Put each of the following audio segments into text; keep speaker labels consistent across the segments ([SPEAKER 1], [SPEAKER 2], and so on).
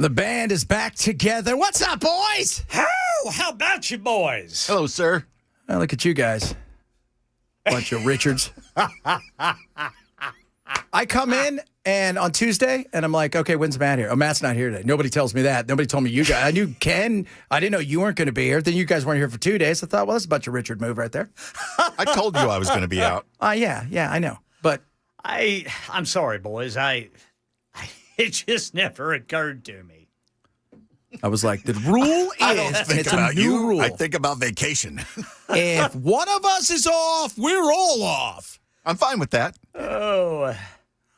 [SPEAKER 1] The band is back together. What's up, boys?
[SPEAKER 2] How about you boys?
[SPEAKER 3] Hello, sir.
[SPEAKER 1] Oh, look at you guys. Bunch of Richards. I come in and on Tuesday, and I'm like, okay, when's Matt here? Oh, Matt's not here today. Nobody tells me that. Nobody told me you guys. I knew Ken. I didn't know you weren't going to be here. Then you guys weren't here for 2 days. I thought, well, that's a bunch of Richard move right there.
[SPEAKER 3] I told you I was going to be out.
[SPEAKER 1] Yeah, I know. But
[SPEAKER 2] I'm sorry, boys. It just never occurred to me.
[SPEAKER 1] I was like, the rule is,
[SPEAKER 3] I don't think
[SPEAKER 1] it's
[SPEAKER 3] about
[SPEAKER 1] a new
[SPEAKER 3] you.
[SPEAKER 1] rule.
[SPEAKER 3] I think about vacation.
[SPEAKER 1] If one of us is off, we're all off.
[SPEAKER 3] I'm fine with that.
[SPEAKER 2] Oh,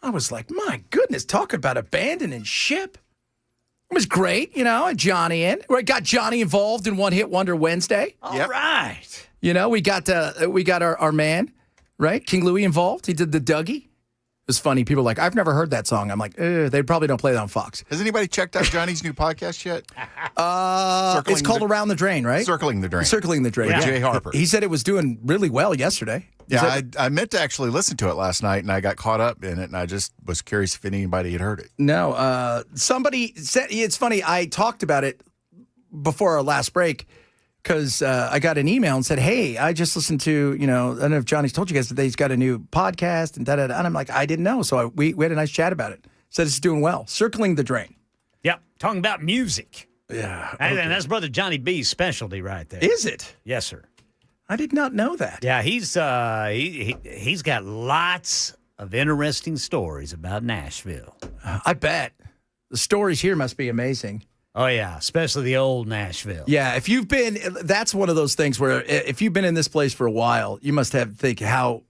[SPEAKER 1] I was like, my goodness, talk about abandoning ship. It was great, you know, I had Johnny in. We got Johnny involved in One Hit Wonder Wednesday.
[SPEAKER 2] all
[SPEAKER 3] Yep.
[SPEAKER 2] right.
[SPEAKER 1] You know, we got our man, right? King Louie involved. He did the Dougie. It was funny. People were like, I've never heard that song. I'm like, they probably don't play that on Fox.
[SPEAKER 3] Has anybody checked out Johnny's new podcast yet?
[SPEAKER 1] It's called Around the Drain, right?
[SPEAKER 3] Circling the Drain.
[SPEAKER 1] Circling the Drain.
[SPEAKER 3] With
[SPEAKER 1] Yeah.
[SPEAKER 3] Jay Harper.
[SPEAKER 1] He said it was doing really well yesterday.
[SPEAKER 3] Yeah, I meant to actually listen to it last night, and I got caught up in it, and I just was curious if anybody had heard it.
[SPEAKER 1] No, somebody said, it's funny, I talked about it before our last break because I got an email and said, hey, I just listened to, I don't know if Johnny's told you guys that he's got a new podcast and da-da-da. And I'm like, I didn't know. So we had a nice chat about it. Said it's doing well. Circling the Drain.
[SPEAKER 2] Yep. Talking about music.
[SPEAKER 1] Yeah.
[SPEAKER 2] And that's Brother Johnny B's specialty right there.
[SPEAKER 1] Is it?
[SPEAKER 2] Yes, sir.
[SPEAKER 1] I did not know that.
[SPEAKER 2] Yeah, he's got lots of interesting stories about Nashville.
[SPEAKER 1] I bet. The stories here must be amazing.
[SPEAKER 2] Oh, yeah, especially the old Nashville.
[SPEAKER 1] Yeah, if you've been, that's one of those things where if you've been in this place for a while, you must think how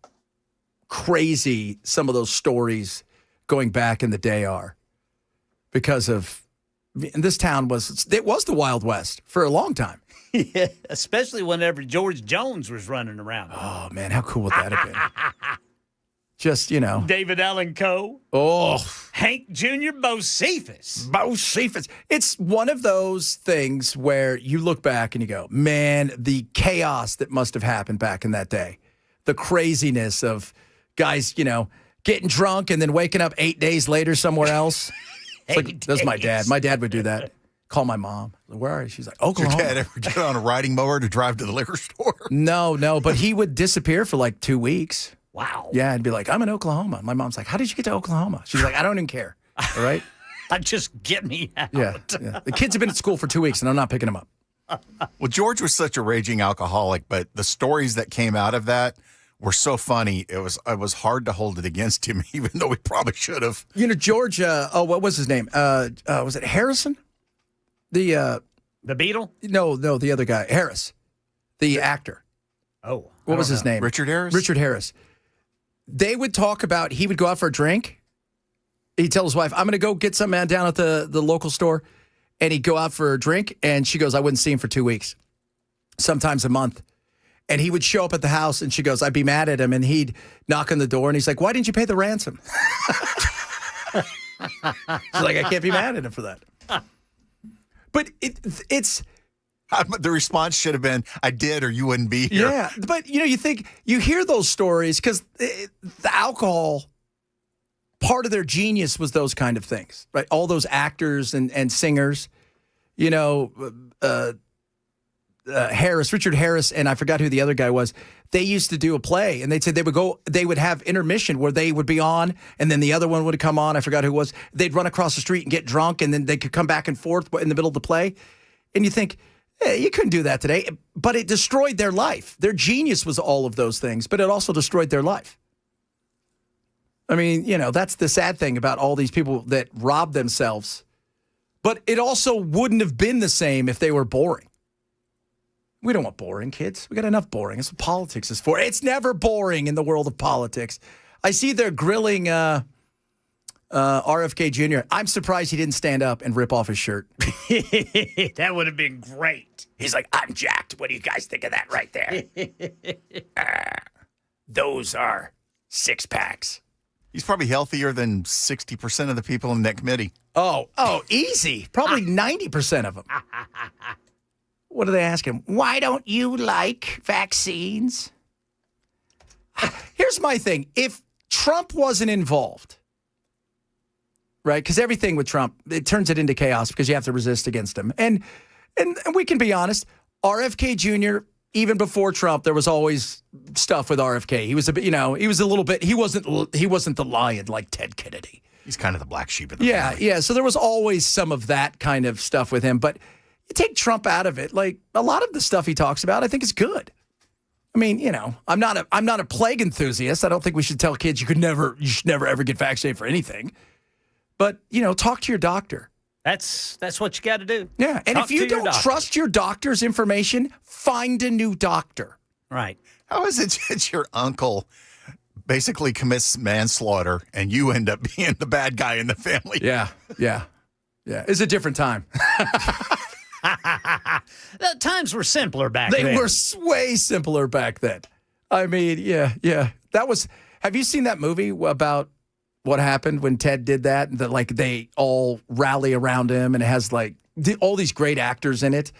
[SPEAKER 1] crazy some of those stories going back in the day are. Because of, this town was the Wild West for a long time.
[SPEAKER 2] Yeah, especially whenever George Jones was running around.
[SPEAKER 1] Oh, man, how cool would that have been? Just,
[SPEAKER 2] David Allen Coe.
[SPEAKER 1] Oh.
[SPEAKER 2] Hank Jr. Bocephus.
[SPEAKER 1] Bocephus. It's one of those things where you look back and you go, man, the chaos that must have happened back in that day. The craziness of guys, getting drunk and then waking up 8 days later somewhere else. It's like, that's my dad. My dad would do that. Call my mom. Where are you? She's like, Oklahoma.
[SPEAKER 3] Did your dad ever get on a riding mower to drive to the liquor store?
[SPEAKER 1] No, but he would disappear for like 2 weeks.
[SPEAKER 2] Wow.
[SPEAKER 1] Yeah, I'd be like, I'm in Oklahoma. My mom's like, how did you get to Oklahoma? She's like, I don't even care. All right?
[SPEAKER 2] Just get me out.
[SPEAKER 1] Yeah. The kids have been at school for 2 weeks, and I'm not picking them up.
[SPEAKER 3] Well, George was such a raging alcoholic, but the stories that came out of that were so funny. It was hard to hold it against him, even though we probably should have.
[SPEAKER 1] George, what was his name? Was it Harrison? The
[SPEAKER 2] Beatle?
[SPEAKER 1] No, the other guy. Harris. The actor.
[SPEAKER 2] Oh.
[SPEAKER 1] What was his name?
[SPEAKER 3] Richard Harris?
[SPEAKER 1] Richard Harris. They would talk about, he would go out for a drink. He'd tell his wife, I'm going to go get some man down at the local store. And he'd go out for a drink. And she goes, I wouldn't see him for 2 weeks. Sometimes a month. And he would show up at the house and she goes, I'd be mad at him. And he'd knock on the door and he's like, why didn't you pay the ransom? She's like, I can't be mad at him for that. But it's...
[SPEAKER 3] The response should have been, I did or you wouldn't be here.
[SPEAKER 1] Yeah, but you hear those stories because the alcohol, part of their genius was those kind of things, right? All those actors and singers, Richard Harris, and I forgot who the other guy was. They used to do a play, and they'd say they would have intermission where they would be on, and then the other one would come on. I forgot who it was. They'd run across the street and get drunk, and then they could come back and forth in the middle of the play. And you think, you couldn't do that today, but it destroyed their life. Their genius was all of those things, but it also destroyed their life. I mean, that's the sad thing about all these people that rob themselves. But it also wouldn't have been the same if they were boring. We don't want boring kids. We got enough boring. That's what politics is for. It's never boring in the world of politics. I see they're grilling RFK Jr. I'm surprised he didn't stand up and rip off his shirt.
[SPEAKER 2] That would have been great.
[SPEAKER 1] He's like, I'm jacked. What do you guys think of that right there? Those are 6-packs.
[SPEAKER 3] He's probably healthier than 60% of the people in that committee.
[SPEAKER 1] Oh, easy. Probably 90% of them. What do they ask him? Why don't you like vaccines? Here's my thing. If Trump wasn't involved, right? Because everything with Trump, it turns it into chaos because you have to resist against him. And we can be honest, RFK Jr., even before Trump, there was always stuff with RFK. He was a bit, he was a little bit, he wasn't the lion like Ted Kennedy.
[SPEAKER 3] He's kind of the black sheep of the family.
[SPEAKER 1] Yeah. So there was always some of that kind of stuff with him. But you take Trump out of it, like a lot of the stuff he talks about, I think is good. I mean, I'm not a plague enthusiast. I don't think we should tell kids you should never ever get vaccinated for anything. But, talk to your doctor.
[SPEAKER 2] That's what you got to do.
[SPEAKER 1] Yeah, and
[SPEAKER 2] Talk
[SPEAKER 1] if you
[SPEAKER 2] to your
[SPEAKER 1] don't
[SPEAKER 2] doctor.
[SPEAKER 1] trust your doctor's information, find a new doctor.
[SPEAKER 2] Right.
[SPEAKER 3] How is it that your uncle basically commits manslaughter and you end up being the bad guy in the family?
[SPEAKER 1] Yeah. It's a different time.
[SPEAKER 2] The times were simpler back then.
[SPEAKER 1] They were way simpler back then. I mean, yeah. Have you seen that movie about what happened when Ted did that? That they all rally around him, and it has all these great actors in it.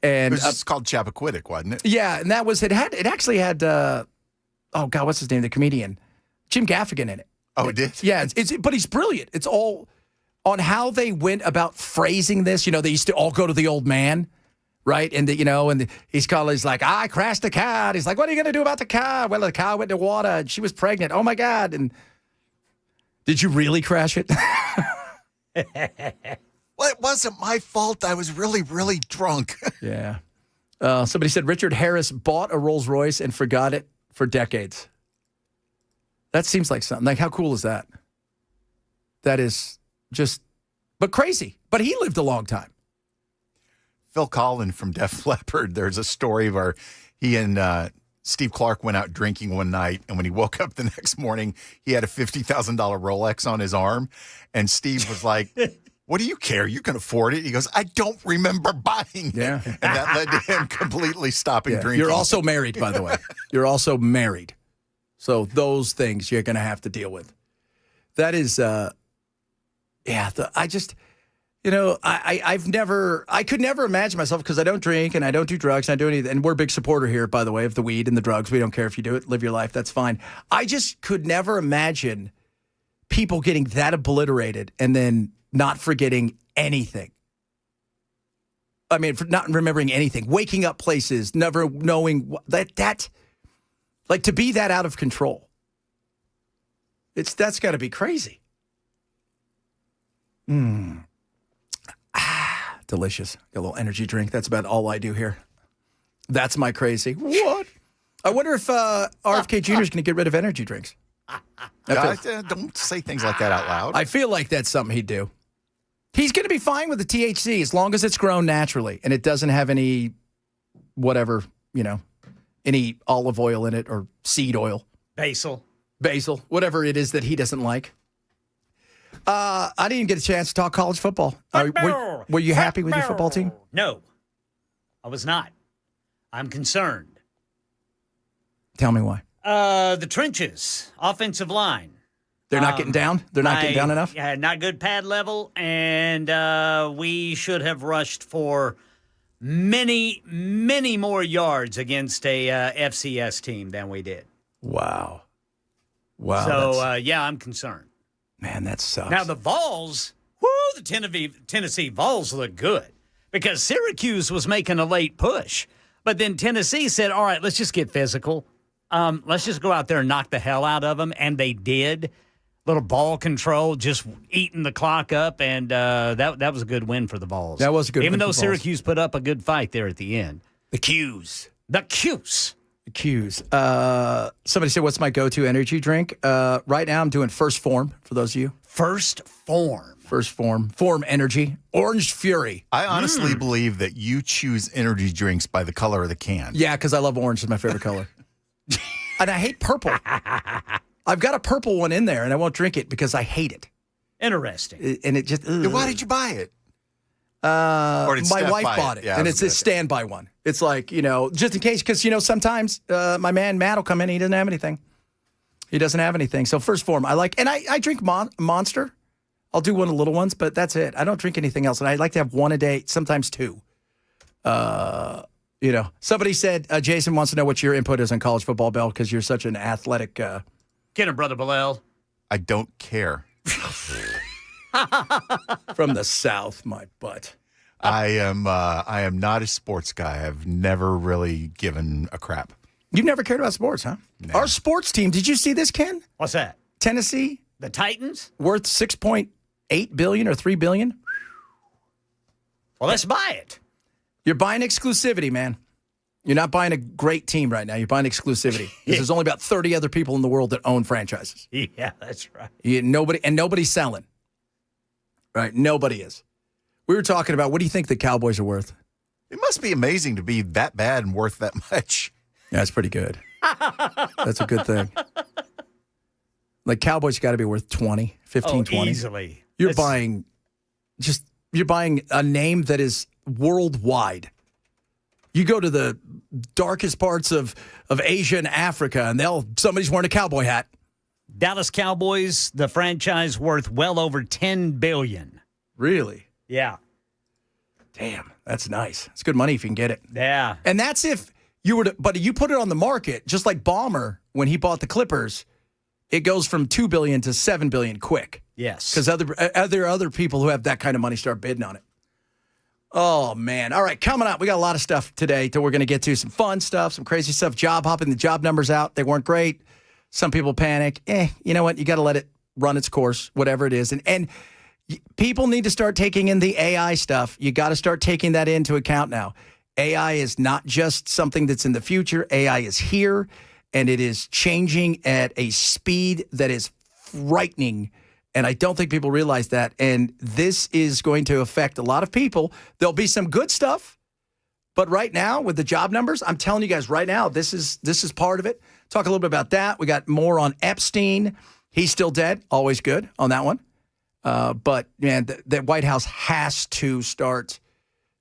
[SPEAKER 1] And
[SPEAKER 3] It was called Chappaquiddick, wasn't it?
[SPEAKER 1] yeah, and that was it actually had oh God, what's his name? The comedian Jim Gaffigan in it.
[SPEAKER 3] Oh, it did?
[SPEAKER 1] Yeah, but he's brilliant. It's all on how they went about phrasing this. They used to all go to the old man, right? And he's like, I crashed the car. And he's like, what are you going to do about the car? Well, the car went to water and she was pregnant. Oh my God. And did you really crash it?
[SPEAKER 3] Well, it wasn't my fault. I was really, really drunk.
[SPEAKER 1] Yeah. Somebody said Richard Harris bought a Rolls Royce and forgot it for decades. That seems like something. Like, how cool is that? That is but crazy. But he lived a long time.
[SPEAKER 3] Phil Collin from Def Leppard, there's a story where he and Steve Clark went out drinking one night, and when he woke up the next morning, he had a $50,000 Rolex on his arm, and Steve was like, what do you care? You can afford it. He goes, I don't remember buying it.
[SPEAKER 1] Yeah.
[SPEAKER 3] And that led to him completely stopping drinking.
[SPEAKER 1] You're also married, by the way. You're also married. So those things you're going to have to deal with. That is, I could never imagine myself, because I don't drink and I don't do drugs and I don't anything. And we're a big supporter here, by the way, of the weed and the drugs. We don't care if you do it. Live your life. That's fine. I just could never imagine people getting that obliterated and then not forgetting anything. I mean, for not remembering anything, waking up places, never knowing that like to be that out of control. That's got to be crazy. Delicious. Got a little energy drink. That's about all I do here. That's my crazy. What? I wonder if RFK Jr. is going to get rid of energy drinks.
[SPEAKER 3] Don't say things like that out loud.
[SPEAKER 1] I feel like that's something he'd do. He's going to be fine with the THC as long as it's grown naturally and it doesn't have any whatever, any olive oil in it or seed oil.
[SPEAKER 2] Basil,
[SPEAKER 1] whatever it is that he doesn't like. I didn't even get a chance to talk college football. Were you happy with your football team?
[SPEAKER 2] No, I was not. I'm concerned.
[SPEAKER 1] Tell me why.
[SPEAKER 2] The trenches, offensive line.
[SPEAKER 1] They're not getting down? They're not getting down enough?
[SPEAKER 2] Yeah, not good pad level, and we should have rushed for many, many more yards against a FCS team than we did.
[SPEAKER 1] Wow.
[SPEAKER 2] So, I'm concerned.
[SPEAKER 1] Man, that sucks.
[SPEAKER 2] Now, the Vols, the Tennessee Vols look good because Syracuse was making a late push. But then Tennessee said, all right, let's just get physical. Let's just go out there and knock the hell out of them. And they did. Little ball control, just eating the clock up. And that was a good win for the Vols.
[SPEAKER 1] That was a good win
[SPEAKER 2] Even though
[SPEAKER 1] for the Vols.
[SPEAKER 2] Syracuse put up a good fight there at the end.
[SPEAKER 1] The Qs. Somebody said, what's my go-to energy drink? Right now I'm doing First Form, for those of you.
[SPEAKER 2] First Form.
[SPEAKER 1] Form Energy. Orange Fury.
[SPEAKER 3] I honestly believe that you choose energy drinks by the color of the can.
[SPEAKER 1] Yeah, because I love orange. It's my favorite color. And I hate purple. I've got a purple one in there, and I won't drink it because I hate it.
[SPEAKER 2] Interesting.
[SPEAKER 1] And it just...
[SPEAKER 3] Then why did you buy it?
[SPEAKER 1] My
[SPEAKER 3] Steph
[SPEAKER 1] wife
[SPEAKER 3] buy
[SPEAKER 1] bought
[SPEAKER 3] it?
[SPEAKER 1] it,
[SPEAKER 3] Yeah,
[SPEAKER 1] and
[SPEAKER 3] I
[SPEAKER 1] it's
[SPEAKER 3] was
[SPEAKER 1] a standby one. It's like, just in case, because, sometimes my man Matt will come in, he doesn't have anything. He doesn't have anything. So First Form, I like, and I drink Monster. I'll do one of the little ones, but that's it. I don't drink anything else, and I like to have one a day, sometimes two. Somebody said, Jason wants to know what your input is on college football, Bill, because you're such an athletic.
[SPEAKER 2] Get him, Brother Bilal.
[SPEAKER 3] I don't care.
[SPEAKER 1] From the South, my butt.
[SPEAKER 3] I am not a sports guy. I've never really given a crap.
[SPEAKER 1] You've never cared about sports, huh?
[SPEAKER 3] No.
[SPEAKER 1] Our sports team, did you see this, Ken?
[SPEAKER 2] What's that?
[SPEAKER 1] Tennessee,
[SPEAKER 2] The Titans?
[SPEAKER 1] worth $6.8 billion or $3 billion.
[SPEAKER 2] Well, let's buy it.
[SPEAKER 1] You're buying exclusivity, man. You're not buying a great team right now. You're buying exclusivity. There's only about 30 other people in the world that own franchises.
[SPEAKER 2] Yeah, that's right.
[SPEAKER 1] Nobody's selling. Right? Nobody is. We were talking about, what do you think the Cowboys are worth?
[SPEAKER 3] It must be amazing to be that bad and worth that much.
[SPEAKER 1] Yeah, that's pretty good. That's a good thing. Like, Cowboys got to be worth 20, 15, 20.
[SPEAKER 2] Easily.
[SPEAKER 1] You're buying a name that is worldwide. You go to the darkest parts of Asia and Africa, and somebody's wearing a cowboy hat.
[SPEAKER 2] Dallas Cowboys, the franchise worth well over $10 billion.
[SPEAKER 1] Really?
[SPEAKER 2] Yeah.
[SPEAKER 1] Damn, that's nice. It's good money if you can get it.
[SPEAKER 2] Yeah.
[SPEAKER 1] And that's if you were to, but you put it on the market, just like Ballmer when he bought the Clippers, it goes from $2 billion to $7 billion quick.
[SPEAKER 2] Yes.
[SPEAKER 1] Because other people who have that kind of money start bidding on it. Oh, man. All right, coming up, we got a lot of stuff today that we're going to get to. Some fun stuff, some crazy stuff. Job hopping, the job numbers out. They weren't great. Some people panic. You know what? You got to let it run its course, whatever it is. And people need to start taking in the AI stuff. You got to start taking that into account now. AI is not just something that's in the future. AI is here, and it is changing at a speed that is frightening. And I don't think people realize that. And this is going to affect a lot of people. There'll be some good stuff. But right now, with the job numbers, I'm telling you guys right now, this is part of it. Talk a little bit about that. We got more on Epstein. He's still dead. Always good on that one. But, man, the White House has to start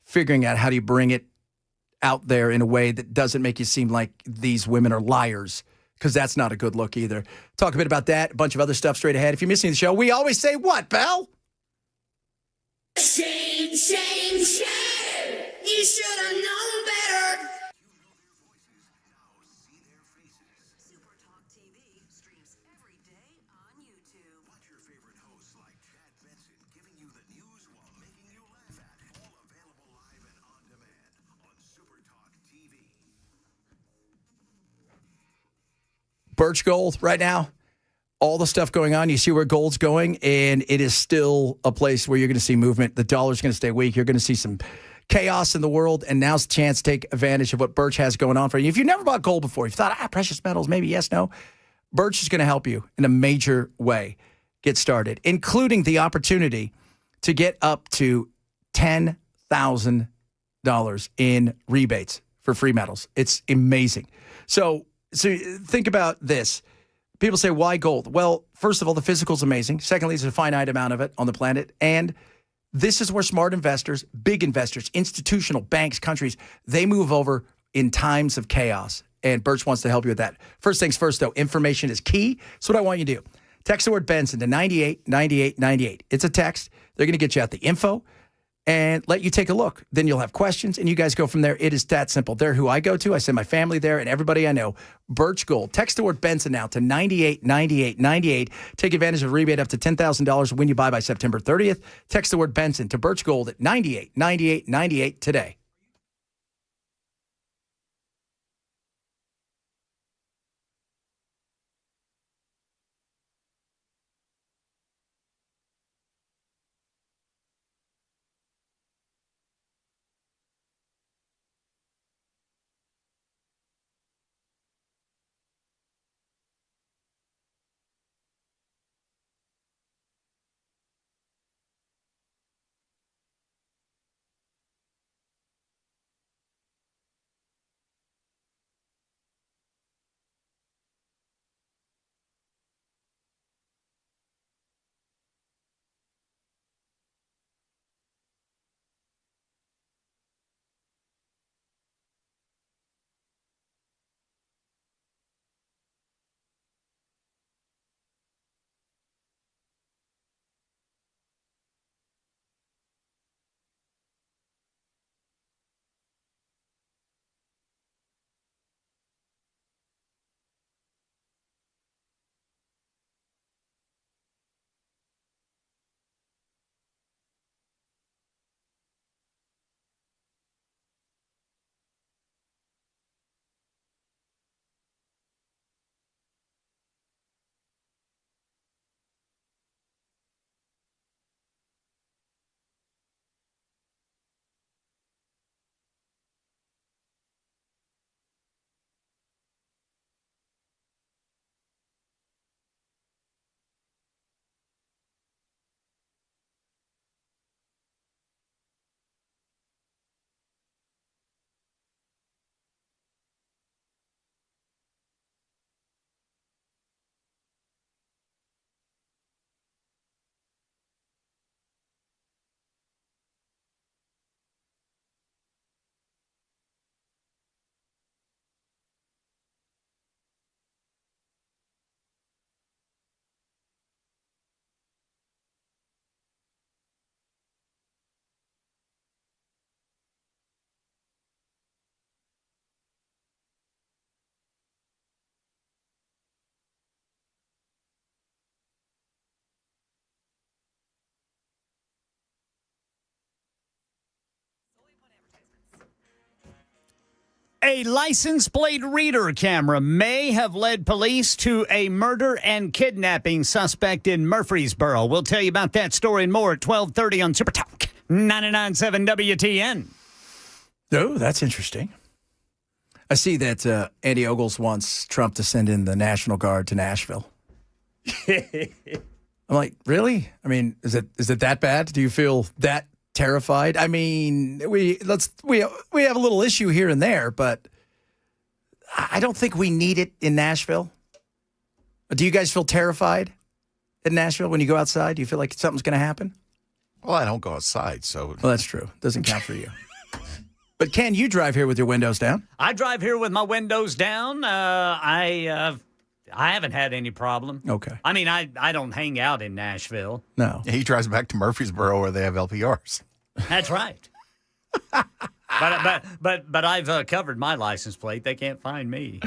[SPEAKER 1] figuring out how do you bring it out there in a way that doesn't make you seem like these women are liars, because that's not a good look either. Talk a bit about that, a bunch of other stuff straight ahead. If you're missing the show, we always say what, Belle?
[SPEAKER 4] Shame, shame, shame! You should have known better!
[SPEAKER 5] Super Talk TV streams every day on YouTube.
[SPEAKER 6] Watch your favorite hosts like Chad Benson giving you the news while making you laugh at it. All available live and on demand on Super Talk TV.
[SPEAKER 1] Birch Gold right now, all the stuff going on. You see where gold's going, and it is still a place where you're going to see movement. The dollar's going to stay weak. You're going to see some chaos in the world, and now's the chance to take advantage of what Birch has going on for you. If you've never bought gold before, you've thought, precious metals, maybe yes, no. Birch is going to help you in a major way get started, including the opportunity to get up to $10,000 in rebates for free metals. It's amazing. So think about this. People say, why gold? Well, first of all, the physical is amazing. Secondly, there's a finite amount of it on the planet. And this is where smart investors, big investors, institutional banks, countries, they move over in times of chaos. And Birch wants to help you with that. First things first, though, information is key. So what I want you to do, text the word Benson to 989898. It's a text. They're going to get you out the info and let you take a look. Then you'll have questions, and you guys go from there. It is that simple. They're who I go to. I send my family there and everybody I know. Birch Gold. Text the word Benson now to 989898. Take advantage of a rebate up to $10,000 when you buy by September 30th. Text the word Benson to Birch Gold at 989898 today.
[SPEAKER 2] A license plate reader camera may have led police to a murder and kidnapping suspect in Murfreesboro. We'll tell you about that story and more at 12:30 on Super Talk 99.7 WTN.
[SPEAKER 1] Oh, that's interesting. I see that Andy Ogles wants Trump to send in the National Guard to Nashville. I'm like, really? I mean, is it that bad? Do you feel that terrified? I mean, we have a little issue here and there, but I don't think we need it in Nashville. Do you guys feel terrified in Nashville when you go outside? Do you feel like something's going to happen?
[SPEAKER 3] Well, I don't go outside, so.
[SPEAKER 1] Well, that's true. Doesn't count for you. But Ken, you drive here with your windows down?
[SPEAKER 2] I drive here with my windows down. I haven't had any problem.
[SPEAKER 1] Okay.
[SPEAKER 2] I mean, I don't hang out in Nashville.
[SPEAKER 1] No.
[SPEAKER 3] He drives back to Murfreesboro where they have LPRs.
[SPEAKER 2] That's right. but I've covered my license plate. They can't find me.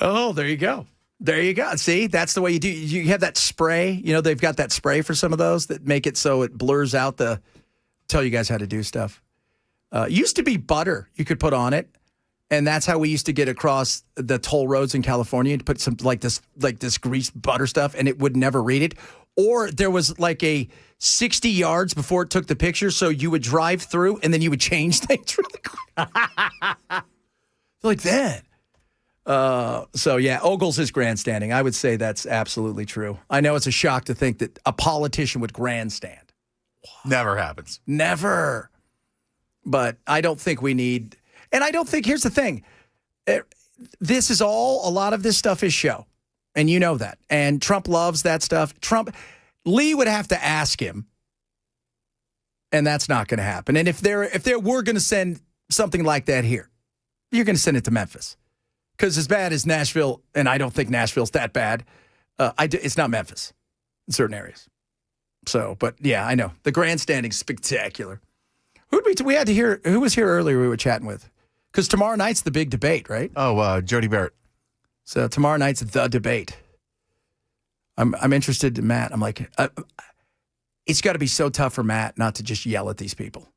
[SPEAKER 1] Oh, there you go. There you go. See, that's the way you do. You have that spray. You know, they've got that spray for some of those that make it so it blurs out the. Tell you guys how to do stuff. Used to be butter you could put on it, and that's how we used to get across the toll roads in California. To put some like this greased butter stuff, and it would never read it. Or there was like a 60 yards before it took the picture, so you would drive through, and then you would change things really quick. Like that. So, yeah, Ogles is grandstanding. I would say that's absolutely true. I know it's a shock to think that a politician would grandstand.
[SPEAKER 3] Never happens.
[SPEAKER 1] Never. But I don't think we need, and I don't think, here's the thing. This is all, a lot of this stuff is show. And you know that. And Trump loves that stuff. Lee would have to ask him. And that's not going to happen. And if there were going to send something like that here, you're going to send it to Memphis. Because as bad as Nashville, and I don't think Nashville's that bad, it's not Memphis in certain areas. So, but yeah, I know. The grandstanding's spectacular. We had to hear, who was here earlier we were chatting with? Because tomorrow night's the big debate, right?
[SPEAKER 3] Oh, Jody Barrett.
[SPEAKER 1] So tomorrow night's the debate. I'm interested in Matt. I'm like, it's got to be so tough for Matt not to just yell at these people.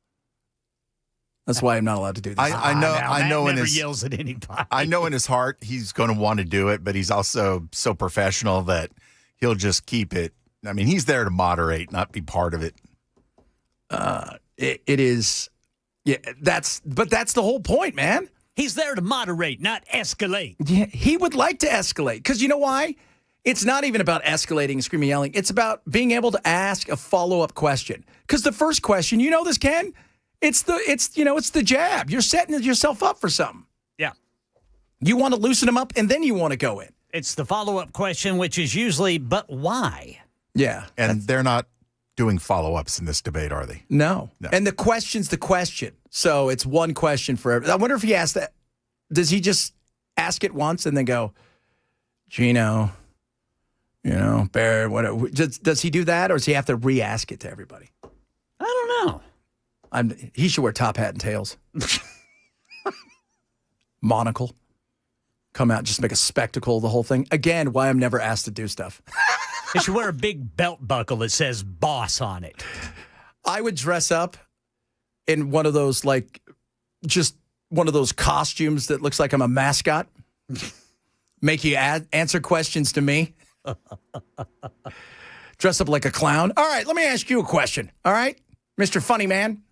[SPEAKER 1] That's why I'm not allowed to do this.
[SPEAKER 3] I know.
[SPEAKER 2] Matt
[SPEAKER 3] In
[SPEAKER 2] never
[SPEAKER 3] his
[SPEAKER 2] yells at anybody.
[SPEAKER 3] I know in his heart he's going to want to do it, but he's also so professional that he'll just keep it. I mean, he's there to moderate, not be part of it.
[SPEAKER 1] It is, yeah. That's the whole point, man.
[SPEAKER 2] He's there to moderate, not escalate.
[SPEAKER 1] Yeah, he would like to escalate because you know why? It's not even about escalating and screaming, yelling. It's about being able to ask a follow-up question. Because the first question, you know this, Ken? It's the jab. You're setting yourself up for something.
[SPEAKER 2] Yeah.
[SPEAKER 1] You want to loosen them up, and then you want to go in.
[SPEAKER 2] It's the follow-up question, which is usually, but why?
[SPEAKER 1] Yeah.
[SPEAKER 3] And they're not doing follow-ups in this debate, are they?
[SPEAKER 1] No. And the question's the question. So it's one question for every. I wonder if he asked that. Does he just ask it once and then go, Gino, Bear, whatever? Does he do that, or does he have to re-ask it to everybody?
[SPEAKER 2] I don't know.
[SPEAKER 1] He should wear top hat and tails. Monocle. Come out, just make a spectacle of the whole thing. Again, why I'm never asked to do stuff.
[SPEAKER 2] He should wear a big belt buckle that says boss on it.
[SPEAKER 1] I would dress up in one of those, just one of those costumes that looks like I'm a mascot. Make you answer questions to me. Dress up like a clown. All right, let me ask you a question. All right, Mr. Funny Man.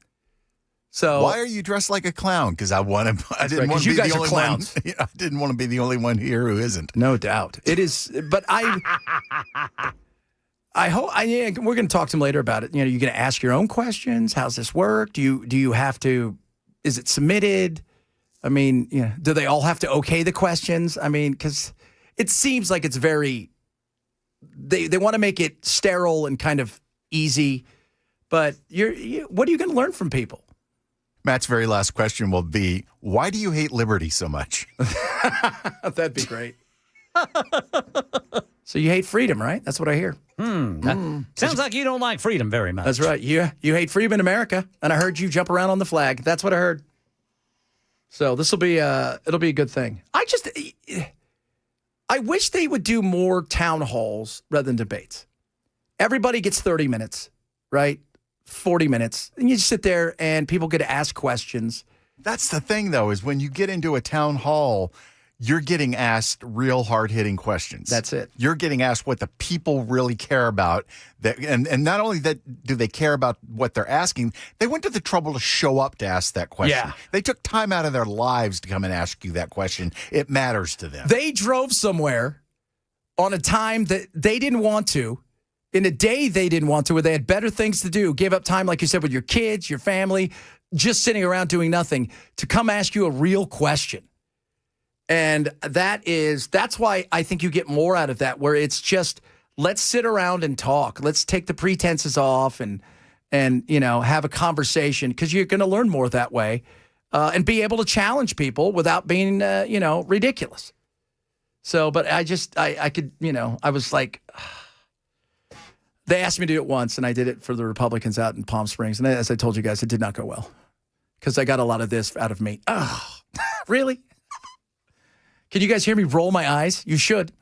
[SPEAKER 1] So
[SPEAKER 3] why are you dressed like a clown? Because I didn't want to be the only one. I didn't want to be the only one here who isn't.
[SPEAKER 1] No doubt. It is, but I hope we're going to talk to him later about it. You're going to ask your own questions. How's this work? Do you have to, is it submitted? I mean, do they all have to okay the questions? I mean, because it seems like it's very, they want to make it sterile and kind of easy, but what are you going to learn from people?
[SPEAKER 3] Matt's very last question will be, why do you hate liberty so much?
[SPEAKER 1] That'd be great. So you hate freedom, right? That's what I hear.
[SPEAKER 2] Sounds like you don't like freedom very much.
[SPEAKER 1] That's right. You hate freedom in America, and I heard you jump around on the flag. That's what I heard. So this will be it'll be a good thing. I wish they would do more town halls rather than debates. Everybody gets 30 minutes, right? 40 minutes. And you just sit there and people get to ask questions.
[SPEAKER 3] That's the thing, though, is when you get into a town hall, you're getting asked real hard-hitting questions.
[SPEAKER 1] That's it.
[SPEAKER 3] You're getting asked what the people really care about. And not only that do they care about what they're asking, they went to the trouble to show up to ask that question.
[SPEAKER 1] Yeah.
[SPEAKER 3] They took time out of their lives to come and ask you that question. It matters to them.
[SPEAKER 1] They drove somewhere on a time that they didn't want to, in a day they didn't want to, where they had better things to do, gave up time, like you said, with your kids, your family, just sitting around doing nothing, to come ask you a real question. And that's why I think you get more out of that, where it's just, let's sit around and talk. Let's take the pretenses off and have a conversation, because you're going to learn more that way, and be able to challenge people without being, ridiculous. So, but I could, I was like, they asked me to do it once, and I did it for the Republicans out in Palm Springs. And as I told you guys, it did not go well, because I got a lot of this out of me. Oh, really? Can you guys hear me roll my eyes? You should.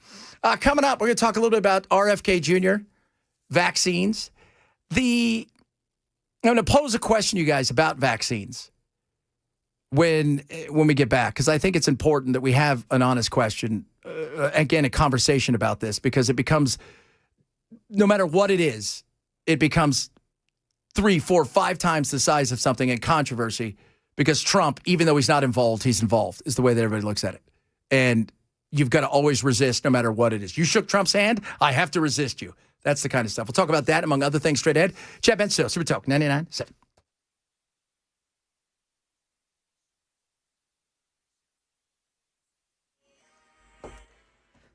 [SPEAKER 1] Coming up, we're going to talk a little bit about RFK Jr., vaccines. I'm going to pose a question, you guys, about vaccines when we get back, because I think it's important that we have an honest question, again, a conversation about this, because it becomes, no matter what it is, it becomes 3, 4, 5 times the size of something in controversy, because Trump, even though he's not involved, he's involved, is the way that everybody looks at it. And you've got to always resist no matter what it is. You shook Trump's hand, I have to resist you. That's the kind of stuff. We'll talk about that, among other things, straight ahead. Chad Benstow, Super Talk 99.7.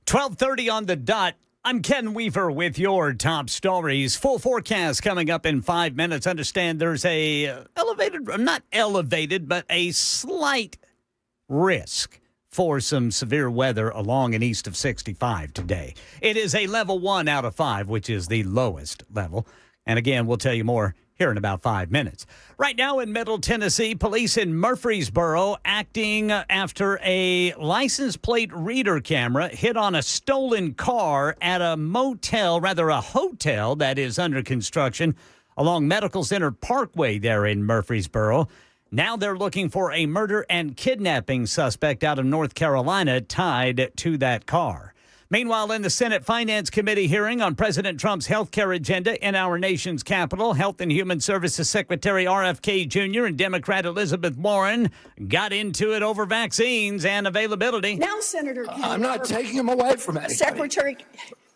[SPEAKER 2] $12:30 on the dot. I'm Ken Weaver with your top stories. Full forecast coming up in 5 minutes. Understand there's a a slight risk for some severe weather along and east of 65 today. It is a level 1 out of 5, which is the lowest level. And again, we'll tell you more here in about 5 minutes. Right now in Middle Tennessee, police in Murfreesboro acting after a license plate reader camera hit on a stolen car at a hotel that is under construction along Medical Center Parkway there in Murfreesboro. Now they're looking for a murder and kidnapping suspect out of North Carolina tied to that car. Meanwhile, in the Senate Finance Committee hearing on President Trump's health care agenda in our nation's capital, Health and Human Services Secretary RFK Jr. and Democrat Elizabeth Warren got into it over vaccines and availability.
[SPEAKER 7] Now, Senator Kennedy,
[SPEAKER 8] I'm not taking them away from anybody.
[SPEAKER 7] Secretary,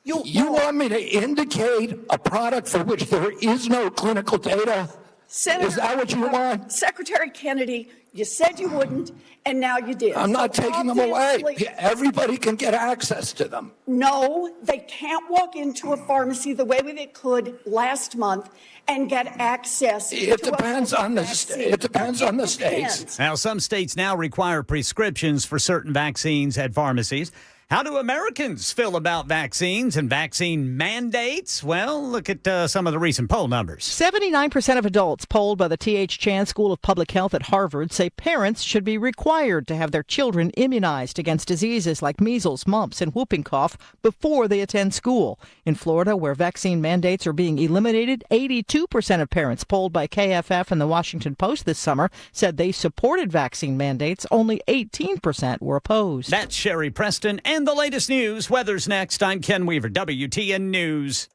[SPEAKER 8] You want me to indicate a product for which there is no clinical data?
[SPEAKER 7] Senator,
[SPEAKER 8] Is that what you want?
[SPEAKER 7] Secretary Kennedy, you said you wouldn't, and now you did.
[SPEAKER 8] I'm not
[SPEAKER 7] So
[SPEAKER 8] taking them away.
[SPEAKER 7] obviously-
[SPEAKER 8] Everybody can get access to them.
[SPEAKER 7] No, they can't walk into a pharmacy the way they could last month and get access.
[SPEAKER 8] It
[SPEAKER 7] to a
[SPEAKER 8] depends on the
[SPEAKER 7] vaccine.
[SPEAKER 8] it depends on the states.
[SPEAKER 7] Depends.
[SPEAKER 2] Now, some states now require prescriptions for certain vaccines at pharmacies. How do Americans feel about vaccines and vaccine mandates? Well, look at some of the recent poll numbers.
[SPEAKER 9] 79% of adults polled by the T.H. Chan School of Public Health at Harvard say parents should be required to have their children immunized against diseases like measles, mumps, and whooping cough before they attend school. In Florida, where vaccine mandates are being eliminated, 82% of parents polled by KFF and the Washington Post this summer said they supported vaccine mandates. Only 18% were opposed.
[SPEAKER 2] That's Sherry Preston. And the latest news. Weather's next. I'm Ken Weaver, WTN News.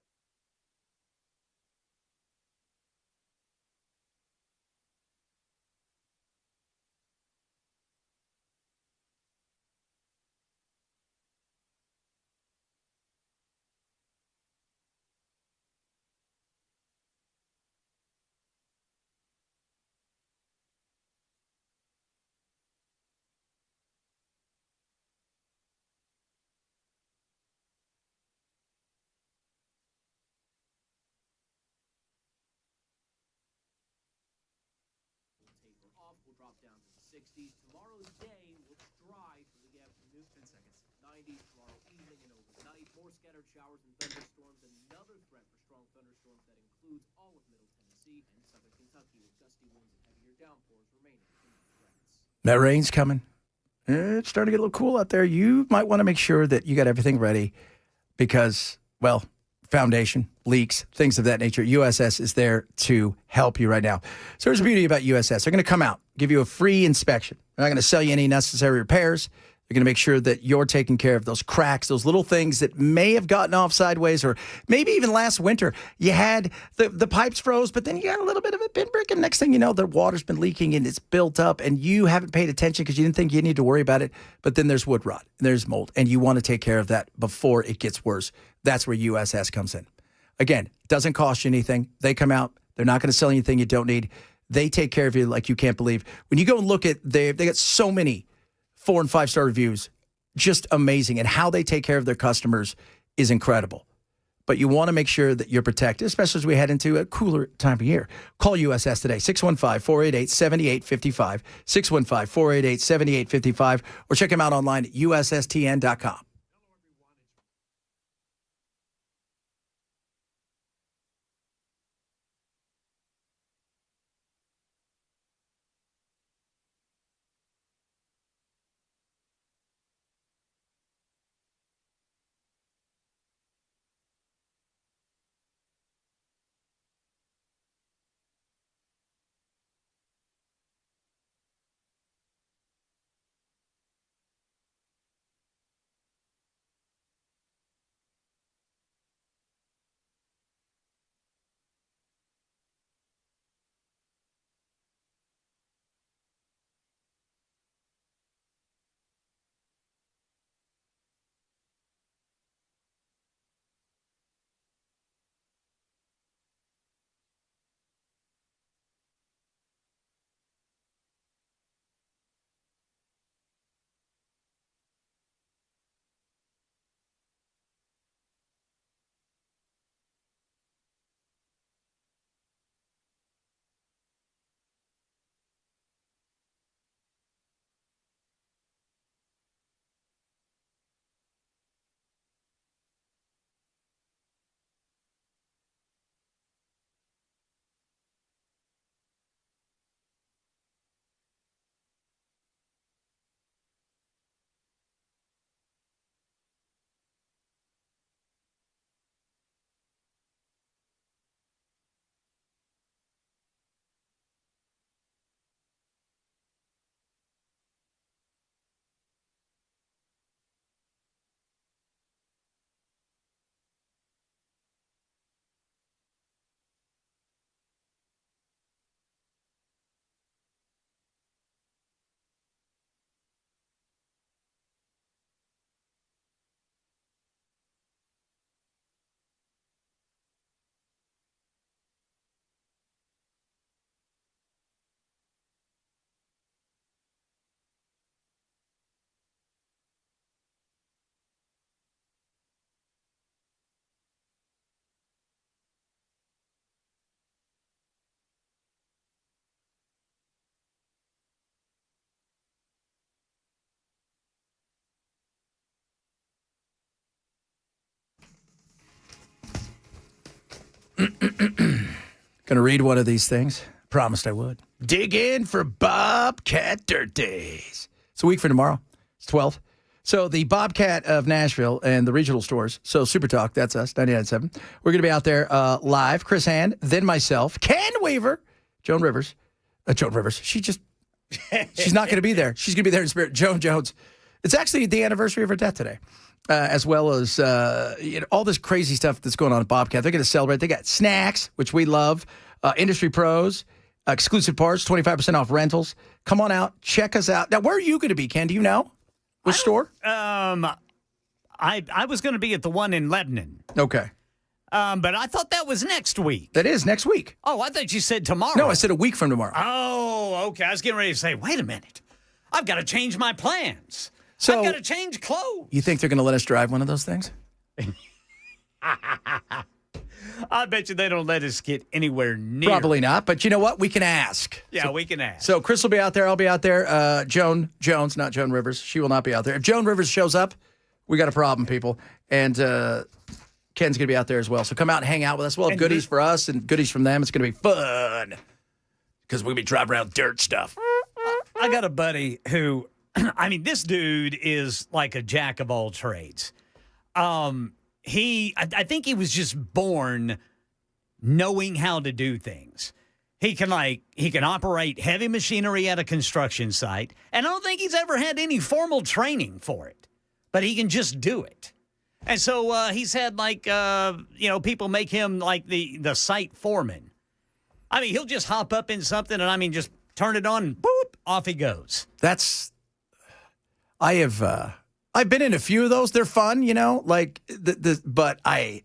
[SPEAKER 10] Will drop down to the 60s. Tomorrow's day looks dry for the afternoon. 10 seconds. 90s tomorrow evening and overnight. More scattered showers and thunderstorms. Another threat for strong thunderstorms that includes all of Middle Tennessee and southern Kentucky, with gusty winds and heavier downpours remaining in the threats.
[SPEAKER 1] That rain's coming. It's starting to get a little cool out there. You might want to make sure that you got everything ready because, well, foundation, leaks, things of that nature, USS is there to help you right now. So here's the beauty about USS. They're going to come out, give you a free inspection. They're not going to sell you any necessary repairs. They're going to make sure that you're taking care of those cracks, those little things that may have gotten off sideways, or maybe even last winter you had the pipes froze, but then you got a little bit of a pinprick, and next thing you know, the water's been leaking and it's built up, and you haven't paid attention because you didn't think you need to worry about it. But then there's wood rot, and there's mold, and you want to take care of that before it gets worse. That's where USS comes in. Again, doesn't cost you anything. They come out. They're not going to sell anything you don't need. They take care of you like you can't believe. When you go and look at, they got so many 4- and 5-star reviews, just amazing. And how they take care of their customers is incredible. But you want to make sure that you're protected, especially as we head into a cooler time of year. Call USS today, 615-488-7855, 615-488-7855, or check them out online at USSTN.com. Going to read one of these things. Promised I would. Dig in for Bobcat Dirt Days. It's a week from tomorrow. It's 12th. So the Bobcat of Nashville and the regional stores. So Super Talk, that's us, 99.7. We're going to be out there live. Chris Hand, then myself, Ken Weaver, Joan Rivers. She's not going to be there. She's going to be there in spirit. Joan Jones. It's actually the anniversary of her death today. As well as all this crazy stuff that's going on at Bobcat. They're going to celebrate. They got snacks, which we love, industry pros, exclusive parts, 25% off rentals. Come on out. Check us out. Now, where are you going to be, Ken? Do you know? Which store?
[SPEAKER 2] I was going to be at the one in Lebanon.
[SPEAKER 1] Okay.
[SPEAKER 2] But I thought that was next week.
[SPEAKER 1] That is next week.
[SPEAKER 2] Oh, I thought you said tomorrow.
[SPEAKER 1] No, I said a week from tomorrow.
[SPEAKER 2] Oh, okay. I was getting ready to say, wait a minute. I've got to change my plans.
[SPEAKER 1] So,
[SPEAKER 2] I've got to change clothes.
[SPEAKER 1] You think they're going to let us drive one of those things?
[SPEAKER 2] I bet you they don't let us get anywhere near.
[SPEAKER 1] Probably not, but you know what? We can ask.
[SPEAKER 2] Yeah, we can ask.
[SPEAKER 1] So Chris will be out there. I'll be out there. Joan Jones, not Joan Rivers. She will not be out there. If Joan Rivers shows up, we got a problem, people. And Ken's going to be out there as well. So come out and hang out with us. We'll have goodies for us and goodies from them. It's going to be fun because we'll be driving around dirt stuff.
[SPEAKER 2] I got a buddy who, I mean, this dude is like a jack of all trades. I think he was just born knowing how to do things. He can operate heavy machinery at a construction site, and I don't think he's ever had any formal training for it, but he can just do it. And so he's had people make him like the site foreman. I mean, he'll just hop up in something and just turn it on and boop, off he goes.
[SPEAKER 1] I've been in a few of those. They're fun, but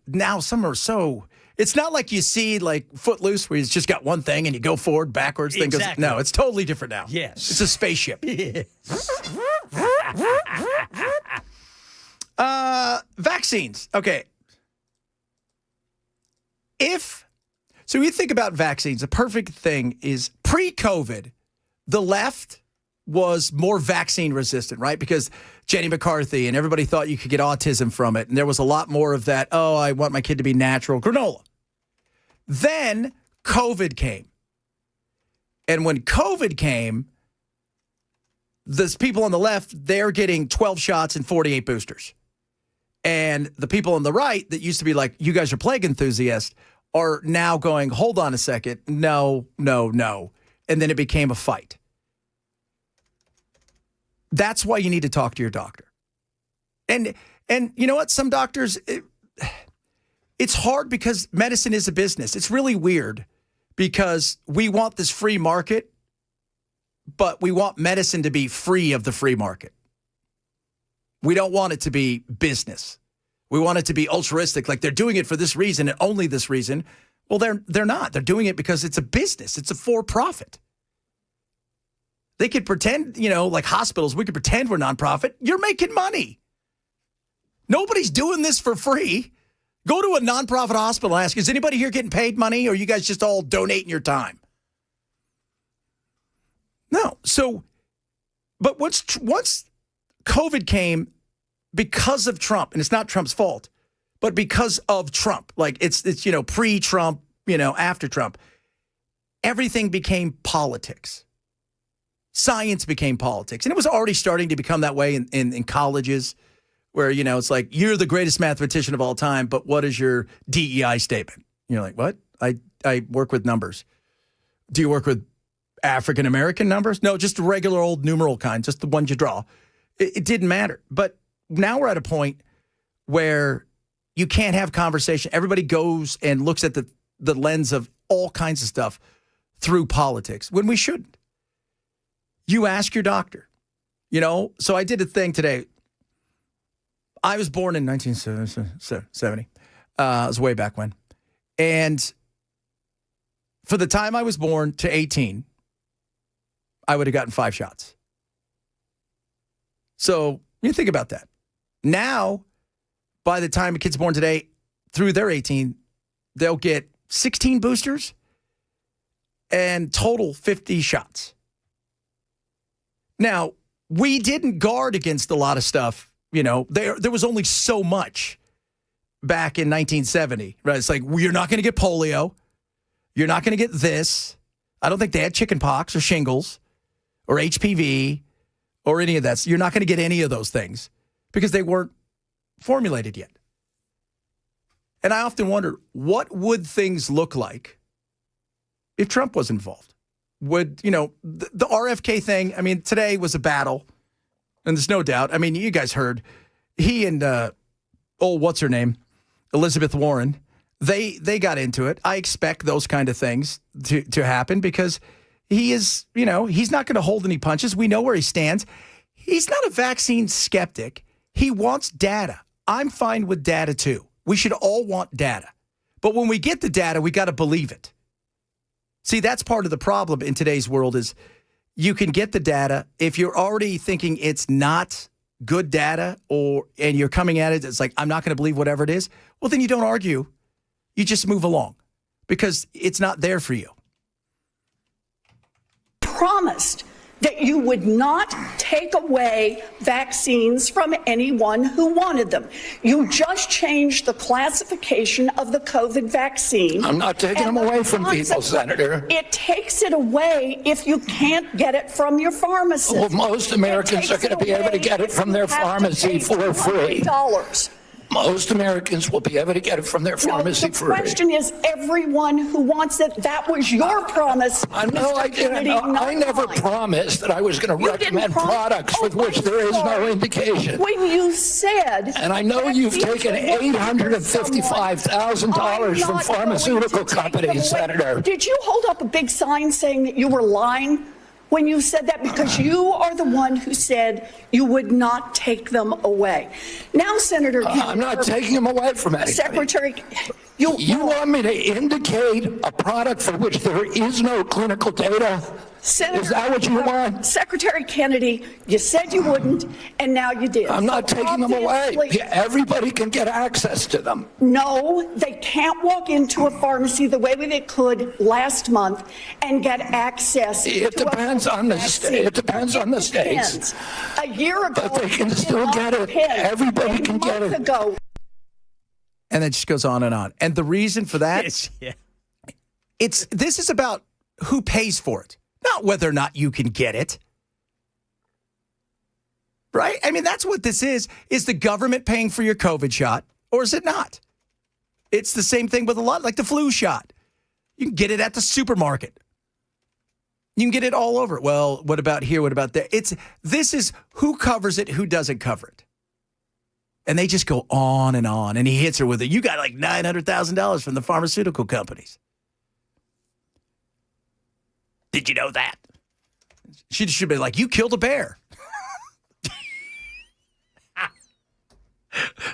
[SPEAKER 1] now some are so. It's not like you see like Footloose where he's just got one thing and you go forward, backwards. Thing goes. No, it's totally different now.
[SPEAKER 2] Yes,
[SPEAKER 1] it's a spaceship.
[SPEAKER 2] Yes.
[SPEAKER 1] Vaccines. Okay. So you think about vaccines, the perfect thing is pre-COVID, the left was more vaccine resistant, right? Because Jenny McCarthy and everybody thought you could get autism from it. And there was a lot more of that, I want my kid to be natural granola. Then COVID came. And when COVID came, the people on the left, they're getting 12 shots and 48 boosters. And the people on the right that used to be like, you guys are plague enthusiasts, are now going, hold on a second. No. And then it became a fight. That's why you need to talk to your doctor. And you know what? Some doctors, it's hard because medicine is a business. It's really weird because we want this free market, but we want medicine to be free of the free market. We don't want it to be business. We want it to be altruistic, like they're doing it for this reason and only this reason. Well, they're not. They're doing it because it's a business. It's a for-profit. They could pretend, like hospitals, we could pretend we're nonprofit. You're making money. Nobody's doing this for free. Go to a nonprofit hospital and ask, is anybody here getting paid money or are you guys just all donating your time? No. So, but once COVID came because of Trump, and it's not Trump's fault, but because of Trump, like it's pre-Trump, after Trump, everything became politics. Science became politics. And it was already starting to become that way in colleges where, it's like, you're the greatest mathematician of all time, but what is your DEI statement? You're like, what? I work with numbers. Do you work with African-American numbers? No, just the regular old numeral kind, just the ones you draw. It didn't matter. But now we're at a point where you can't have conversation. Everybody goes and looks at the lens of all kinds of stuff through politics when we shouldn't. You ask your doctor, So I did a thing today. I was born in 1970. It was way back when. And for the time I was born to 18, I would have gotten 5 shots. So you think about that. Now, by the time a kid's born today, through their 18, they'll get 16 boosters and total 50 shots. Now, we didn't guard against a lot of stuff. There was only so much back in 1970, right? It's like, you're not going to get polio. You're not going to get this. I don't think they had chicken pox or shingles or HPV or any of that. So you're not going to get any of those things because they weren't formulated yet. And I often wonder, what would things look like if Trump was involved? Would, the RFK thing, today was a battle, and there's no doubt. You guys heard, he and, what's her name? Elizabeth Warren, they got into it. I expect those kind of things to happen because he is, he's not going to hold any punches. We know where he stands. He's not a vaccine skeptic. He wants data. I'm fine with data too. We should all want data. But when we get the data, we got to believe it. See, that's part of the problem in today's world is you can get the data. If you're already thinking it's not good data and you're coming at it, it's like, I'm not going to believe whatever it is. Well, then you don't argue. You just move along because it's not there for you.
[SPEAKER 7] Promised that you would not take away vaccines from anyone who wanted them. You just changed the classification of the COVID vaccine.
[SPEAKER 8] I'm not taking them away from people, Senator.
[SPEAKER 7] It takes it away if you can't get it from your pharmacist.
[SPEAKER 8] Well, most Americans are going to be able to get it from their pharmacy for free. Most Americans will be able to get it from their pharmacy
[SPEAKER 7] The
[SPEAKER 8] free.
[SPEAKER 7] question is everyone who wants it. That was your promise.
[SPEAKER 8] I know
[SPEAKER 7] Mr.
[SPEAKER 8] I didn't.
[SPEAKER 7] Kennedy,
[SPEAKER 8] No,
[SPEAKER 7] not
[SPEAKER 8] I never
[SPEAKER 7] mine.
[SPEAKER 8] promised that I was going to
[SPEAKER 7] You didn't
[SPEAKER 8] recommend
[SPEAKER 7] promise-
[SPEAKER 8] products with
[SPEAKER 7] Oh,
[SPEAKER 8] which
[SPEAKER 7] I'm
[SPEAKER 8] there is no
[SPEAKER 7] sorry.
[SPEAKER 8] indication.
[SPEAKER 7] When you said,
[SPEAKER 8] And I know you've
[SPEAKER 7] vaccines
[SPEAKER 8] taken
[SPEAKER 7] are working for someone,
[SPEAKER 8] $855,000
[SPEAKER 7] I'm
[SPEAKER 8] from
[SPEAKER 7] not
[SPEAKER 8] pharmaceutical
[SPEAKER 7] going to take them
[SPEAKER 8] companies,
[SPEAKER 7] away.
[SPEAKER 8] Senator.
[SPEAKER 7] Did you hold up a big sign saying that you were lying when you said that? Because you are the one who said you would not take them away. Now, Senator,
[SPEAKER 8] I'm not taking them away from anybody.
[SPEAKER 7] Secretary,
[SPEAKER 8] You want me to indicate a product for which there is no clinical data?
[SPEAKER 7] Senator,
[SPEAKER 8] Is that what you want?
[SPEAKER 7] Secretary Kennedy, you said you wouldn't, and now you did.
[SPEAKER 8] I'm not
[SPEAKER 7] So
[SPEAKER 8] taking them away.
[SPEAKER 7] obviously-
[SPEAKER 8] Everybody can get access to them.
[SPEAKER 7] No, they can't walk into a pharmacy the way they could last month and get access.
[SPEAKER 8] It
[SPEAKER 7] to a
[SPEAKER 8] depends on the
[SPEAKER 7] vaccine.
[SPEAKER 8] it depends on the
[SPEAKER 7] It
[SPEAKER 8] states.
[SPEAKER 7] depends. A year ago,
[SPEAKER 8] But they can
[SPEAKER 7] it
[SPEAKER 8] still
[SPEAKER 7] did
[SPEAKER 8] get
[SPEAKER 7] not
[SPEAKER 8] it.
[SPEAKER 7] depend.
[SPEAKER 8] Everybody can get
[SPEAKER 7] A month
[SPEAKER 8] it.
[SPEAKER 7] ago,
[SPEAKER 1] And it just goes on and on. And the reason for that,
[SPEAKER 2] Yeah.
[SPEAKER 1] this is about who pays for it, not whether or not you can get it. Right? I mean, that's what this is. Is the government paying for your COVID shot, or is it not? It's the same thing with a lot, like the flu shot. You can get it at the supermarket. You can get it all over. Well, what about here? What about there? This is who covers it, who doesn't cover it. And they just go on. And he hits her with it. You got like $900,000 from the pharmaceutical companies. Did you know that? She should be like, you killed a bear.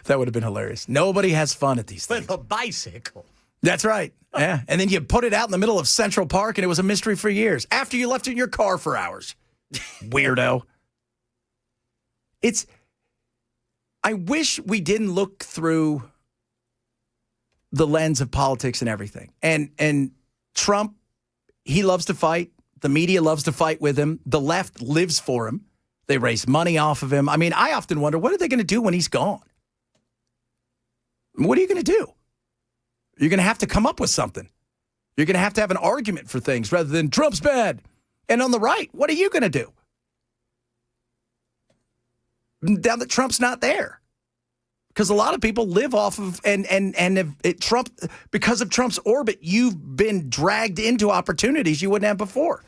[SPEAKER 1] That would have been hilarious. Nobody has fun at these things.
[SPEAKER 2] With a bicycle.
[SPEAKER 1] That's right. Yeah. And then you put it out in the middle of Central Park, and it was a mystery for years after you left it in your car for hours. Weirdo. I wish we didn't look through the lens of politics and everything. And Trump, he loves to fight. The media loves to fight with him. The left lives for him. They raise money off of him. I mean, I often wonder, what are they going to do when he's gone? What are you going to do? You're going to have to come up with something. You're going to have an argument for things rather than Trump's bad. And on the right, what are you going to do? Now that Trump's not there. Because a lot of people live off of, Trump, because of Trump's orbit, you've been dragged into opportunities you wouldn't have before.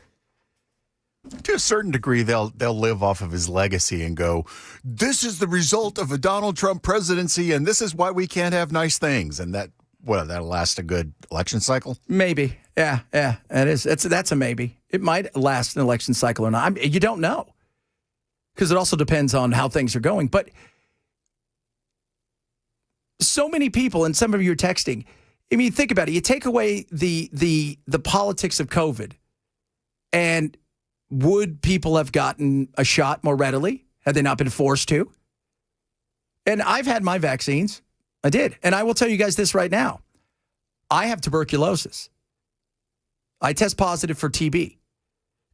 [SPEAKER 3] To a certain degree, they'll live off of his legacy and go, this is the result of a Donald Trump presidency, and this is why we can't have nice things. And that'll last a good election cycle?
[SPEAKER 1] Maybe. Yeah, it is. That's a maybe. It might last an election cycle or not. You don't know. Because it also depends on how things are going. But so many people, and some of you are texting, I mean, think about it. You take away the politics of COVID, and would people have gotten a shot more readily had they not been forced to? And I've had my vaccines. I did. And I will tell you guys this right now. I have tuberculosis. I test positive for TB.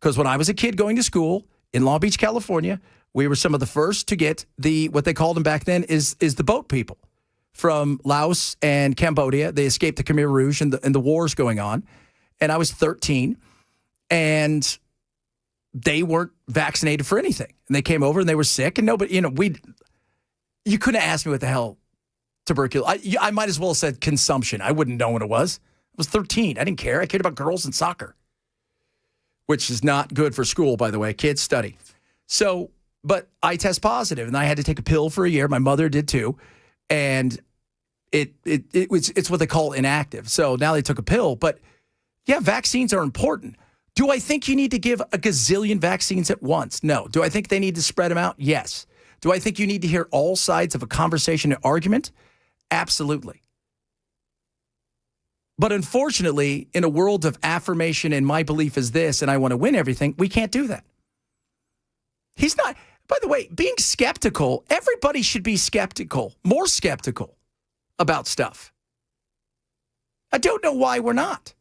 [SPEAKER 1] Because when I was a kid going to school in Long Beach, California, we were some of the first to get what they called them back then is the boat people from Laos and Cambodia. They escaped the Khmer Rouge and the wars going on. And I was 13. And they weren't vaccinated for anything. And they came over and they were sick. And nobody, you couldn't ask me what the hell tuberculosis. I might as well have said consumption. I wouldn't know what it was. I was 13. I didn't care. I cared about girls and soccer, which is not good for school, by the way. Kids study. So, but I test positive, and I had to take a pill for a year. My mother did too. And it's what they call inactive. So now they took a pill. But yeah, vaccines are important. Do I think you need to give a gazillion vaccines at once? No. Do I think they need to spread them out? Yes. Do I think you need to hear all sides of a conversation and argument? Absolutely. But unfortunately, in a world of affirmation and my belief is this and I want to win everything, we can't do that. He's not, by the way, being skeptical, everybody should be skeptical, more skeptical about stuff. I don't know why we're not.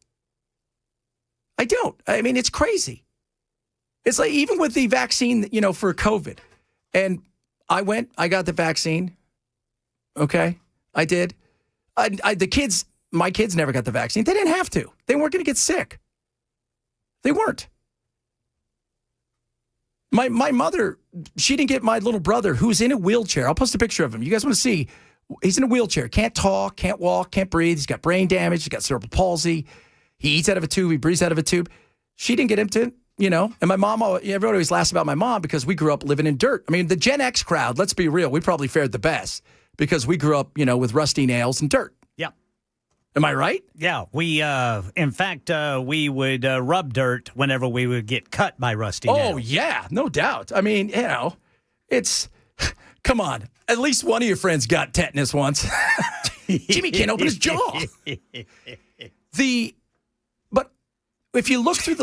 [SPEAKER 1] I don't. I mean, it's crazy. It's like even with the vaccine, for COVID. And I got the vaccine. Okay. I did. My kids never got the vaccine. They didn't have to. They weren't going to get sick. They weren't. My mother, she didn't get my little brother who's in a wheelchair. I'll post a picture of him. You guys want to see He's in a wheelchair. Can't talk, can't walk, can't breathe. He's got brain damage. He's got cerebral palsy. He eats out of a tube. He breathes out of a tube. She didn't get him to, and my mom, everybody always laughs about my mom because we grew up living in dirt. I mean, the Gen X crowd, let's be real, we probably fared the best because we grew up, with rusty nails and dirt.
[SPEAKER 2] Yeah.
[SPEAKER 1] Am I right?
[SPEAKER 2] Yeah. We, in fact, we would rub dirt whenever we would get cut by rusty nails.
[SPEAKER 1] Oh, yeah, no doubt. I mean, it's, come on. At least one of your friends got tetanus once. Jimmy can't open his jaw. But if you look through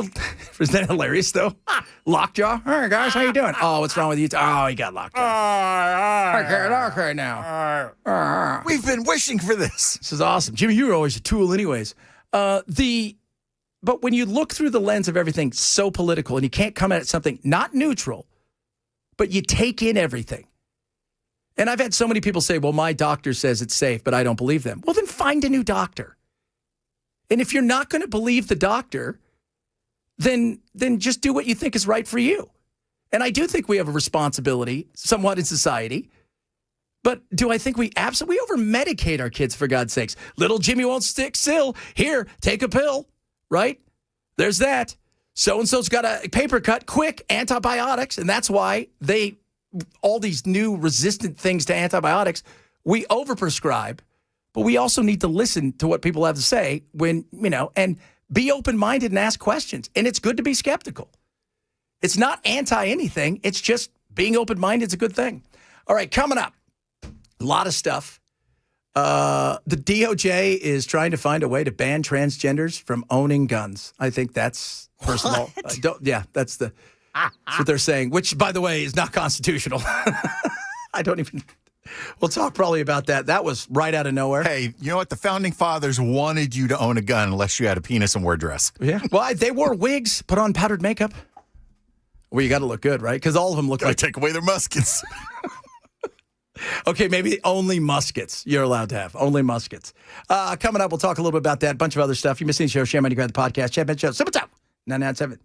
[SPEAKER 1] isn't that hilarious though? Lockjaw. Hey guys, how you doing? Oh, what's wrong with you? Oh, he got lockjaw. I can't talk right now.
[SPEAKER 3] We've been wishing for this.
[SPEAKER 1] This is awesome, Jimmy. You were always a tool, anyways. But when you look through the lens of everything so political, and you can't come at something not neutral, but you take in everything. And I've had so many people say, well, my doctor says it's safe, but I don't believe them. Well, then find a new doctor. And if you're not going to believe the doctor, then just do what you think is right for you. And I do think we have a responsibility somewhat in society. But do I think we over-medicate our kids, for God's sakes? Little Jimmy won't stick still. Here, take a pill, right? There's that. So-and-so's got a paper cut, quick, antibiotics. And that's why all these new resistant things to antibiotics, we overprescribe, but we also need to listen to what people have to say and be open-minded and ask questions. And it's good to be skeptical. It's not anti-anything. It's just being open-minded is a good thing. All right, coming up, a lot of stuff. The DOJ is trying to find a way to ban transgenders from owning guns. I think that's, first of all, that's what they're saying, which, by the way, is not constitutional. We'll talk probably about that. That was right out of nowhere.
[SPEAKER 3] Hey, you know what? The founding fathers wanted you to own a gun unless you had a penis and wore a dress.
[SPEAKER 1] Yeah. Well, they wore wigs, put on powdered makeup. Well, you got to look good, right? Because all of them look like...
[SPEAKER 3] Take away their muskets.
[SPEAKER 1] Okay, maybe only muskets you're allowed to have. Only muskets. Coming up, we'll talk a little bit about that. A bunch of other stuff. You missing the show, share money, grab the podcast. Chad Ben Show. 997.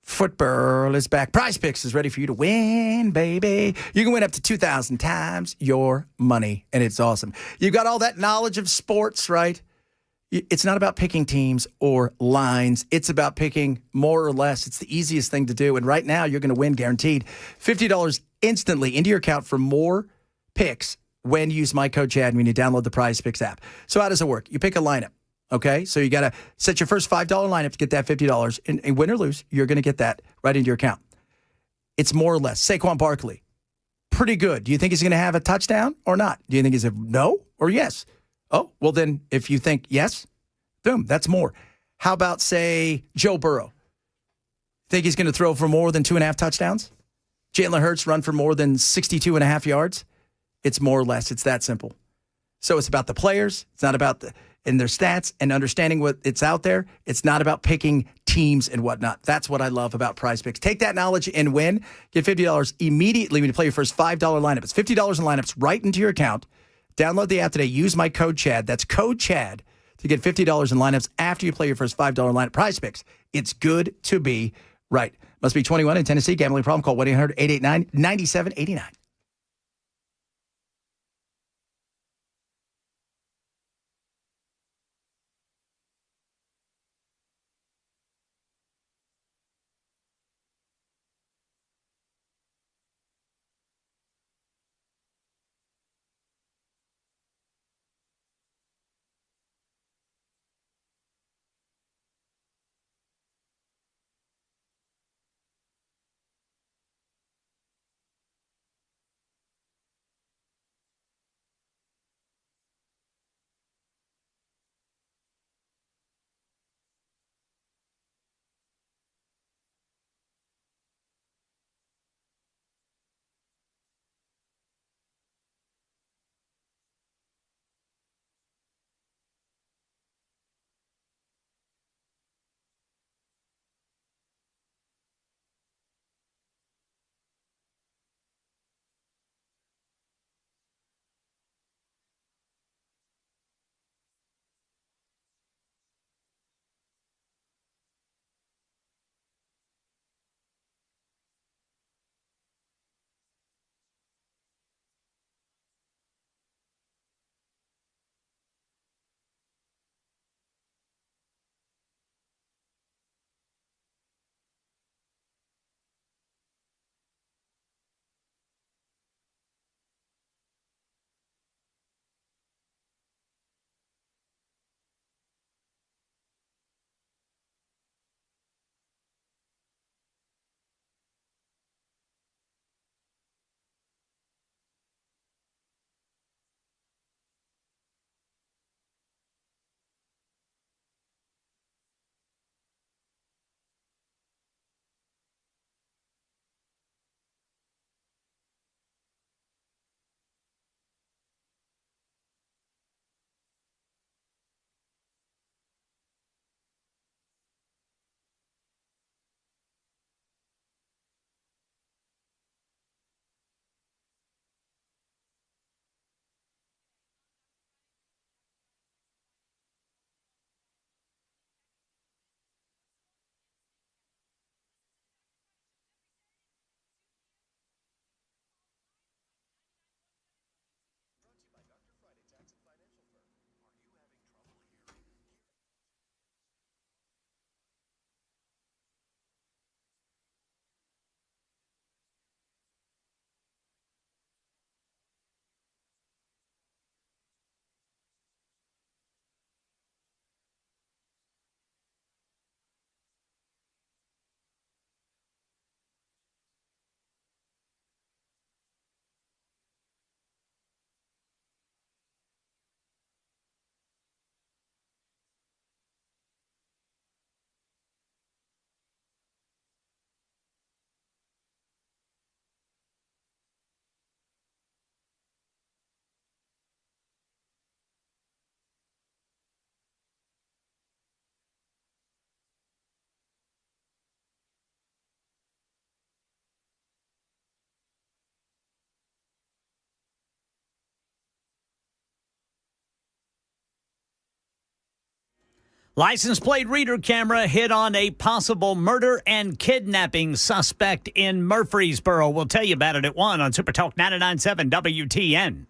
[SPEAKER 1] Football is back. Prize Picks is ready for you to win, baby. You can win up to 2,000 times your money, and it's awesome. You got all that knowledge of sports, right? It's not about picking teams or lines. It's about picking more or less. It's the easiest thing to do, and right now you're going to win guaranteed. $50 instantly into your account for more picks when you use my code Chad when you download the Prize Picks app. So how does it work? You pick a lineup. Okay, so you got to set your first $5 lineup to get that $50. And win or lose, you're going to get that right into your account. It's more or less. Saquon Barkley, pretty good. Do you think he's going to have a touchdown or not? Do you think he's a no or yes? Oh, well then, if you think yes, boom, that's more. How about, say, Joe Burrow? Think he's going to throw for more than 2.5 touchdowns? Jalen Hurts run for more than 62.5 yards? It's more or less. It's that simple. So it's about the players. It's not about and their stats and understanding what it's out there. It's not about picking teams and whatnot. That's what I love about Prize Picks. Take that knowledge and win. Get $50 immediately when you play your first $5 lineup. It's $50 in lineups right into your account. Download the app today. Use my code Chad. That's code Chad to get $50 in lineups after you play your first $5 lineup. Prize Picks. It's good to be right. Must be 21 in Tennessee. Gambling problem? Call 1-800-889-9789.
[SPEAKER 2] License plate reader camera hit on a possible murder and kidnapping suspect in Murfreesboro. We'll tell you about it at 1 on Super Talk 99.7 WTN.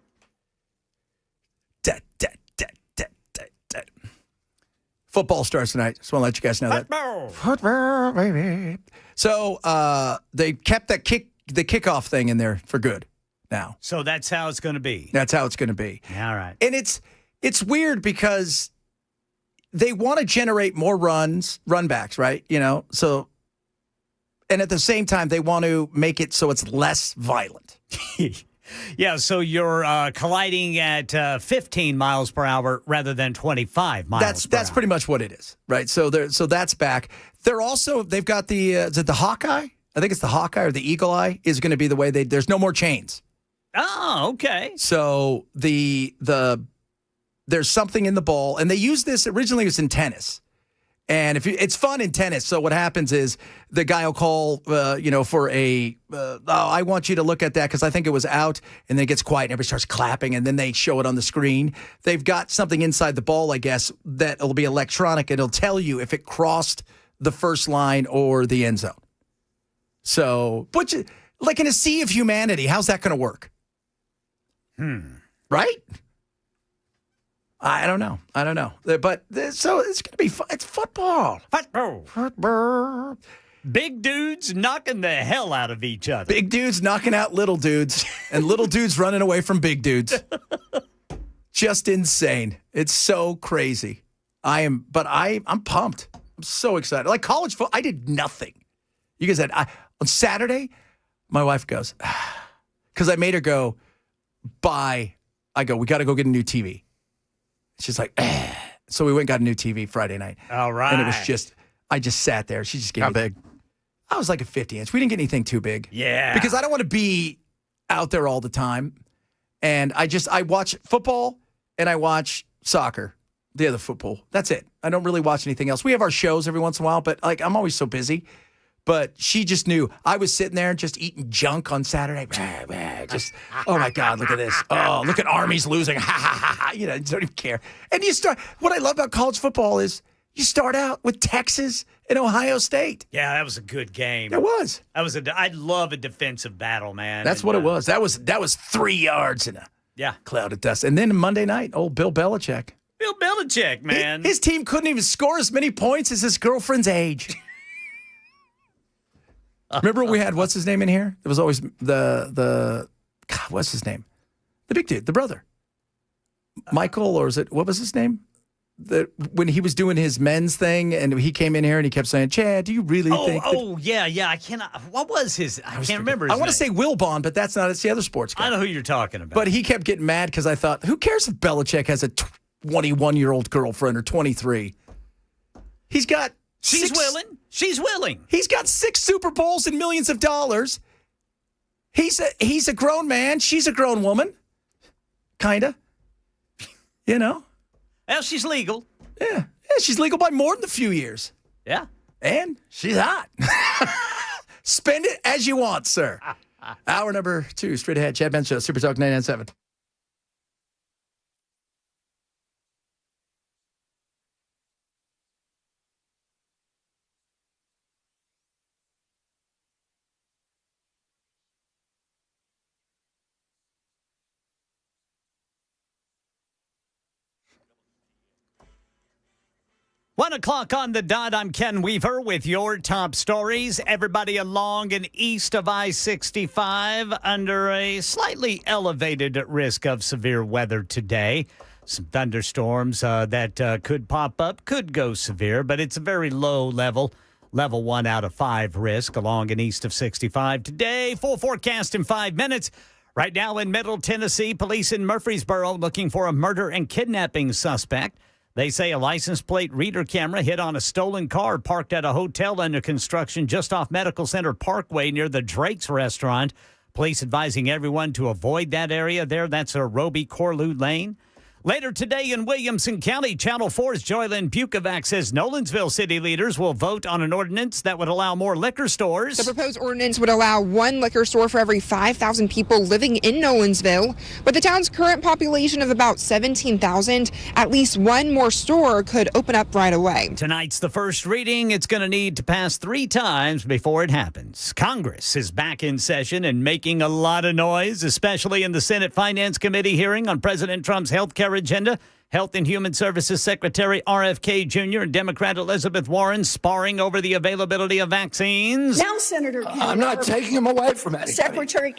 [SPEAKER 1] Football starts tonight. Just want to let you guys know that. Football, baby. So they kept the kickoff thing in there for good now.
[SPEAKER 2] So that's how it's going to be.
[SPEAKER 1] That's how it's going to be.
[SPEAKER 2] All right.
[SPEAKER 1] And it's weird because they want to generate more run backs, right? You know, so, and at the same time, they want to make it so it's less violent.
[SPEAKER 2] Yeah, so you're colliding at 15 miles per hour rather than 25 miles per hour.
[SPEAKER 1] That's pretty much what it is, right? So that's back. They've got is it the Hawkeye? I think it's the Hawkeye or the Eagle Eye is going to be the way there's no more chains.
[SPEAKER 2] Oh, okay.
[SPEAKER 1] So there's something in the ball, and they use this originally. It was in tennis, and it's fun in tennis. So what happens is the guy will call, for I want you to look at that because I think it was out, and then it gets quiet, and everybody starts clapping, and then they show it on the screen. They've got something inside the ball, I guess, that will be electronic, and it'll tell you if it crossed the first line or the end zone. So, like in a sea of humanity, how's that going to work? Right? I don't know. But so it's going to be fun. It's football. Football.
[SPEAKER 2] Big dudes knocking the hell out of each other.
[SPEAKER 1] Big dudes knocking out little dudes, and little dudes running away from big dudes. Just insane. It's so crazy. I'm pumped. I'm so excited. Like college football, I did nothing. You guys had on Saturday, my wife goes, because I made her go buy. I go, we got to go get a new TV. She's like, so we went and got a new TV Friday night.
[SPEAKER 2] All right.
[SPEAKER 1] And it was just, I just sat there. She just gave me.
[SPEAKER 3] How big?
[SPEAKER 1] I was like a 50-inch. We didn't get anything too big.
[SPEAKER 2] Yeah.
[SPEAKER 1] Because I don't want to be out there all the time. And I watch football and I watch soccer, the other football. That's it. I don't really watch anything else. We have our shows every once in a while, but like I'm always so busy. But she just knew. I was sitting there just eating junk on Saturday. Just, oh, my God, look at this. Oh, look at Army's losing. Ha, ha, ha, ha. You know, you don't even care. And what I love about college football is you start out with Texas and Ohio State.
[SPEAKER 2] Yeah, that was a good game.
[SPEAKER 1] It was.
[SPEAKER 2] I love a defensive battle, man.
[SPEAKER 1] That's what it was. That was 3 yards in a cloud of dust. And then Monday night, old Bill Belichick.
[SPEAKER 2] Bill Belichick, man.
[SPEAKER 1] His team couldn't even score as many points as his girlfriend's age. Remember we had, what's his name in here? It was always God, what's his name? The big dude, the brother. Michael, or what was his name? When he was doing his men's thing and he came in here and he kept saying, Chad, do you really think
[SPEAKER 2] yeah. I cannot. What was his? I can't remember his
[SPEAKER 1] I want
[SPEAKER 2] name.
[SPEAKER 1] to say Wilbon, but that's not. It's the other sports guy.
[SPEAKER 2] I know who you're talking about.
[SPEAKER 1] But he kept getting mad because I thought, who cares if Belichick has a 21-year-old girlfriend or 23? He's got
[SPEAKER 2] She's willing. She's willing.
[SPEAKER 1] He's got 6 Super Bowls and millions of dollars. He's a grown man. She's a grown woman. Kinda. You know?
[SPEAKER 2] Well, she's legal.
[SPEAKER 1] Yeah, she's legal by more than a few years.
[SPEAKER 2] Yeah.
[SPEAKER 1] And she's hot. Spend it as you want, sir. Hour number 2, straight ahead. Chad Ben Show, Super Talk 99.7.
[SPEAKER 2] One o'clock on the dot. I'm Ken Weaver with your top stories. Everybody along and east of I-65 under a slightly elevated risk of severe weather today. Some thunderstorms that could pop up, could go severe, but it's a very low level. Level 1 out of 5 risk along and east of 65 today. Full forecast in 5 minutes. Right now in Middle Tennessee, police in Murfreesboro looking for a murder and kidnapping suspect. They say a license plate reader camera hit on a stolen car parked at a hotel under construction just off Medical Center Parkway near the Drake's restaurant. Police advising everyone to avoid that area there. That's a Roby Corlew Lane. Later today in Williamson County, Channel 4's Joylyn Bukovac says Nolensville city leaders will vote on an ordinance that would allow more liquor stores.
[SPEAKER 11] The proposed ordinance would allow one liquor store for every 5,000 people living in Nolensville. With the town's current population of about 17,000, at least one more store could open up right away.
[SPEAKER 2] Tonight's the first reading. It's going to need to pass 3 times before it happens. Congress is back in session and making a lot of noise, especially in the Senate Finance Committee hearing on President Trump's health care agenda. Health and Human Services Secretary RFK Jr. and Democrat Elizabeth Warren sparring over the availability of vaccines.
[SPEAKER 7] Now, Senator Kennedy,
[SPEAKER 8] I'm not taking them away from anybody.
[SPEAKER 7] Secretary,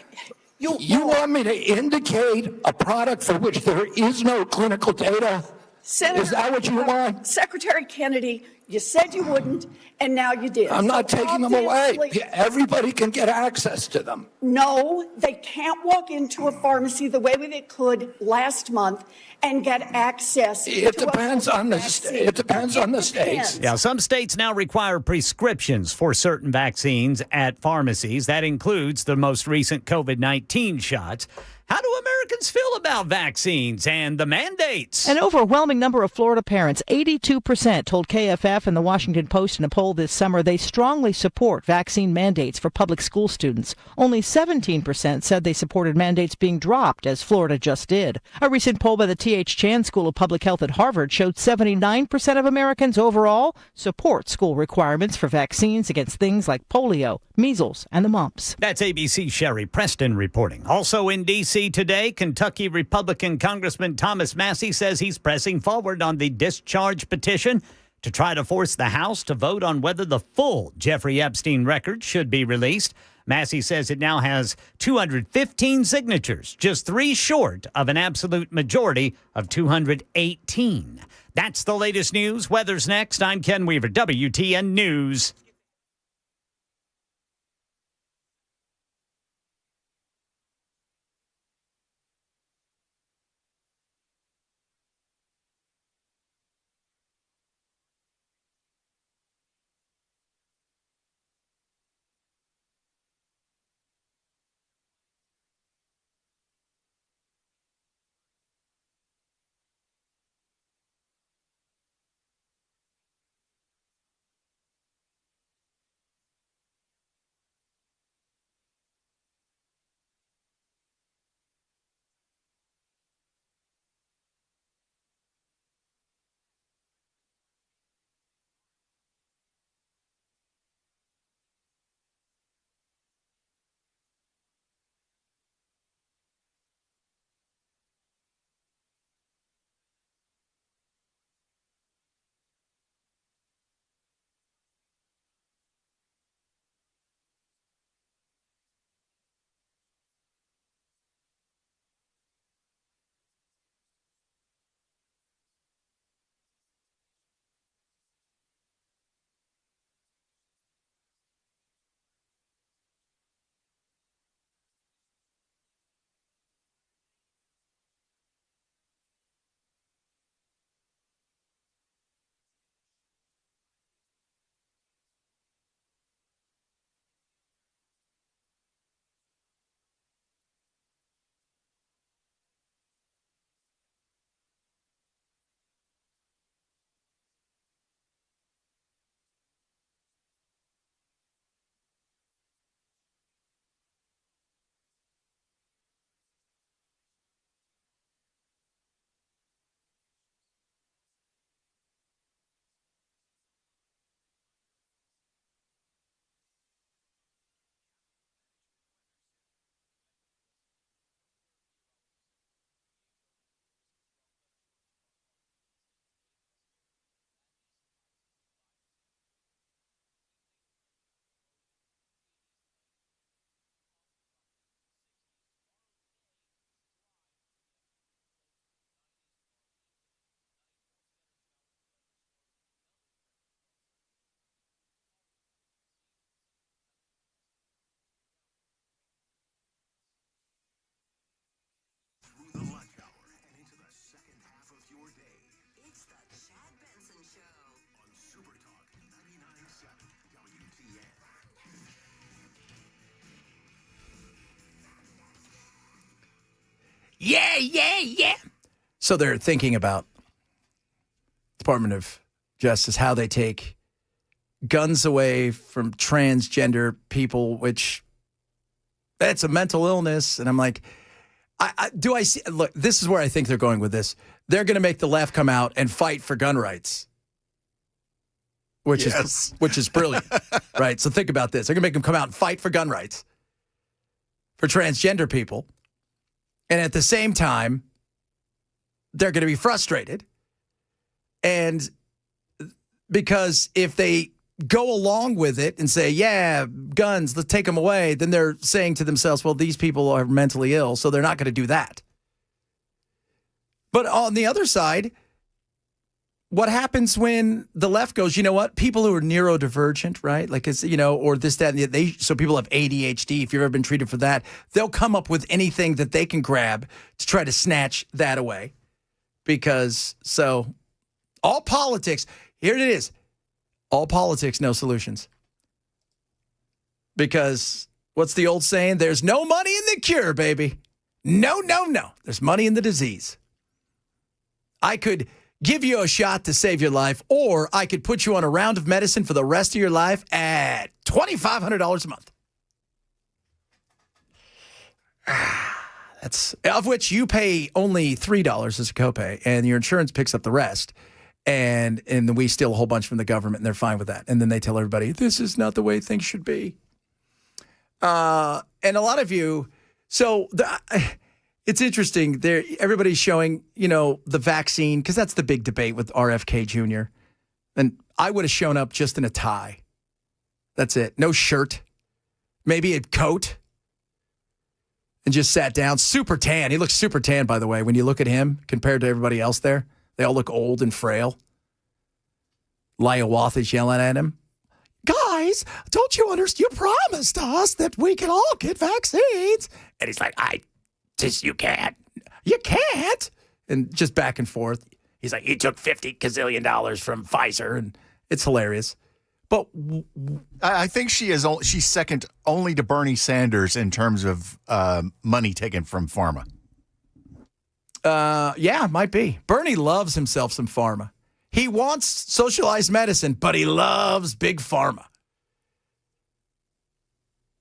[SPEAKER 8] You want me to indicate a product for which there is no clinical data?
[SPEAKER 7] Senator,
[SPEAKER 8] Is that what you want?
[SPEAKER 7] Secretary Kennedy, you said you wouldn't, and now you did.
[SPEAKER 8] I'm not taking them away.
[SPEAKER 7] Obviously-
[SPEAKER 8] Everybody can get access to them.
[SPEAKER 7] No, they can't walk into a pharmacy the way they could last month and get access.
[SPEAKER 8] It
[SPEAKER 7] to a
[SPEAKER 8] depends on the
[SPEAKER 7] vaccine.
[SPEAKER 8] it depends on the states.
[SPEAKER 7] depends.
[SPEAKER 2] Yeah, some states now require prescriptions for certain vaccines at pharmacies. That includes the most recent COVID-19 shots. How do Americans feel about vaccines and the mandates?
[SPEAKER 9] An overwhelming number of Florida parents, 82%, told KFF and the Washington Post in a poll this summer they strongly support vaccine mandates for public school students. Only 17% said they supported mandates being dropped, as Florida just did. A recent poll by the T.H. Chan School of Public Health at Harvard showed 79% of Americans overall support school requirements for vaccines against things like polio, measles, and the mumps.
[SPEAKER 2] That's ABC's Sherry Preston reporting. Also in D.C. today, Kentucky Republican Congressman Thomas Massie says he's pressing forward on the discharge petition to try to force the House to vote on whether the full Jeffrey Epstein record should be released. Massie says it now has 215 signatures, just 3 short of an absolute majority of 218. That's the latest news. Weather's next. I'm Ken Weaver, WTN News.
[SPEAKER 6] The lunch hour and into the second half of your day
[SPEAKER 5] It's the Chad Benson Show.
[SPEAKER 6] on Super Talk 99.7 WTN.
[SPEAKER 1] Yeah. So they're thinking about Department of Justice, how they take guns away from transgender people, which that's a mental illness. And I'm like, do I see? Look, this is where I think they're going with this. They're going to make the left come out and fight for gun rights, which is brilliant, right? So think about this. They're going to make them come out and fight for gun rights for transgender people. And at the same time, they're going to be frustrated. And because if they go along with it and say, yeah, guns, let's take them away, then they're saying to themselves, well, these people are mentally ill, so they're not going to do that. But on the other side, what happens when the left goes, you know what, people who are neurodivergent, right? Like, it's, or this, that, and so people have ADHD, if you've ever been treated for that, they'll come up with anything that they can grab to try to snatch that away. Because, all politics, here it is. All politics, no solutions. Because what's the old saying? There's no money in the cure, baby. No. There's money in the disease. I could give you a shot to save your life, or I could put you on a round of medicine for the rest of your life at $2,500 a month. That's of which you pay only $3 as a copay, and your insurance picks up the rest. And then we steal a whole bunch from the government, and they're fine with that. And then they tell everybody, this is not the way things should be. And a lot of you, it's interesting. Everybody's showing, the vaccine, because that's the big debate with RFK Jr. And I would have shown up just in a tie. That's it. No shirt. Maybe a coat. And just sat down. Super tan. He looks super tan, by the way, when you look at him compared to everybody else there. They all look old and frail. Liawath is yelling at him. Guys, don't you understand? You promised us that we can all get vaccines. And he's like, you can't. You can't. And just back and forth. He's like, he took $50 gazillion from Pfizer. And it's hilarious. But
[SPEAKER 3] I think she's second only to Bernie Sanders in terms of money taken from pharma.
[SPEAKER 1] Yeah, might be. Bernie loves himself some pharma. He wants socialized medicine, but he loves big pharma.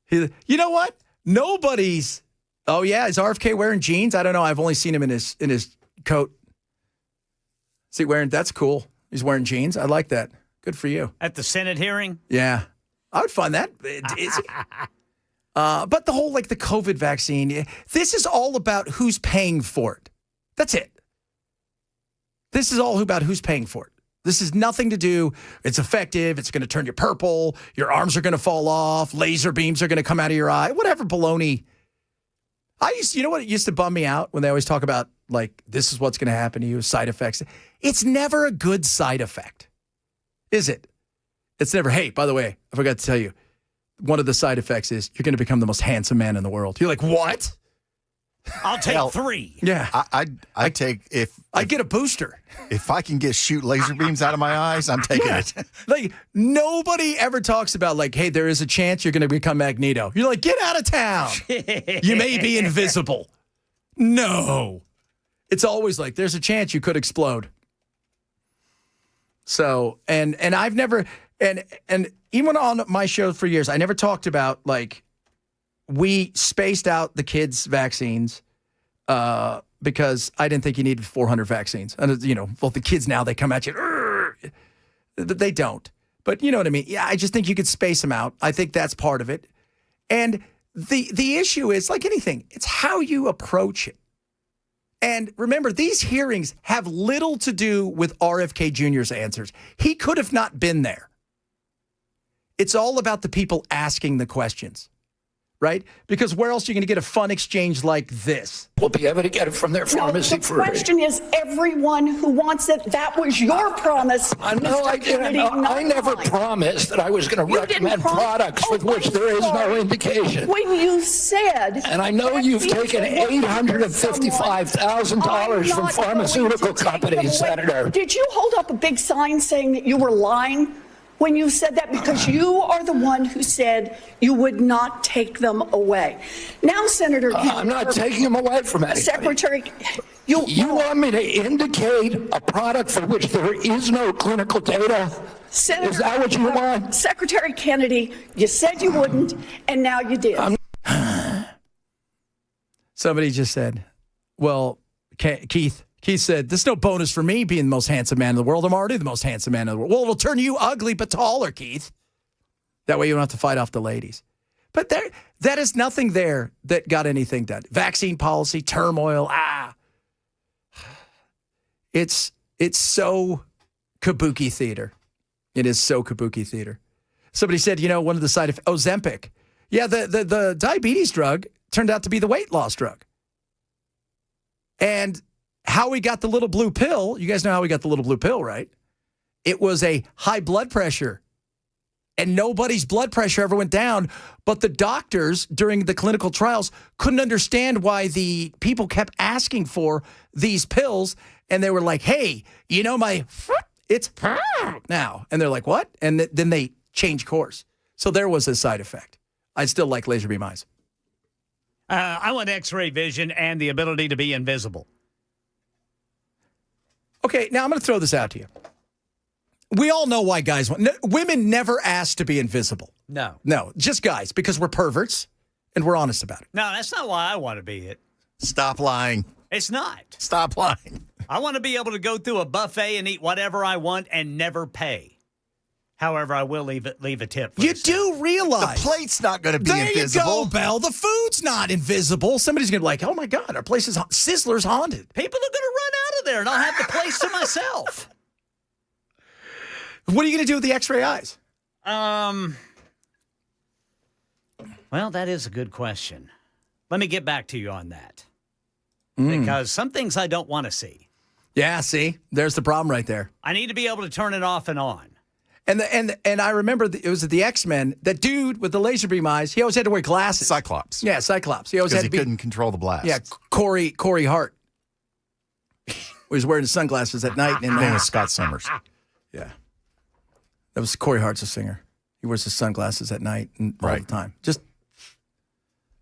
[SPEAKER 1] You know what? Nobody's. Oh yeah, is RFK wearing jeans? I don't know. I've only seen him in his coat. Is he wearing? That's cool. He's wearing jeans. I like that. Good for you.
[SPEAKER 2] At the Senate hearing?
[SPEAKER 1] Yeah, I would find that. But the whole the COVID vaccine. This is all about who's paying for it. That's it. This is all about who's paying for it. This is nothing to do. It's effective. It's going to turn you purple. Your arms are going to fall off. Laser beams are going to come out of your eye. Whatever baloney. You know what? It used to bum me out when they always talk about, this is what's going to happen to you, side effects. It's never a good side effect, is it? It's never, hey, by the way, I forgot to tell you, one of the side effects is you're going to become the most handsome man in the world. You're like, what?
[SPEAKER 2] I'll take 3.
[SPEAKER 1] Yeah.
[SPEAKER 3] I'd take
[SPEAKER 1] I'd get a booster.
[SPEAKER 3] If I can shoot laser beams out of my eyes, I'm taking it.
[SPEAKER 1] Nobody ever talks about hey, there is a chance you're going to become Magneto. You're like, get out of town. You may be invisible. No. It's always there's a chance you could explode. So, and I've never, and even on my show for years, I never talked about we spaced out the kids' vaccines because I didn't think you needed 400 vaccines. And, the kids now, they come at you. But they don't. But you know what I mean? Yeah, I just think you could space them out. I think that's part of it. And the issue is, like anything, it's how you approach it. And remember, these hearings have little to do with RFK Jr.'s answers. He could have not been there. It's all about the people asking the questions. Right? Because where else are you going to get a fun exchange like this?
[SPEAKER 8] We'll be able to get it from their pharmacy
[SPEAKER 7] The question is everyone who wants it. That was your promise.
[SPEAKER 8] I know I didn't. I never promised that I was going to recommend products with which there is no indication.
[SPEAKER 7] When you said...
[SPEAKER 8] And I know you've taken $855,000 from pharmaceutical companies, Senator.
[SPEAKER 7] Did you hold up a big sign saying that you were lying when you said that, because you are the one who said you would not take them away. Now, Senator Kennedy,
[SPEAKER 8] I'm not taking them away from anybody.
[SPEAKER 7] Secretary,
[SPEAKER 8] You want me to indicate a product for which there is no clinical data?
[SPEAKER 7] Senator,
[SPEAKER 8] is that what you want?
[SPEAKER 7] Secretary Kennedy, you said you wouldn't, and now you did.
[SPEAKER 1] Somebody just said, well, Keith said, there's no bonus for me being the most handsome man in the world. I'm already the most handsome man in the world. Well, it'll turn you ugly but taller, Keith. That way you don't have to fight off the ladies. But that is nothing there that got anything done. Vaccine policy, turmoil, It's so kabuki theater. It is so kabuki theater. Somebody said, one of the side effects, Ozempic. Yeah, the diabetes drug turned out to be the weight loss drug. And how we got the little blue pill, you guys know how we got the little blue pill, right? It was a high blood pressure. And nobody's blood pressure ever went down. But the doctors during the clinical trials couldn't understand why the people kept asking for these pills. And they were like, hey, it's now. And they're like, what? And then they changed course. So there was a side effect. I still like laser beam eyes.
[SPEAKER 2] I want X-ray vision and the ability to be invisible.
[SPEAKER 1] Okay, now I'm going to throw this out to you. We all know why guys want... women never ask to be invisible.
[SPEAKER 2] No,
[SPEAKER 1] just guys, because we're perverts and we're honest about it.
[SPEAKER 2] No, that's not why I want to be it.
[SPEAKER 3] Stop lying.
[SPEAKER 2] It's not.
[SPEAKER 3] Stop lying.
[SPEAKER 2] I want to be able to go through a buffet and eat whatever I want and never pay. However, I will leave a tip.
[SPEAKER 1] You do realize...
[SPEAKER 3] the plate's not going to be
[SPEAKER 1] there
[SPEAKER 3] invisible.
[SPEAKER 1] There you go, Belle. The food's not invisible. Somebody's going to be like, oh, my God, our place is... Sizzler's haunted.
[SPEAKER 2] People are going to run out of there, and I'll have the place to myself.
[SPEAKER 1] What are you going to do with the X-ray eyes?
[SPEAKER 2] Well, that is a good question. Let me get back to you on that. Because some things I don't want to see.
[SPEAKER 1] Yeah, see? There's the problem right there.
[SPEAKER 2] I need to be able to turn it off and on.
[SPEAKER 1] And I remember it was at the X-Men, that dude with the laser beam eyes, he always had to wear glasses.
[SPEAKER 3] Cyclops.
[SPEAKER 1] Yeah, Cyclops. He always had to be...
[SPEAKER 3] couldn't control the blast.
[SPEAKER 1] Yeah, Corey Hart. He was wearing his sunglasses at night.
[SPEAKER 3] His name was Scott Summers.
[SPEAKER 1] Yeah. That was Corey Hart's a singer. He wears his sunglasses at night and all the time.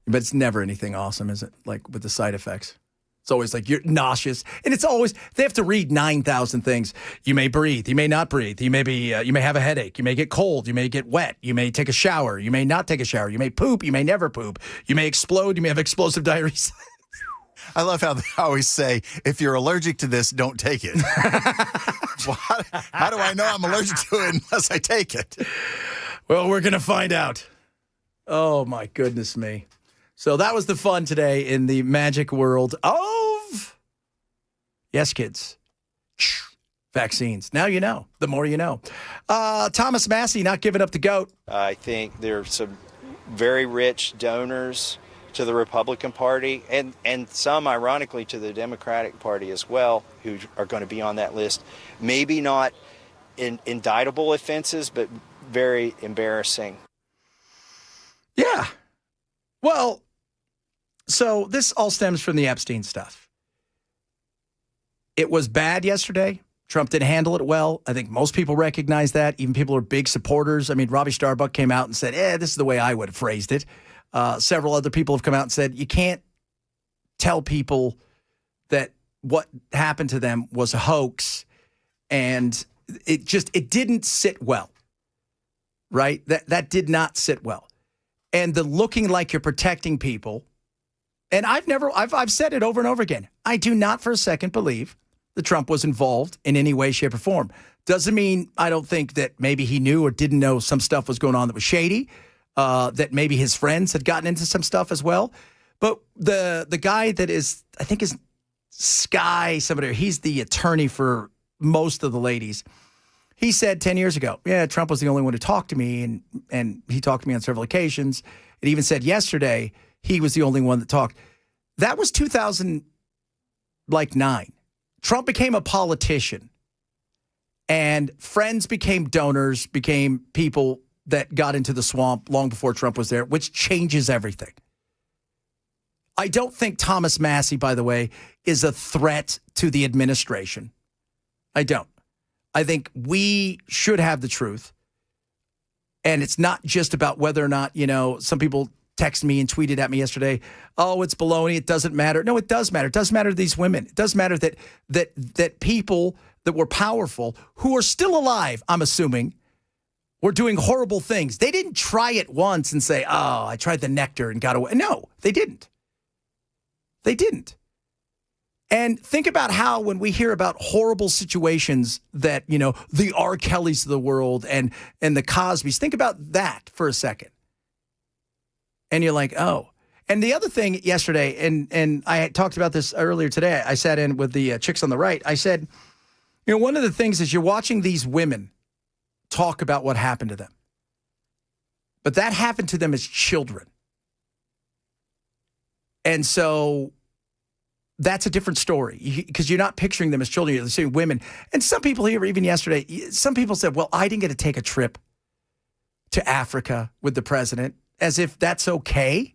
[SPEAKER 1] But it's never anything awesome, is it? Like with the side effects. It's always like you're nauseous. And it's always, they have to read 9,000 things. You may breathe. You may not breathe. You may have a headache. You may get cold. You may get wet. You may take a shower. You may not take a shower. You may poop. You may never poop. You may explode. You may have explosive diarrhea.
[SPEAKER 3] I love how they always say, if you're allergic to this, don't take it. Well, how do I know I'm allergic to it unless I take it?
[SPEAKER 1] Well, we're going to find out. Oh, my goodness me. So that was the fun today in the magic world of, yes, kids, vaccines. Now you know. The more you know. Thomas Massey not giving up the goat.
[SPEAKER 12] I think there's some very rich donors to the Republican Party and some, ironically, to the Democratic Party as well, who are going to be on that list. Maybe not indictable offenses, but very embarrassing.
[SPEAKER 1] Yeah. Well, so this all stems from the Epstein stuff. It was bad yesterday. Trump didn't handle it well. I think most people recognize that. Even people who are big supporters. I mean, Robbie Starbuck came out and said, this is the way I would have phrased it. Several other people have come out and said, you can't tell people that what happened to them was a hoax. And it didn't sit well, right? That did not sit well. And the looking like you're protecting people. And I've said it over and over again. I do not for a second believe that Trump was involved in any way, shape, or form. Doesn't mean I don't think that maybe he knew or didn't know some stuff was going on that was shady, that maybe his friends had gotten into some stuff as well. But the guy that is, I think is Sky, somebody, he's the attorney for most of the ladies. He said 10 years ago, Trump was the only one to talk to me, and he talked to me on several occasions. It even said yesterday he was the only one that talked. That was 2009. Trump became a politician, and friends became donors, became people that got into the swamp long before Trump was there, which changes everything. I don't think Thomas Massey, by the way, is a threat to the administration. I don't. I think we should have the truth. And it's not just about whether or not, some people texted me and tweeted at me yesterday, oh, it's baloney. It doesn't matter. No, it does matter. It does matter to these women. It does matter that people that were powerful, who are still alive, I'm assuming, were doing horrible things. They didn't try it once and say, oh, I tried the nectar and got away. No, they didn't. They didn't. And think about how when we hear about horrible situations that, the R. Kellys of the world and the Cosbys, think about that for a second. And you're like, oh. And the other thing yesterday, and I had talked about this earlier today, I sat in with the chicks on the right. I said, one of the things is you're watching these women talk about what happened to them. But that happened to them as children. And so that's a different story because you're not picturing them as children. You're seeing women. And some people here, even yesterday, some people said, well, I didn't get to take a trip to Africa with the president, as if that's okay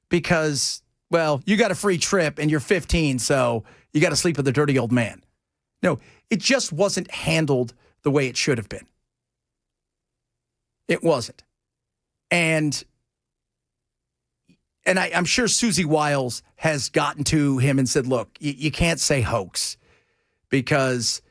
[SPEAKER 1] because, well, you got a free trip and you're 15, so you got to sleep with a dirty old man. No, it just wasn't handled the way it should have been. It wasn't. And I'm sure Susie Wiles has gotten to him and said, look, you can't say hoax because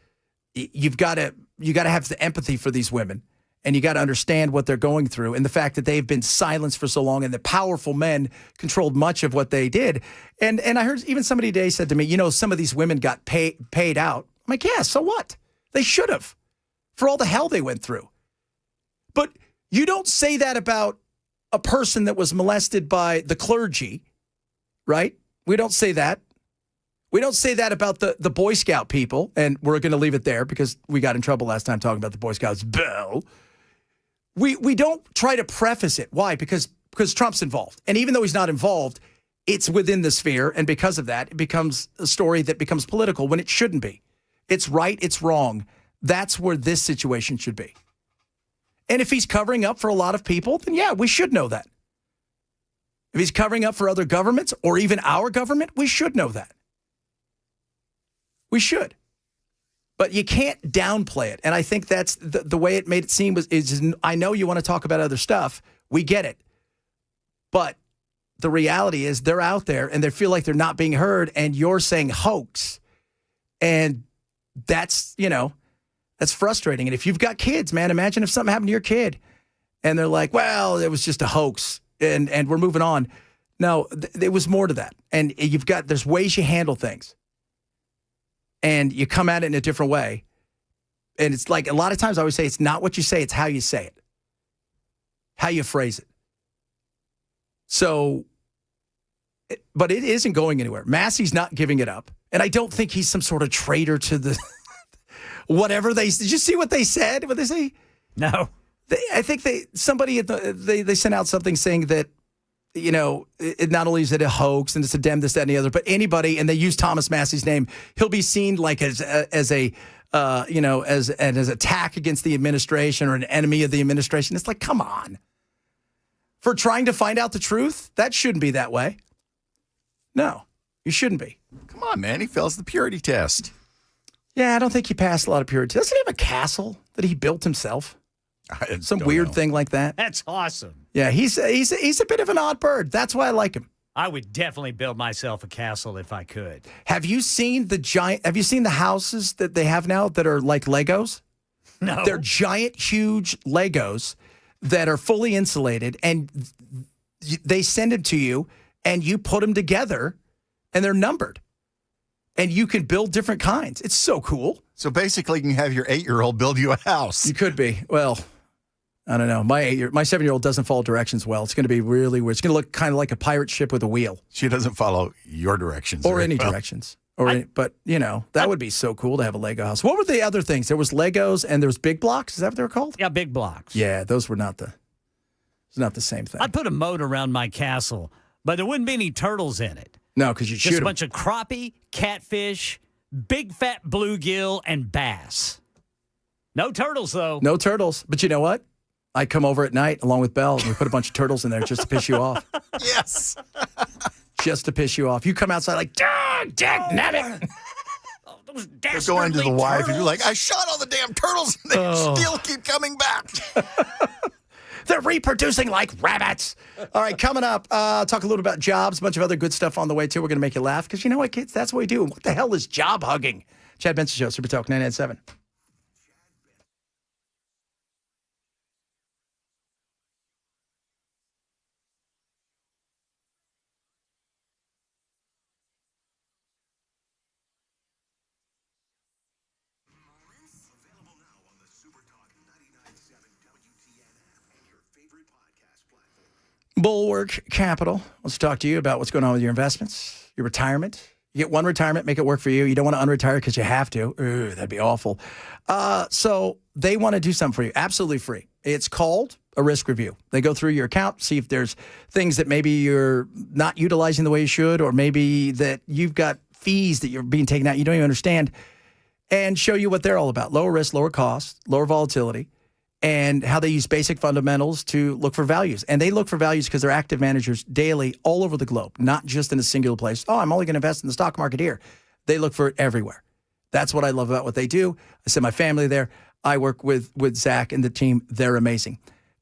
[SPEAKER 1] you've got to have the empathy for these women and you got to understand what they're going through and the fact that they've been silenced for so long and the powerful men controlled much of what they did. And I heard even somebody today said to me, some of these women got paid out. I'm like, yeah, so what? They should have for all the hell they went through. But you don't say that about a person that was molested by the clergy, right? We don't say that. We don't say that about the Boy Scout people, and we're going to leave it there because we got in trouble last time talking about the Boy Scouts. Bell. We don't try to preface it. Why? Because Trump's involved. And even though he's not involved, it's within the sphere, and because of that, it becomes a story that becomes political when it shouldn't be. It's right, it's wrong. That's where this situation should be. And if he's covering up for a lot of people, then yeah, we should know that. If he's covering up for other governments or even our government, we should know that. We should. But you can't downplay it. And I think that's the way it made it seem is I know you want to talk about other stuff. We get it. But the reality is they're out there and they feel like they're not being heard and you're saying hoax. And that's, that's frustrating. And if you've got kids, man, imagine if something happened to your kid and they're like, well, it was just a hoax and we're moving on. No, there was more to that. And there's ways you handle things and you come at it in a different way. And it's like a lot of times I always say, it's not what you say, it's how you say it, how you phrase it. So, but it isn't going anywhere. Massey's not giving it up. And I don't think he's some sort of traitor to the whatever did you see what they said? What they say?
[SPEAKER 2] No.
[SPEAKER 1] I think they sent out something saying that, it not only is it a hoax and it's a dem, this, that, and the other, but anybody, and they use Thomas Massey's name, he'll be seen like as an attack against the administration or an enemy of the administration. It's like, come on. For trying to find out the truth, that shouldn't be that way. No, you shouldn't be.
[SPEAKER 3] Come on, man. He fails the purity test.
[SPEAKER 1] Yeah, I don't think he passed a lot of purity. Doesn't he have a castle that he built himself? Some weird thing like that.
[SPEAKER 2] That's awesome.
[SPEAKER 1] Yeah, he's a bit of an odd bird. That's why I like him.
[SPEAKER 2] I would definitely build myself a castle if I could.
[SPEAKER 1] Have you seen the houses that they have now that are like Legos?
[SPEAKER 2] No.
[SPEAKER 1] They're giant, huge Legos that are fully insulated, and they send them to you, and you put them together, and they're numbered. And you can build different kinds. It's so cool.
[SPEAKER 3] So basically, you can have your 8-year-old build you a house.
[SPEAKER 1] You could be. Well, I don't know. My 7-year-old doesn't follow directions well. It's going to be really weird. It's going to look kind of like a pirate ship with a wheel.
[SPEAKER 3] She doesn't follow your directions.
[SPEAKER 1] Or any directions. But, that would be so cool to have a Lego house. What were the other things? There was Legos and there was big blocks. Is that what they were called?
[SPEAKER 2] Yeah, big blocks.
[SPEAKER 1] Yeah, those were not the same thing.
[SPEAKER 2] I'd put a moat around my castle, but there wouldn't be any turtles in it.
[SPEAKER 1] No, because you'd shoot
[SPEAKER 2] Just a
[SPEAKER 1] them.
[SPEAKER 2] bunch of crappie, catfish, big fat bluegill, and bass. No turtles, though.
[SPEAKER 1] No turtles. But you know what? I'd come over at night along with Belle and we put a bunch of turtles in there just to piss you off.
[SPEAKER 3] Yes.
[SPEAKER 1] Just to piss you off. You come outside like, dagnabbit.
[SPEAKER 3] You're going to the wife and you're like, I shot all the damn turtles and they still keep coming back.
[SPEAKER 1] They're reproducing like rabbits. All right, coming up, talk a little about jobs, a bunch of other good stuff on the way, too. We're going to make you laugh because you know what, kids? That's what we do. What the hell is job hugging? Chad Benson Show, Super Talk 997.
[SPEAKER 6] Available now on the Super Talk 99.7 WTN app and your favorite podcast platform.
[SPEAKER 1] Bulwark Capital wants to talk to you about what's going on with your investments, your retirement. You get one retirement, make it work for you. You don't want to unretire because you have to. Ooh, that'd be awful. So they want to do something for you, absolutely free. It's called a risk review. They go through your account, see if there's things that maybe you're not utilizing the way you should, or maybe that you've got fees that you're being taken out you don't even understand, and show you what they're all about. Lower risk, lower cost, lower volatility, and how they use basic fundamentals to look for values. And they look for values because they're active managers daily all over the globe, not just in a singular place. Oh, I'm only going to invest in the stock market here. They look for it everywhere. That's what I love about what they do. I send my family there. I work with Zach and the team. They're amazing.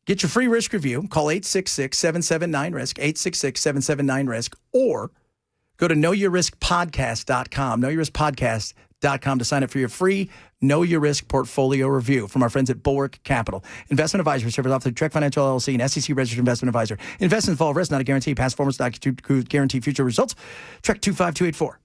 [SPEAKER 1] Get your free risk review. Call 866-779-RISK, 866-779-RISK, or go to knowyourriskpodcast.com, knowyourriskpodcast.com to sign up for your free Know Your Risk portfolio review from our friends at Bulwark Capital. Investment advisory service offered through Trek Financial LLC, an SEC registered investment advisor. Investments involve risk, not a guarantee. Past performance not to guarantee future results. Trek 25284.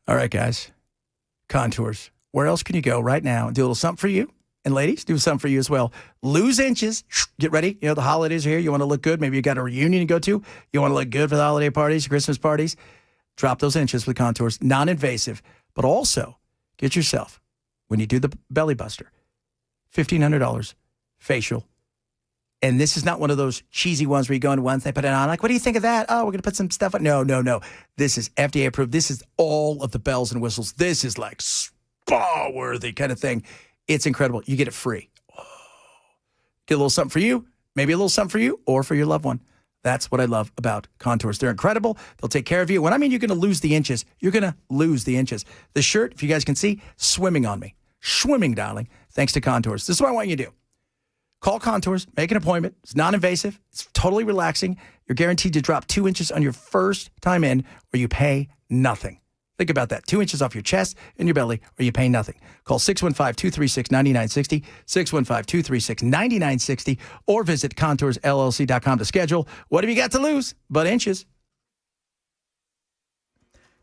[SPEAKER 1] All right, guys. Contours. Where else can you go right now and do a little something for you? And ladies, do something for you as well. Lose inches. Get ready. You know, the holidays are here. You want to look good. Maybe you got a reunion to go to. You want to look good for the holiday parties, Christmas parties. Drop those inches with Contours. Non-invasive. But also, get yourself, when you do the belly buster, $1,500 facial. And this is not one of those cheesy ones where you go in once, they put it on. Like, what do you think of that? Oh, we're going to put some stuff on. No. This is FDA approved. This is all of the bells and whistles. This is like spa-worthy kind of thing. It's incredible. You get it free. Oh. Get a little something for you, maybe a little something for you, or for your loved one. That's what I love about Contours. They're incredible. They'll take care of you. When I mean you're going to lose the inches, you're going to lose the inches. The shirt, if you guys can see, swimming on me. Swimming, darling, thanks to Contours. This is what I want you to do. Call Contours, make an appointment. It's non-invasive. It's totally relaxing. You're guaranteed to drop 2 inches on your first time in, or you pay nothing. Think about that. 2 inches off your chest and your belly, or you pay nothing. Call 615-236-9960, 615-236-9960, or visit contoursllc.com to schedule. What have you got to lose but inches?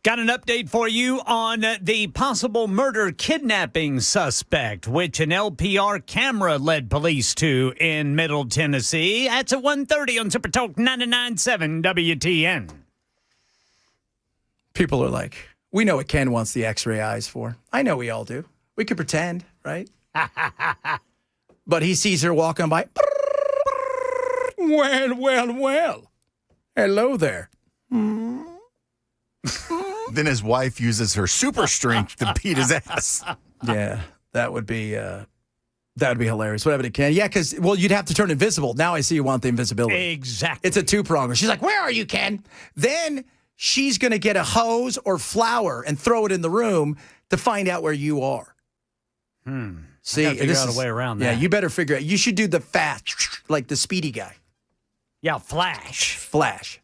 [SPEAKER 2] Got an update for you on the possible murder kidnapping suspect, which an LPR camera led police to in Middle Tennessee. That's at 1:30 on Super Talk 99.7 WTN.
[SPEAKER 1] People are like, we know what Ken wants the x-ray eyes for. I know we all do. We could pretend, right? But he sees her walking by. Well. Hello there.
[SPEAKER 3] Then his wife uses her super strength to beat his ass.
[SPEAKER 1] Yeah, that would be That would be hilarious. What happened to Ken? Yeah, because, well, you'd have to turn invisible. Now I see you want the invisibility.
[SPEAKER 2] Exactly.
[SPEAKER 1] It's a two-pronger. She's like, where are you, Ken? Then she's going to get a hose or flour and throw it in the room to find out where you are. See,
[SPEAKER 2] I gotta figure out a way around that.
[SPEAKER 1] Yeah, you better figure it out. You should do the fast, like the speedy guy.
[SPEAKER 2] Yeah, flash.
[SPEAKER 1] Flash.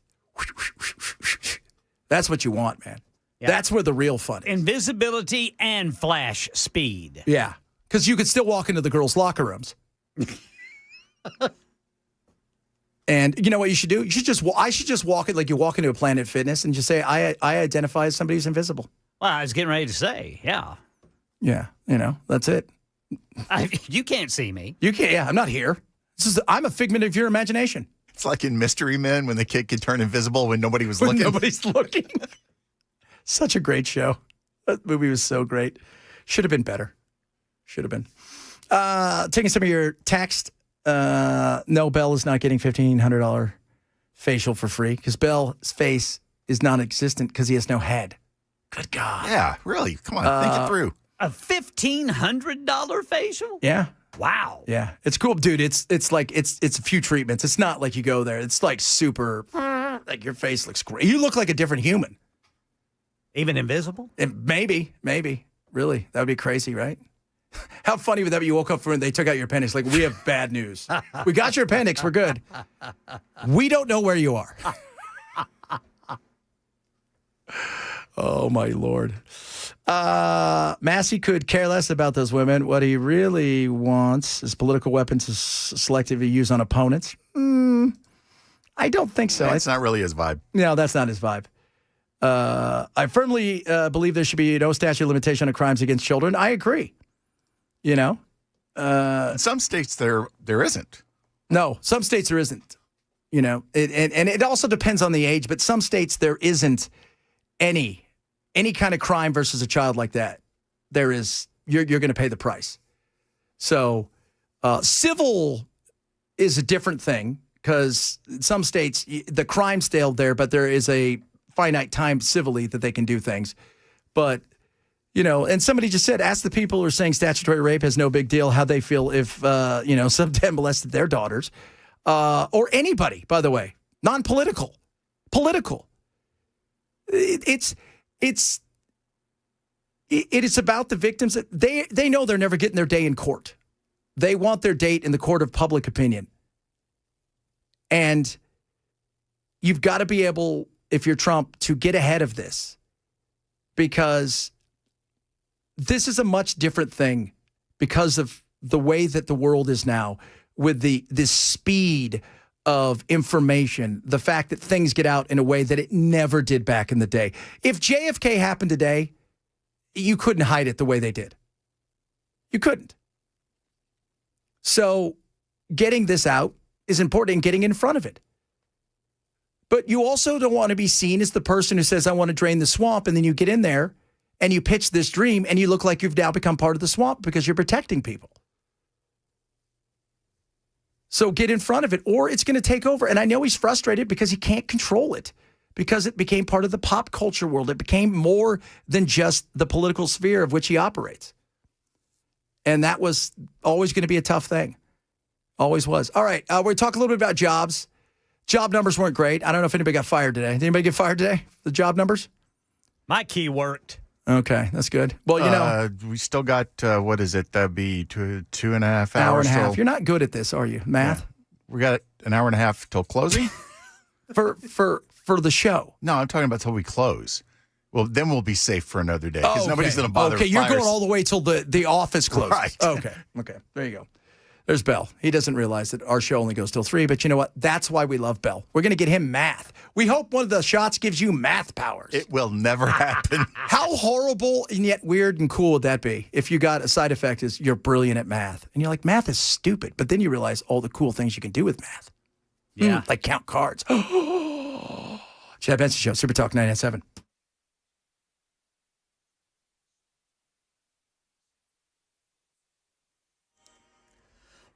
[SPEAKER 1] That's what you want, man.
[SPEAKER 2] Yeah.
[SPEAKER 1] That's where the real fun is.
[SPEAKER 2] Invisibility and flash speed.
[SPEAKER 1] Yeah, because you could still walk into the girls' locker rooms. And you know what you should do? You should I should just walk it like you walk into a Planet Fitness and just say, I identify as somebody who's invisible.
[SPEAKER 2] Well, I was getting ready to say, yeah.
[SPEAKER 1] Yeah, that's it.
[SPEAKER 2] You can't see me.
[SPEAKER 1] You can't. Yeah, I'm not here. I'm a figment of your imagination.
[SPEAKER 3] It's like in Mystery Men when the kid could turn invisible when nobody was looking.
[SPEAKER 1] Nobody's looking. Such a great show. That movie was so great. Should have been better. Should have been. Taking some of your text. No, Bell is not getting $1,500 facial for free because Bell's face is non-existent because he has no head. Good God.
[SPEAKER 3] Yeah, really. Come on, think it through.
[SPEAKER 2] A $1,500 facial?
[SPEAKER 1] Yeah.
[SPEAKER 2] Wow.
[SPEAKER 1] Yeah. It's cool, dude. It's like it's a few treatments. It's not like you go there. It's like super like your face looks great. You look like a different human.
[SPEAKER 2] Even invisible?
[SPEAKER 1] Maybe. Really. That would be crazy, right? How funny would that be? You woke up and they took out your appendix. Like, we have bad news. We got your appendix. We're good. We don't know where you are. Oh, my Lord. Massey could care less about those women. What he really wants is political weapons to selectively use on opponents. I don't think so.
[SPEAKER 3] That's not really his vibe.
[SPEAKER 1] No, that's not his vibe. I firmly believe there should be no statute of limitation on crimes against children. I agree. In
[SPEAKER 3] some states there isn't.
[SPEAKER 1] No, some states there isn't. And it also depends on the age, but some states there isn't any kind of crime versus a child like that. There is, you're going to pay the price. So civil is a different thing because in some states the crime's still there, but there is a finite time civilly that they can do things. But and somebody just said, ask the people who are saying statutory rape has no big deal how they feel if, some dad molested their daughters or anybody, by the way, non-political, political. It is about the victims. That they know they're never getting their day in court. They want their date in the court of public opinion. And you've got to be able, if you're Trump, to get ahead of this because this is a much different thing because of the way that the world is now with this speed of information, the fact that things get out in a way that it never did back in the day. If JFK happened today, you couldn't hide it the way they did. You couldn't. So getting this out is important and getting in front of it. But you also don't want to be seen as the person who says, I want to drain the swamp, and then you get in there and you pitch this dream and you look like you've now become part of the swamp because you're protecting people. So get in front of it or it's going to take over. And I know he's frustrated because he can't control it because it became part of the pop culture world. It became more than just the political sphere of which he operates. And that was always going to be a tough thing. Always was. All right. We're talking a little bit about jobs. Job numbers weren't great. I don't know if anybody got fired today. Did anybody get fired today? The job numbers?
[SPEAKER 2] My key worked.
[SPEAKER 1] Okay, that's good. Well,
[SPEAKER 3] we still got, what is it? That'd be 2.5 hours.
[SPEAKER 1] Hour and a half. You're not good at this, are you? Math?
[SPEAKER 3] Yeah. We got an hour and a half till closing?
[SPEAKER 1] for the show.
[SPEAKER 3] No, I'm talking about till we close. Well, then we'll be safe for another day because nobody's going to bother.
[SPEAKER 1] Okay, you're going all the way till the office closes.
[SPEAKER 3] Right.
[SPEAKER 1] Okay. There you go. There's Bell. He doesn't realize that our show only goes till 3, but you know what? That's why we love Bell. We're going to get him math. We hope one of the shots gives you math powers.
[SPEAKER 3] It will never happen.
[SPEAKER 1] How horrible and yet weird and cool would that be if you got a side effect is you're brilliant at math. And you're like, math is stupid. But then you realize all the cool things you can do with math.
[SPEAKER 2] Yeah.
[SPEAKER 1] Like count cards. Chad Benson Show, Super Talk 997.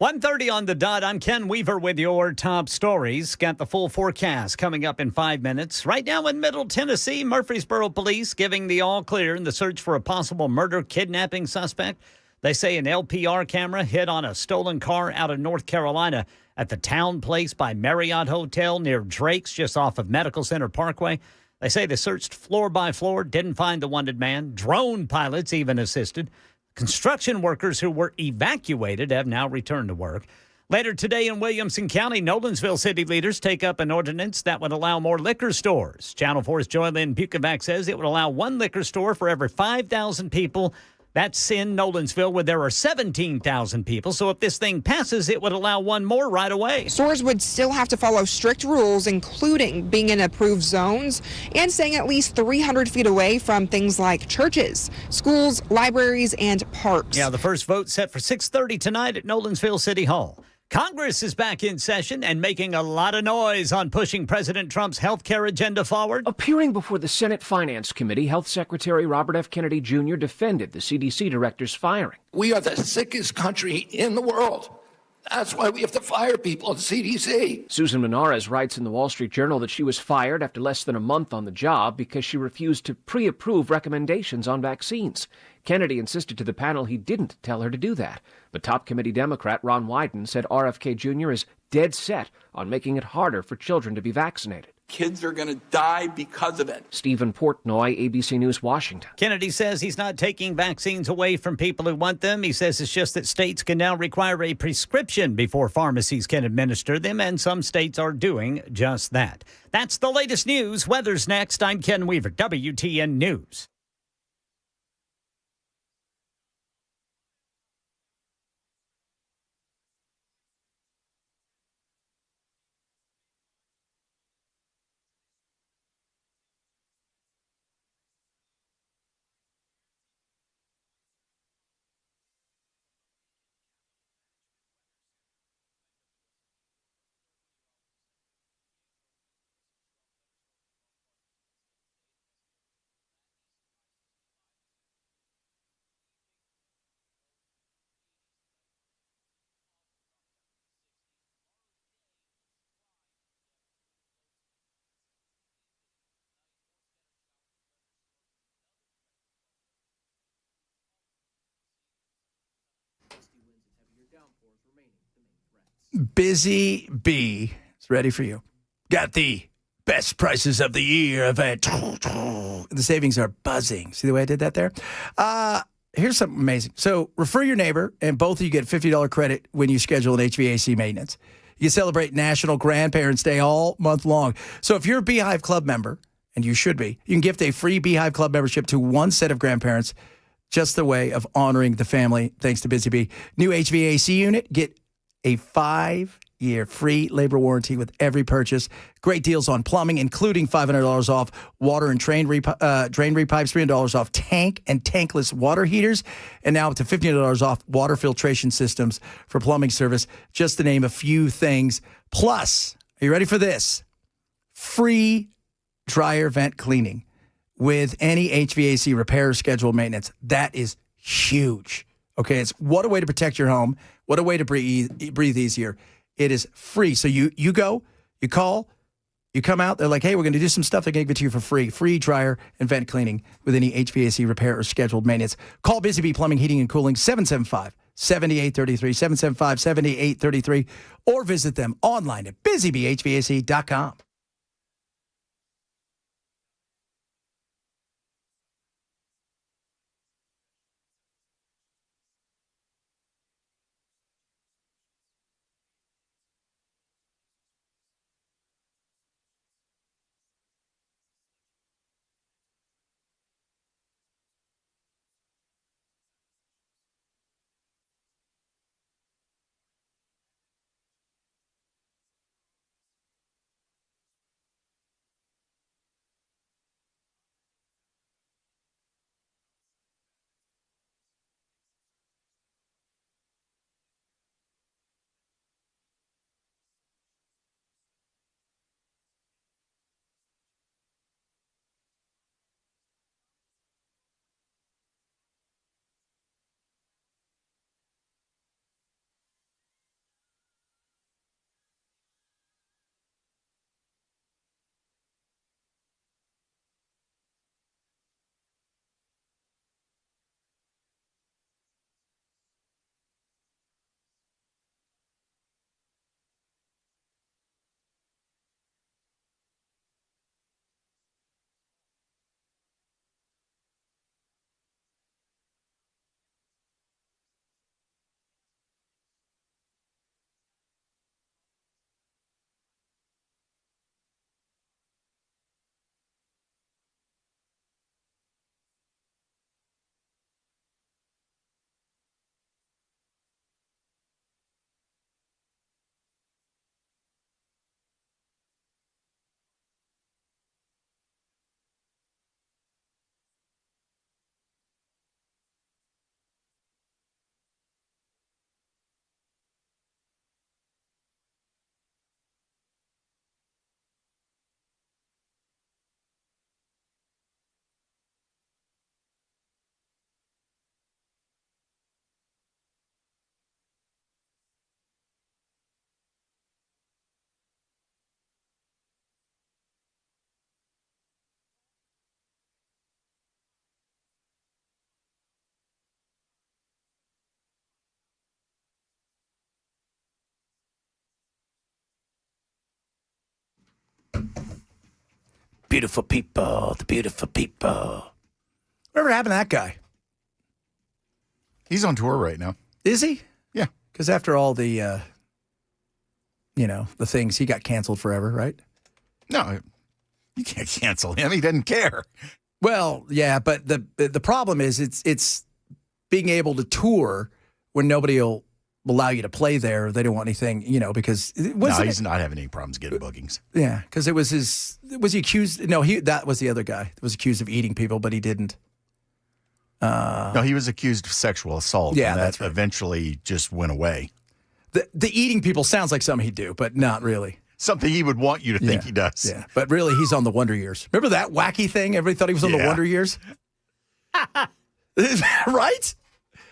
[SPEAKER 2] 1:30 on the dot. I'm Ken Weaver with your top stories. Got the full forecast coming up in 5 minutes. Right now in Middle Tennessee, Murfreesboro police giving the all clear in the search for a possible murder kidnapping suspect. They say an LPR camera hit on a stolen car out of North Carolina at the Town Place by Marriott Hotel near Drake's, just off of Medical Center Parkway. They say they searched floor by floor, didn't find the wanted man. Drone pilots even assisted. Construction workers who were evacuated have now returned to work. Later today in Williamson County, Nolensville city leaders take up an ordinance that would allow more liquor stores. Channel 4's Joylyn Bukovac says it would allow one liquor store for every 5,000 people. That's in Nolensville, where there are 17,000 people. So if this thing passes, it would allow one more right away.
[SPEAKER 11] Stores would still have to follow strict rules, including being in approved zones and staying at least 300 feet away from things like churches, schools, libraries, and parks.
[SPEAKER 2] Yeah, the first vote set for 6:30 tonight at Nolensville City Hall. Congress is back in session and making a lot of noise on pushing President Trump's health care agenda forward.
[SPEAKER 13] Appearing before the Senate Finance Committee, Health Secretary Robert F. Kennedy Jr. defended the CDC director's firing.
[SPEAKER 8] We are the sickest country in the world. That's why we have to fire people at the CDC.
[SPEAKER 13] Susan Menares writes in the Wall Street Journal that she was fired after less than a month on the job because she refused to pre-approve recommendations on vaccines. Kennedy insisted to the panel he didn't tell her to do that. But top committee Democrat Ron Wyden said RFK Jr. is dead set on making it harder for children to be vaccinated.
[SPEAKER 14] Kids are going to die because of it.
[SPEAKER 13] Stephen Portnoy, ABC News, Washington.
[SPEAKER 2] Kennedy says he's not taking vaccines away from people who want them. He says it's just that states can now require a prescription before pharmacies can administer them, and some states are doing just that. That's the latest news. Weather's next. I'm Ken Weaver, WTN News.
[SPEAKER 1] Busy Bee is ready for you. Got the best prices of the year event. The savings are buzzing. See the way I did that there? Here's something amazing. So refer your neighbor, and both of you get $50 credit when you schedule an HVAC maintenance. You can celebrate National Grandparents' Day all month long. So if you're a Beehive Club member, and you should be, you can gift a free Beehive Club membership to one set of grandparents, just the way of honoring the family, thanks to Busy Bee. New HVAC unit, get a 5-year free labor warranty with every purchase. Great deals on plumbing, including $500 off water and drain repipes, $300 off tank and tankless water heaters, and now up to $15 off water filtration systems for plumbing service, just to name a few things. Plus, are you ready for this? Free dryer vent cleaning with any HVAC repair or scheduled maintenance. That is huge. Okay, it's what a way to protect your home. What a way to breathe easier. It is free. So you go, you call, you come out. They're like, hey, we're going to do some stuff. They're going to give it to you for free. Free dryer and vent cleaning with any HVAC repair or scheduled maintenance. Call Busy Bee Plumbing, Heating, and Cooling, 775-7833, 775-7833, or visit them online at busybeehvac.com. Beautiful people, the beautiful people. Whatever happened to that guy?
[SPEAKER 3] He's on tour right now.
[SPEAKER 1] Is he?
[SPEAKER 3] Yeah.
[SPEAKER 1] Because after all the, the things, he got canceled forever, right?
[SPEAKER 3] No, you can't cancel him. He doesn't care.
[SPEAKER 1] Well, yeah, but the problem is it's being able to tour when nobody will allow you to play there. They don't want anything, because
[SPEAKER 3] he's not having any problems getting bookings.
[SPEAKER 1] Yeah, because it was he accused? No, that was the other guy that was accused of eating people, but he didn't.
[SPEAKER 3] No, he was accused of sexual assault.
[SPEAKER 1] Yeah,
[SPEAKER 3] and
[SPEAKER 1] that's
[SPEAKER 3] that
[SPEAKER 1] right.
[SPEAKER 3] Eventually just went away.
[SPEAKER 1] The eating people sounds like something he'd do, but not really.
[SPEAKER 3] Something he would want you to think he does.
[SPEAKER 1] Yeah, but really, he's on the Wonder Years. Remember that wacky thing? Everybody thought he was on the Wonder Years? Right?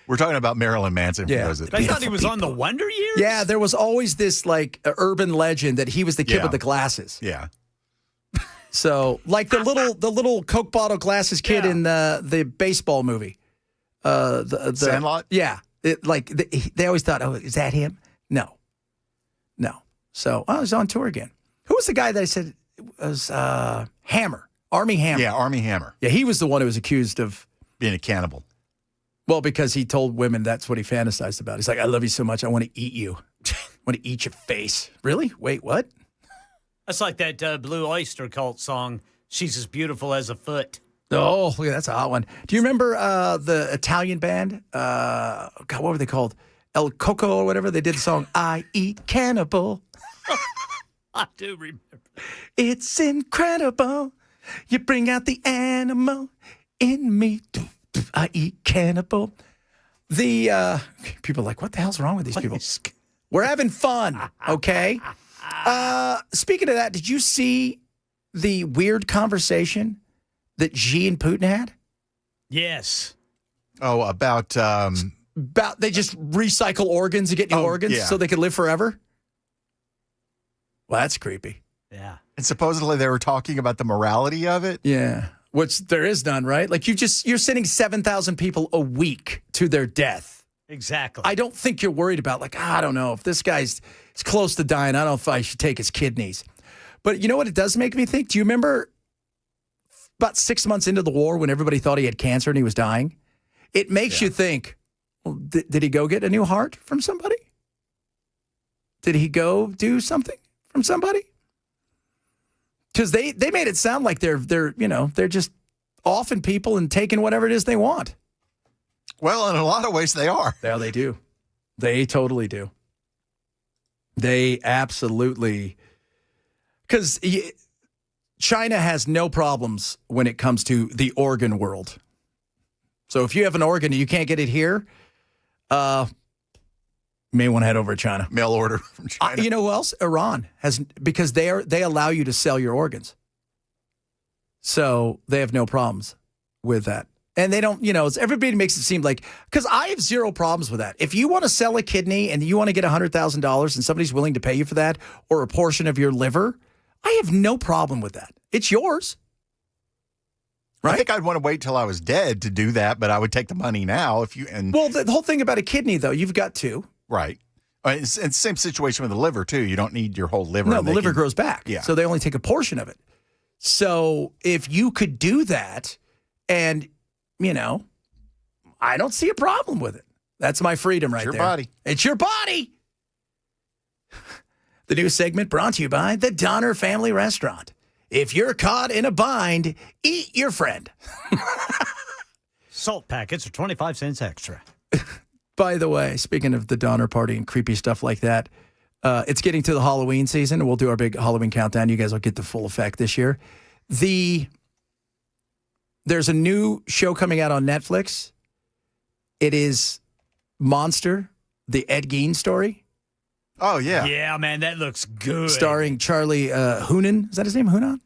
[SPEAKER 3] We're talking about Marilyn Manson.
[SPEAKER 1] Yeah.
[SPEAKER 3] For those that
[SPEAKER 2] I thought he was on the Wonder Years?
[SPEAKER 1] Yeah, there was always this urban legend that he was the kid with the glasses.
[SPEAKER 3] Yeah.
[SPEAKER 1] So, like the little Coke bottle glasses kid in the baseball movie. The
[SPEAKER 3] Sandlot?
[SPEAKER 1] Yeah. They always thought, oh, is that him? No. So, he's on tour again. Who was the guy that I said was Hammer? Army Hammer.
[SPEAKER 3] Yeah, Army Hammer.
[SPEAKER 1] Yeah, he was the one who was accused of
[SPEAKER 3] being a cannibal.
[SPEAKER 1] Well, because he told women that's what he fantasized about. He's like, I love you so much, I want to eat you. I want to eat your face. Really? Wait, what?
[SPEAKER 2] That's like that Blue Oyster Cult song, She's as Beautiful as a Foot.
[SPEAKER 1] Oh, yeah, that's a hot one. Do you remember the Italian band? God, what were they called? El Coco or whatever? They did the song, I Eat Cannibal.
[SPEAKER 2] I do remember.
[SPEAKER 1] It's incredible. You bring out the animal in me. I eat cannibal. The people are like, what the hell's wrong with these people? We're having fun, okay? Speaking of that, did you see the weird conversation that Xi and Putin had?
[SPEAKER 2] Yes.
[SPEAKER 3] Oh, about
[SPEAKER 1] they just recycle organs and get new organs so they can live forever? Well, that's creepy.
[SPEAKER 2] Yeah.
[SPEAKER 3] And supposedly they were talking about the morality of it.
[SPEAKER 1] Yeah. Which there is none, right? Like you're sending 7,000 people a week to their death.
[SPEAKER 2] Exactly.
[SPEAKER 1] I don't think you're worried about I don't know if this guy's close to dying. I don't know if I should take his kidneys. But you know what it does make me think? Do you remember about 6 months into the war when everybody thought he had cancer and he was dying? It makes you think, well, did he go get a new heart from somebody? Did he go do something from somebody? Because they made it sound like they're just offing people and taking whatever it is they want.
[SPEAKER 3] Well, in a lot of ways they are.
[SPEAKER 1] Yeah, they do. They totally do. They absolutely. Because China has no problems when it comes to the organ world. So if you have an organ and you can't get it here, you may want to head over to China.
[SPEAKER 3] Mail order from China.
[SPEAKER 1] You know who else? Iran has, because they allow you to sell your organs. So they have no problems with that. And they don't, everybody makes it seem like, because I have zero problems with that. If you want to sell a kidney and you want to get $100,000 and somebody's willing to pay you for that or a portion of your liver, I have no problem with that. It's yours. Right?
[SPEAKER 3] I think I'd want to wait till I was dead to do that, but I would take the money now if you.
[SPEAKER 1] Well, the whole thing about a kidney, though, you've got two.
[SPEAKER 3] Right. It's the same situation with the liver, too. You don't need your whole liver.
[SPEAKER 1] No, the liver grows back.
[SPEAKER 3] Yeah.
[SPEAKER 1] So they only take a portion of it. So if you could do that and, I don't see a problem with it. That's my freedom right there.
[SPEAKER 3] It's your body.
[SPEAKER 1] It's your body. The new segment brought to you by the Donner Family Restaurant. If you're caught in a bind, eat your friend.
[SPEAKER 2] Salt packets are 25 cents extra.
[SPEAKER 1] By the way, speaking of the Donner Party and creepy stuff like that, it's getting to the Halloween season, and we'll do our big Halloween countdown. You guys will get the full effect this year. There's a new show coming out on Netflix. It is Monster, the Ed Gein story.
[SPEAKER 3] Oh, yeah.
[SPEAKER 2] Yeah, man, that looks good.
[SPEAKER 1] Starring Charlie Hunnam. Is that his name? Hunnam?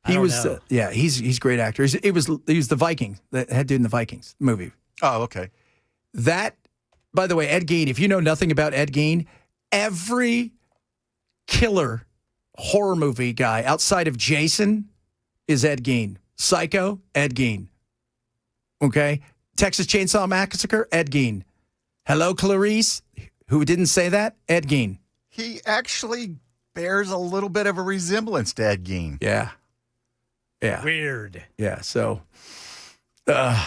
[SPEAKER 1] He was, he's a great actor. He was the Viking, the head dude in the Vikings movie.
[SPEAKER 3] Oh, okay.
[SPEAKER 1] That, by the way, Ed Gein, if you know nothing about Ed Gein, every killer horror movie guy outside of Jason is Ed Gein. Psycho, Ed Gein. Okay? Texas Chainsaw Massacre, Ed Gein. Hello, Clarice, who didn't say that? Ed Gein.
[SPEAKER 3] He actually bears a little bit of a resemblance to Ed Gein.
[SPEAKER 1] Yeah. Yeah.
[SPEAKER 2] Weird.
[SPEAKER 1] Yeah, so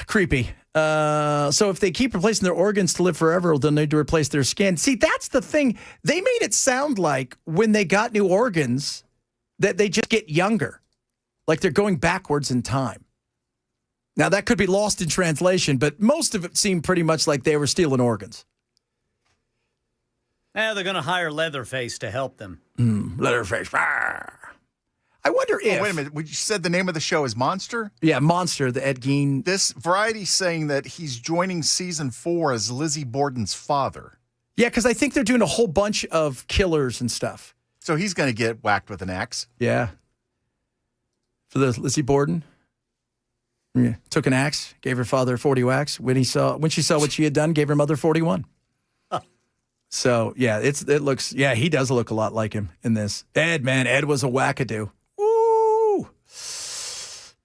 [SPEAKER 1] creepy. So if they keep replacing their organs to live forever, they'll need to replace their skin. See, that's the thing. They made it sound like when they got new organs that they just get younger, like they're going backwards in time. Now, that could be lost in translation, but most of it seemed pretty much like they were stealing organs.
[SPEAKER 2] They're going to hire Leatherface to help them.
[SPEAKER 1] Leatherface. I wonder if...
[SPEAKER 3] Oh, wait a minute. You said the name of the show is Monster?
[SPEAKER 1] Yeah, Monster, the Ed Gein.
[SPEAKER 3] This Variety's saying that he's joining season 4 as Lizzie Borden's father.
[SPEAKER 1] Yeah, because I think they're doing a whole bunch of killers and stuff.
[SPEAKER 3] So he's going to get whacked with an axe.
[SPEAKER 1] Yeah. For the Lizzie Borden. Yeah. Took an axe, gave her father 40 whacks. When she saw what she had done, gave her mother 41. So, yeah, it looks, yeah, he does look a lot like him in this. Ed was a wackadoo. Woo!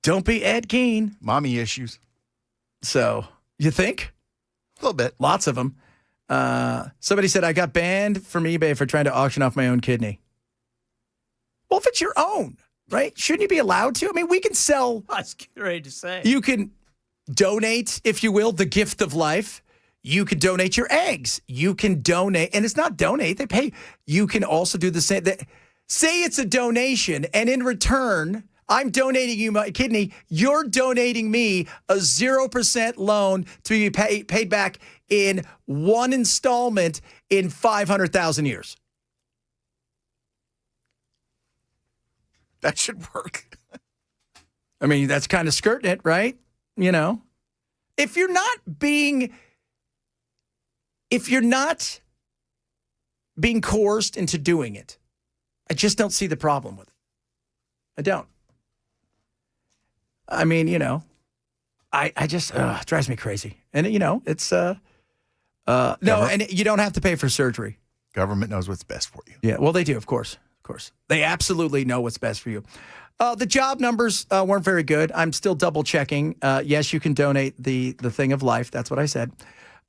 [SPEAKER 1] Don't be Ed Gein.
[SPEAKER 3] Mommy issues.
[SPEAKER 1] So, you think?
[SPEAKER 3] A little bit.
[SPEAKER 1] Lots of them. Somebody said, I got banned from eBay for trying to auction off my own kidney. Well, if it's your own, right? Shouldn't you be allowed to? I mean, we can sell.
[SPEAKER 2] I was getting ready to say.
[SPEAKER 1] You can donate, if you will, the gift of life. You can donate your eggs. You can donate, and it's not donate, they pay. You can also do the same. Say it's a donation, and in return, I'm donating you my kidney. You're donating me a 0% loan to be paid back in one installment in 500,000 years.
[SPEAKER 3] That should work.
[SPEAKER 1] I mean, that's kind of skirting it, right? You know, if you're not being coerced into doing it, I just don't see the problem with it. I don't. I mean, you know, I just, it drives me crazy. And, you know, it's, no, and you don't have to pay for surgery.
[SPEAKER 3] Government knows what's best for you.
[SPEAKER 1] Yeah, well, they do, of course. Of course. They absolutely know what's best for you. The job numbers weren't very good. I'm still double checking. Yes, you can donate the thing of life. That's what I said.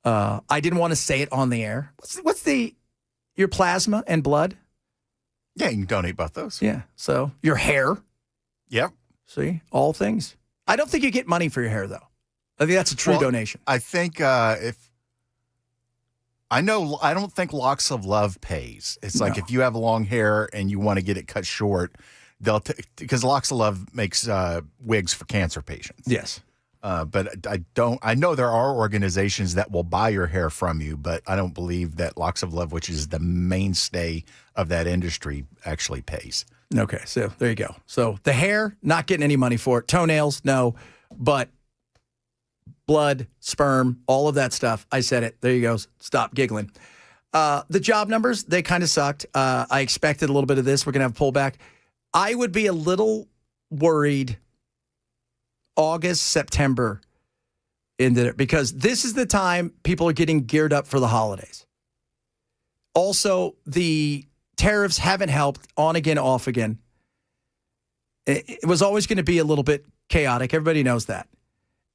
[SPEAKER 1] I didn't want to say it on the air. What's your plasma and blood?
[SPEAKER 3] Yeah, you can donate both those.
[SPEAKER 1] Yeah. So your hair.
[SPEAKER 3] Yep.
[SPEAKER 1] See, all things. I don't think you get money for your hair, though. I think that's a true donation.
[SPEAKER 3] I think I don't think Locks of Love pays. It's like if you have long hair and you want to get it cut short, because Locks of Love makes wigs for cancer patients.
[SPEAKER 1] Yes.
[SPEAKER 3] But I know there are organizations that will buy your hair from you, but I don't believe that Locks of Love, which is the mainstay of that industry, actually pays.
[SPEAKER 1] Okay, so there you go. So the hair, not getting any money for it. Toenails, no. But blood, sperm, all of that stuff, I said it. There you go. Stop giggling. The job numbers, they kind of sucked. I expected a little bit of this. We're going to have a pullback. I would be a little worried August, September, because this is the time people are getting geared up for the holidays. Also, the tariffs haven't helped, on again, off again. It was always going to be a little bit chaotic. Everybody knows that.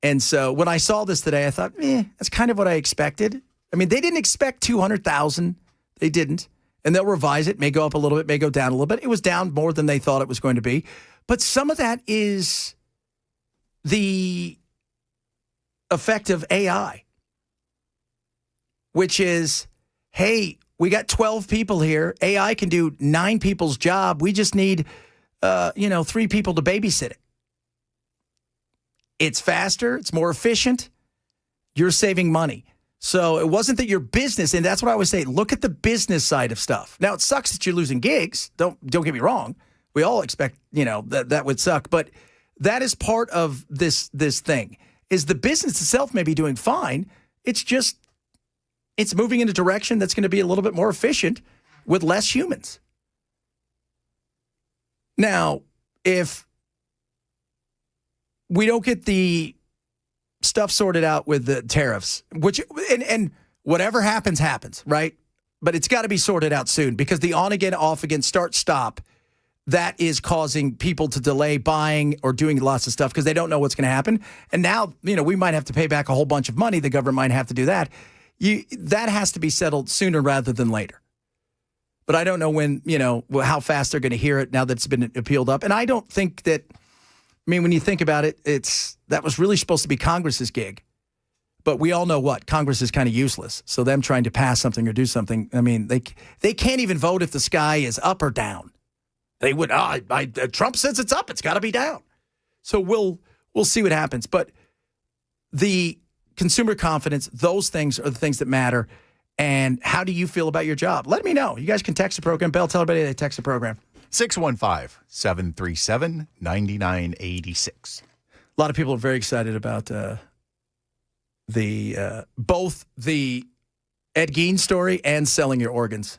[SPEAKER 1] And so when I saw this today, I thought, that's kind of what I expected. I mean, they didn't expect 200,000. They didn't. And they'll revise it, may go up a little bit, may go down a little bit. It was down more than they thought it was going to be. But some of that is the effect of AI, which is, hey, we got 12 people here. AI can do 9 people's job. We just need, 3 people to babysit it. It's faster. It's more efficient. You're saving money. So it wasn't that your business, and that's what I always say, look at the business side of stuff. Now, it sucks that you're losing gigs. Don't get me wrong. We all expect, that would suck. But that is part of this thing, is the business itself may be doing fine. It's just, it's moving in a direction that's going to be a little bit more efficient with less humans. Now, if we don't get the stuff sorted out with the tariffs, which and whatever happens, right? But it's got to be sorted out soon, because the on again, off again, start, stop, that is causing people to delay buying or doing lots of stuff because they don't know what's going to happen. And now, we might have to pay back a whole bunch of money. The government might have to do that. That has to be settled sooner rather than later. But I don't know when, how fast they're going to hear it now that it's been appealed up. And I don't think that I mean, when you think about it, that was really supposed to be Congress's gig. But we all know what? Congress is kind of useless. So them trying to pass something or do something, I mean, they can't even vote if the sky is up or down. They would, Trump says it's up, it's got to be down. So we'll see what happens. But the consumer confidence, those things are the things that matter. And how do you feel about your job? Let me know. You guys can text the program. Bell, tell everybody they text the program.
[SPEAKER 3] 615-737-9986.
[SPEAKER 1] A lot of people are very excited about both the Ed Gein story and selling your organs,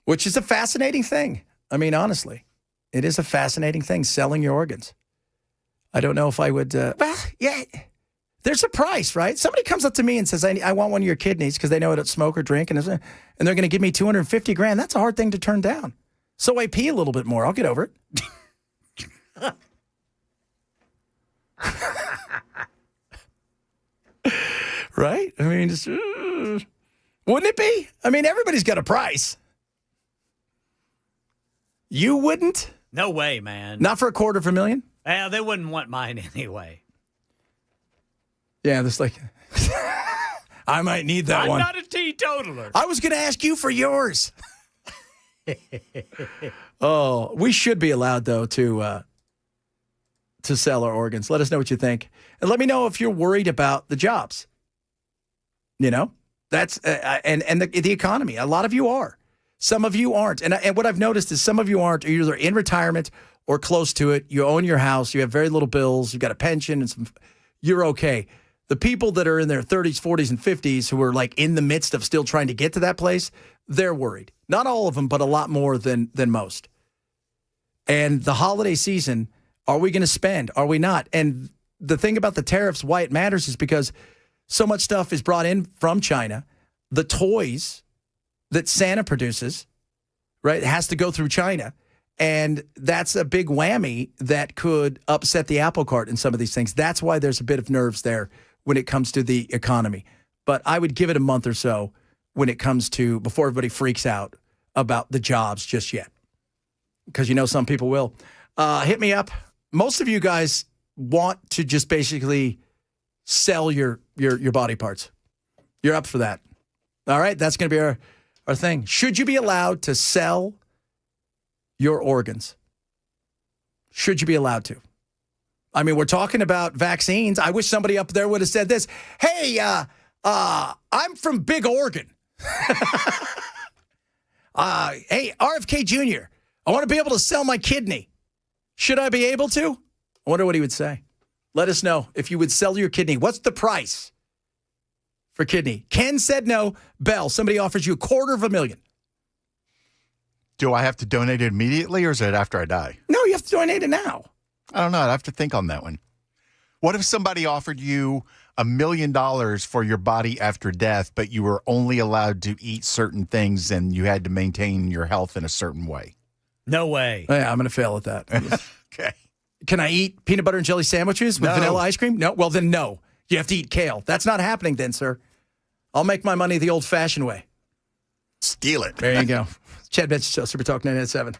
[SPEAKER 1] which is a fascinating thing. I mean, honestly, it is a fascinating thing, selling your organs. I don't know if I would, yeah, there's a price, right? Somebody comes up to me and says, I want one of your kidneys because they know I don't smoke or drink, and they're going to give me $250,000. That's a hard thing to turn down. So I pee a little bit more. I'll get over it. Right? I mean, just, wouldn't it be? I mean, everybody's got a price. You wouldn't?
[SPEAKER 2] No way, man.
[SPEAKER 1] Not for $250,000?
[SPEAKER 2] Well, they wouldn't want mine anyway.
[SPEAKER 1] Yeah, that's like, I might need that one.
[SPEAKER 2] I'm not a teetotaler.
[SPEAKER 1] I was going to ask you for yours. Oh, we should be allowed, though, to sell our organs. Let us know what you think. And let me know if you're worried about the jobs. You know, that's and the economy. A lot of you are. Some of you aren't. And what I've noticed is some of you aren't. You're either in retirement or close to it. You own your house. You have very little bills. You've got a pension and you're okay. The people that are in their 30s, 40s, and 50s who are like in the midst of still trying to get to that place, they're worried. Not all of them, but a lot more than most. And the holiday season, are we going to spend? Are we not? And the thing about the tariffs, why it matters is because so much stuff is brought in from China. The toys that Santa produces, right, has to go through China. And that's a big whammy that could upset the apple cart in some of these things. That's why there's a bit of nerves there when it comes to the economy. But I would give it a month or so when it comes to, before everybody freaks out about the jobs just yet. Because you know some people will. Hit me up. Most of you guys want to just basically sell your body parts. You're up for that. All right, that's going to be our thing. Should you be allowed to sell your organs? Should you be allowed to? I mean, we're talking about vaccines. I wish somebody up there would have said this. Hey, I'm from Big Oregon. Hey, RFK Jr., I want to be able to sell my kidney. Should I be able to? I wonder what he would say. Let us know if you would sell your kidney. What's the price for kidney? Ken said no. Bell, somebody offers you $250,000.
[SPEAKER 3] Do I have to donate it immediately or is it after I die?
[SPEAKER 1] No, you have to donate it now.
[SPEAKER 3] I don't know. I'd have to think on that one. What if somebody offered you $1 million for your body after death, but you were only allowed to eat certain things and you had to maintain your health in a certain way?
[SPEAKER 2] No way.
[SPEAKER 1] Yeah, I'm going to fail at that.
[SPEAKER 3] Okay.
[SPEAKER 1] Can I eat peanut butter and jelly sandwiches with vanilla ice cream? No. Well, then no. You have to eat kale. That's not happening then, sir. I'll make my money the old-fashioned way.
[SPEAKER 3] Steal it.
[SPEAKER 1] There you go. Chad Benson Show, Super Talk 987.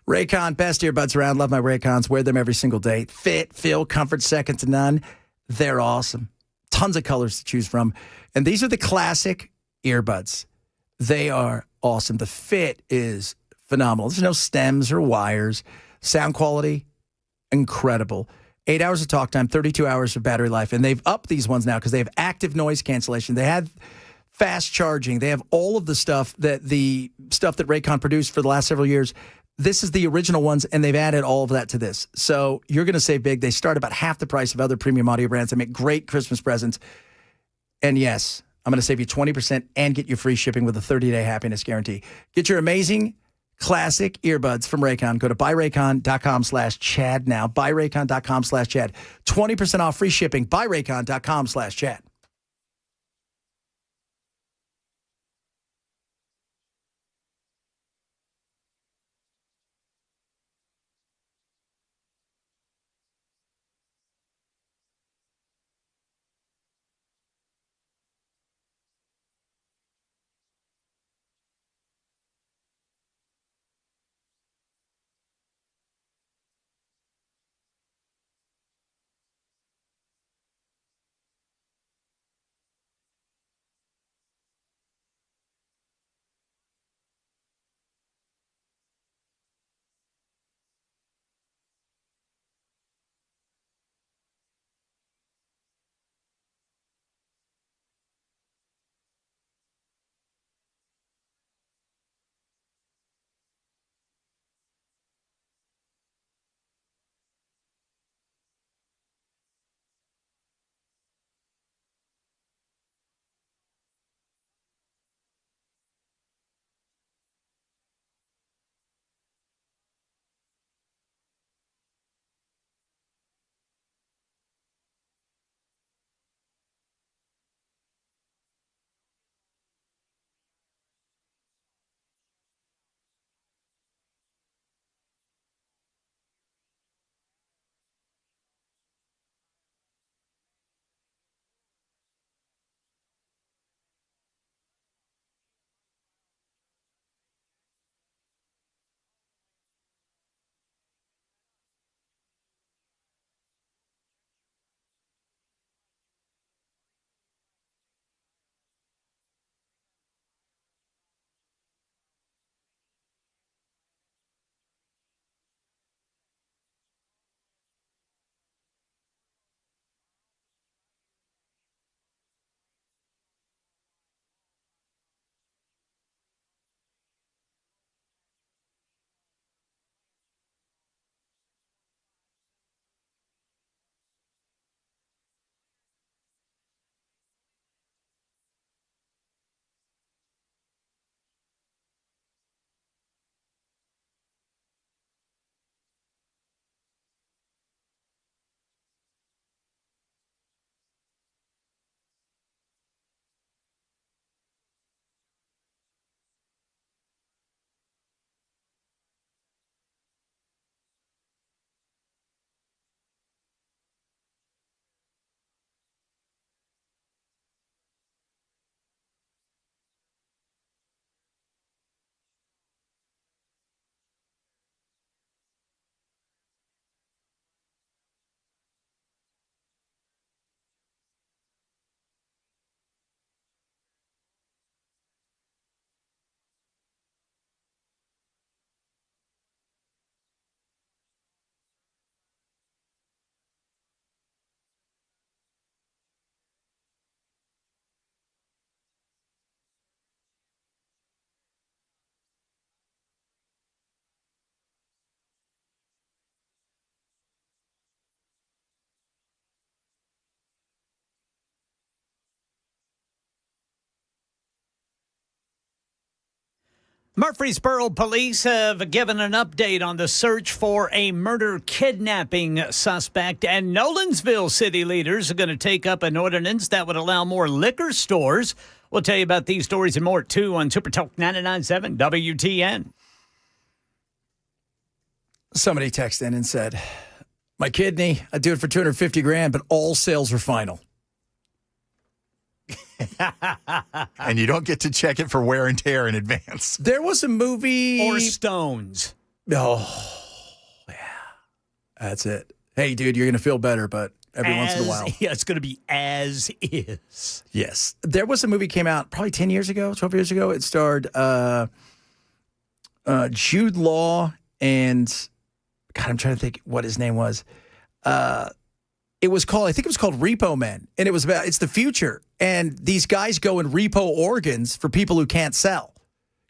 [SPEAKER 1] Raycon, best earbuds around. Love my Raycons. Wear them every single day. Fit, feel, comfort, second to none. They're awesome. Tons of colors to choose from. And these are the classic earbuds. They are awesome. The fit is phenomenal. There's no stems or wires. Sound quality, incredible. 8 hours of talk time, 32 hours of battery life. And they've upped these ones now because they have active noise cancellation. They have fast charging. They have all of the stuff that Raycon produced for the last several years. This is the original ones, and they've added all of that to this. So you're going to save big. They start about half the price of other premium audio brands. They make great Christmas presents. And yes, I'm going to save you 20% and get you free shipping with a 30-day happiness guarantee. Get your amazing classic earbuds from Raycon. Go to buyraycon.com/Chad now. Buyraycon.com/Chad. 20% off free shipping. Buyraycon.com/Chad.
[SPEAKER 2] Murfreesboro police have given an update on the search for a murder-kidnapping suspect, and Nolensville city leaders are going to take up an ordinance that would allow more liquor stores. We'll tell you about these stories and more, too, on Super Talk 99.7 WTN.
[SPEAKER 1] Somebody texted in and said, my kidney, I'd do it for $250,000, but all sales are final.
[SPEAKER 3] And you don't get to check it for wear and tear in advance.
[SPEAKER 1] There was a movie.
[SPEAKER 2] Or stones.
[SPEAKER 1] Oh, yeah. That's it. Hey, dude, you're going to feel better, but every once in a while.
[SPEAKER 2] Yeah, it's going to be as is.
[SPEAKER 1] Yes. There was a movie came out probably 10 years ago, 12 years ago. It starred Jude Law and, God, I'm trying to think what his name was. It was called, I think it was called Repo Men. And it was about, it's the future. And these guys go and repo organs for people who can't sell.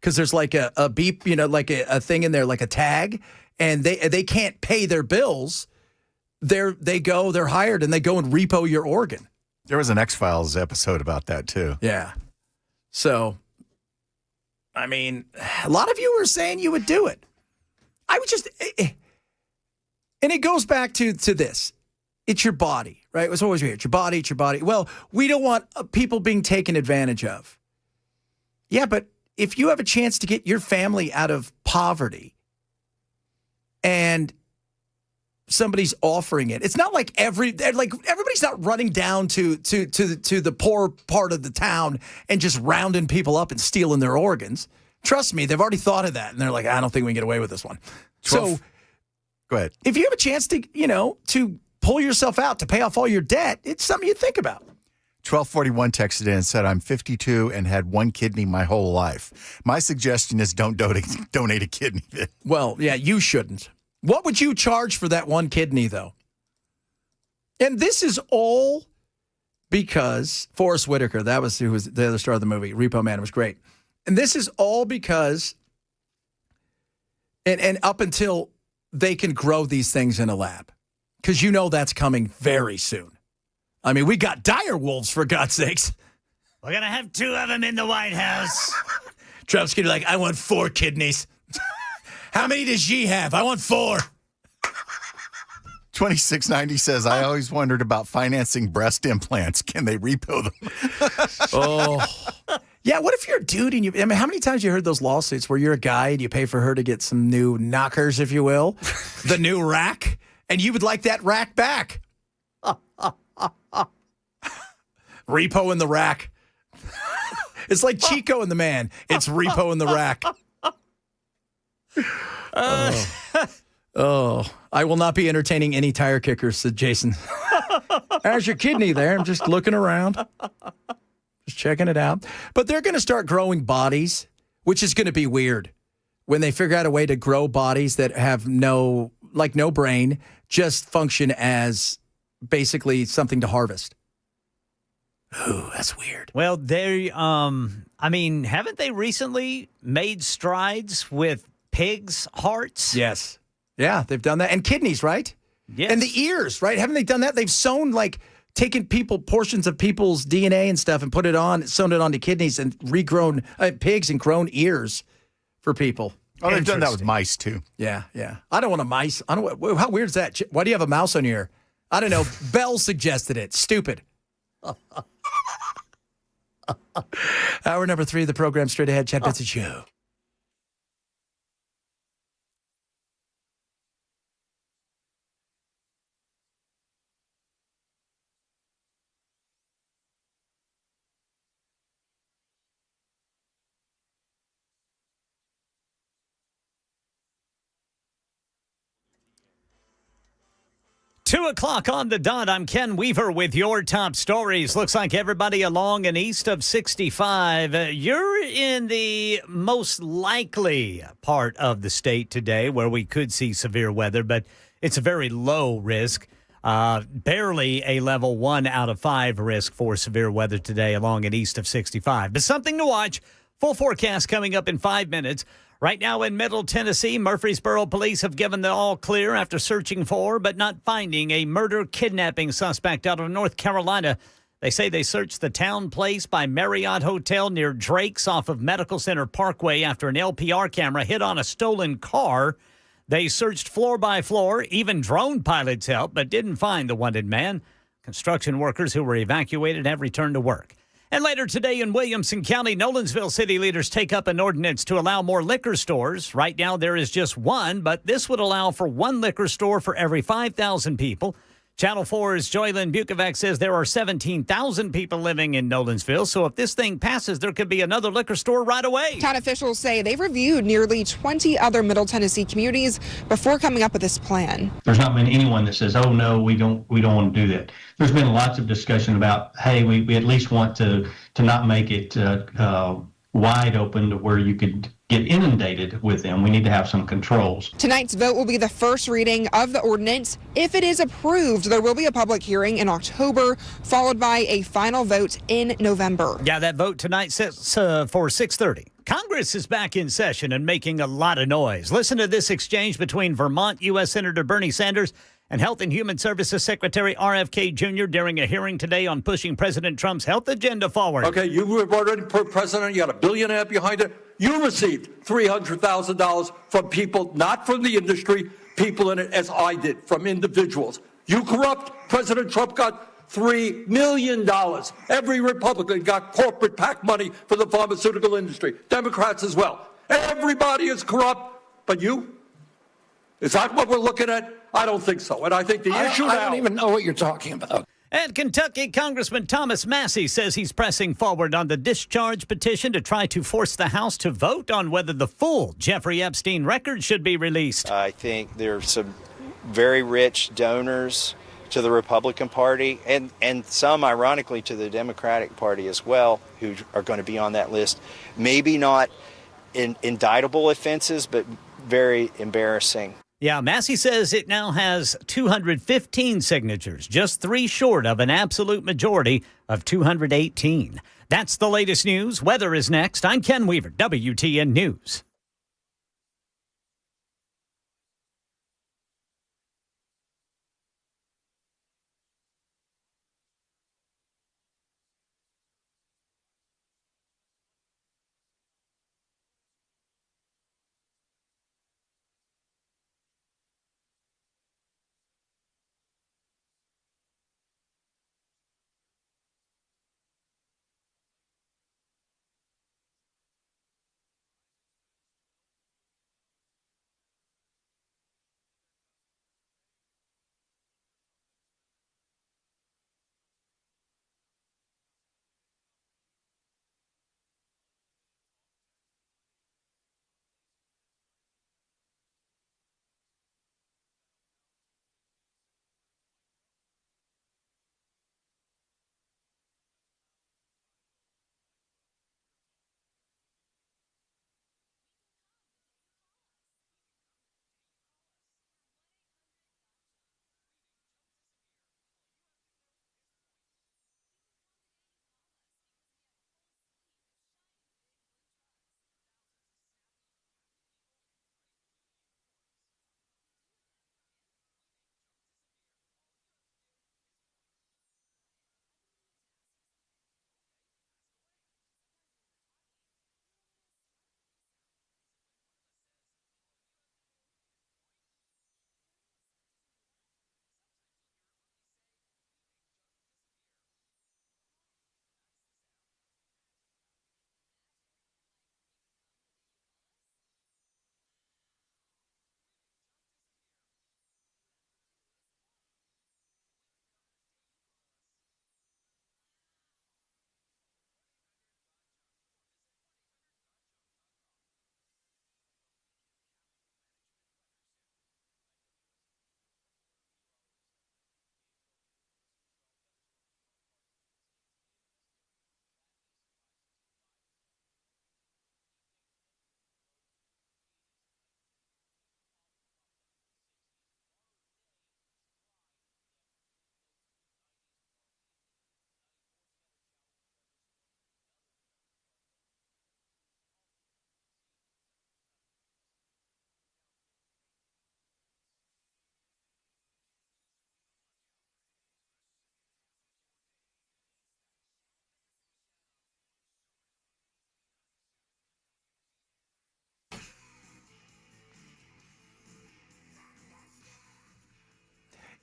[SPEAKER 1] Because there's like a beep, you know, like a thing in there, like a tag. And they can't pay their bills. They're hired and they go and repo your organ.
[SPEAKER 3] There was an X-Files episode about that too.
[SPEAKER 1] Yeah. So I mean, a lot of you were saying you would do it. I would just, and it goes back to this. It's your body, right? It was always weird. It's your body, it's your body. Well, we don't want people being taken advantage of. Yeah, but if you have a chance to get your family out of poverty and somebody's offering it, it's not like everybody's not running down to the poor part of the town and just rounding people up and stealing their organs. Trust me, they've already thought of that, and they're like, I don't think we can get away with this one.
[SPEAKER 3] 12.
[SPEAKER 1] So
[SPEAKER 3] go ahead.
[SPEAKER 1] If you have a chance to, to pull yourself out to pay off all your debt, it's something you think about.
[SPEAKER 3] 1241 texted in and said, I'm 52 and had one kidney my whole life. My suggestion is don't donate a kidney.
[SPEAKER 1] Well, yeah, you shouldn't. What would you charge for that one kidney, though? And this is all because Forrest Whitaker, that was who was the other star of the movie, Repo Man, was great. And this is all because, and up until they can grow these things in a lab, because that's coming very soon. I mean, we got dire wolves, for God's sakes.
[SPEAKER 2] We're going to have 2 of them in the White House.
[SPEAKER 1] Trump's going to be like, I want 4 kidneys. How many does she have? I want 4.
[SPEAKER 3] 2690 says, I always wondered about financing breast implants. Can they repo them?
[SPEAKER 1] Oh. Yeah, what if you're a dude and how many times you heard those lawsuits where you're a guy and you pay for her to get some new knockers, if you will, the new rack, and you would like that rack back? Repo in the rack. It's like Chico and the Man. It's Repo in the rack. I will not be entertaining any tire kickers, said Jason. How's your kidney there? I'm just looking around. Just checking it out. But they're going to start growing bodies, which is going to be weird when they figure out a way to grow bodies that have no brain, just function as basically something to harvest. Ooh, that's weird.
[SPEAKER 2] Well, haven't they recently made strides with pigs' hearts?
[SPEAKER 1] Yes. Yeah, they've done that. And kidneys, right?
[SPEAKER 2] Yes.
[SPEAKER 1] And the ears, right? Haven't they done that? They've sewn, taken portions of people's DNA and stuff and sewn it onto kidneys and regrown pigs and grown ears for people.
[SPEAKER 3] Oh, they've done that with mice, too.
[SPEAKER 1] Yeah. I don't want a mice. How weird is that? Why do you have a mouse on your ear? I don't know. Bell suggested it. Stupid. Hour number 3 of the program, straight ahead. Chad Benson Show.
[SPEAKER 2] Two o'clock on the dot. I'm Ken Weaver with your top stories. Looks like everybody along and east of 65. You're in the most likely part of the state today where we could see severe weather, but it's a very low risk. Barely a level 1 out of 5 risk for severe weather today along and east of 65. But something to watch. Full forecast coming up in 5 minutes. Right now in Middle Tennessee, Murfreesboro police have given the all clear after searching for but not finding a murder-kidnapping suspect out of North Carolina. They say they searched the Town Place by Marriott Hotel near Drake's off of Medical Center Parkway after an LPR camera hit on a stolen car. They searched floor by floor, even drone pilots helped, but didn't find the wanted man. Construction workers who were evacuated have returned to work. And later today in Williamson County, Nolensville city leaders take up an ordinance to allow more liquor stores. Right now, there is just one, but this would allow for one liquor store for every 5,000 people. Channel 4's Joylyn Bukovac says there are 17,000 people living in Nolensville, so if this thing passes, there could be another liquor store right away.
[SPEAKER 11] Town officials say they've reviewed nearly 20 other Middle Tennessee communities before coming up with this plan.
[SPEAKER 15] There's not been anyone that says, oh, no, we don't want to do that. There's been lots of discussion about, hey, we at least want to not make it wide open to where you could get inundated with them. We need to have some controls.
[SPEAKER 11] Tonight's vote will be the first reading of the ordinance. If it is approved, there will be a public hearing in October, followed by a final vote in November.
[SPEAKER 2] Yeah, that vote tonight sets for 6:30. Congress is back in session and making a lot of noise. Listen to this exchange between Vermont U.S. Senator Bernie Sanders and Health and Human Services Secretary RFK Jr. during a hearing today on pushing President Trump's health agenda forward.
[SPEAKER 16] Okay, you were already president. You got $1.5 billion behind it. You received $300,000 from people, not from the industry, people in it, as I did, from individuals. You corrupt. President Trump got $3 million. Every Republican got corporate PAC money for the pharmaceutical industry. Democrats as well. Everybody is corrupt. But you? Is that what we're looking at? I don't think so. And I think the issue now...
[SPEAKER 8] I don't even know what you're talking about.
[SPEAKER 2] And Kentucky Congressman Thomas Massie says he's pressing forward on the discharge petition to try to force the House to vote on whether the full Jeffrey Epstein record should be released.
[SPEAKER 12] I think there's some very rich donors to the Republican Party and some, ironically, to the Democratic Party as well, who are going to be on that list. Maybe not indictable offenses, but very embarrassing.
[SPEAKER 2] Yeah, Massie says it now has 215 signatures, just 3 short of an absolute majority of 218. That's the latest news. Weather is next. I'm Ken Weaver, WTN News.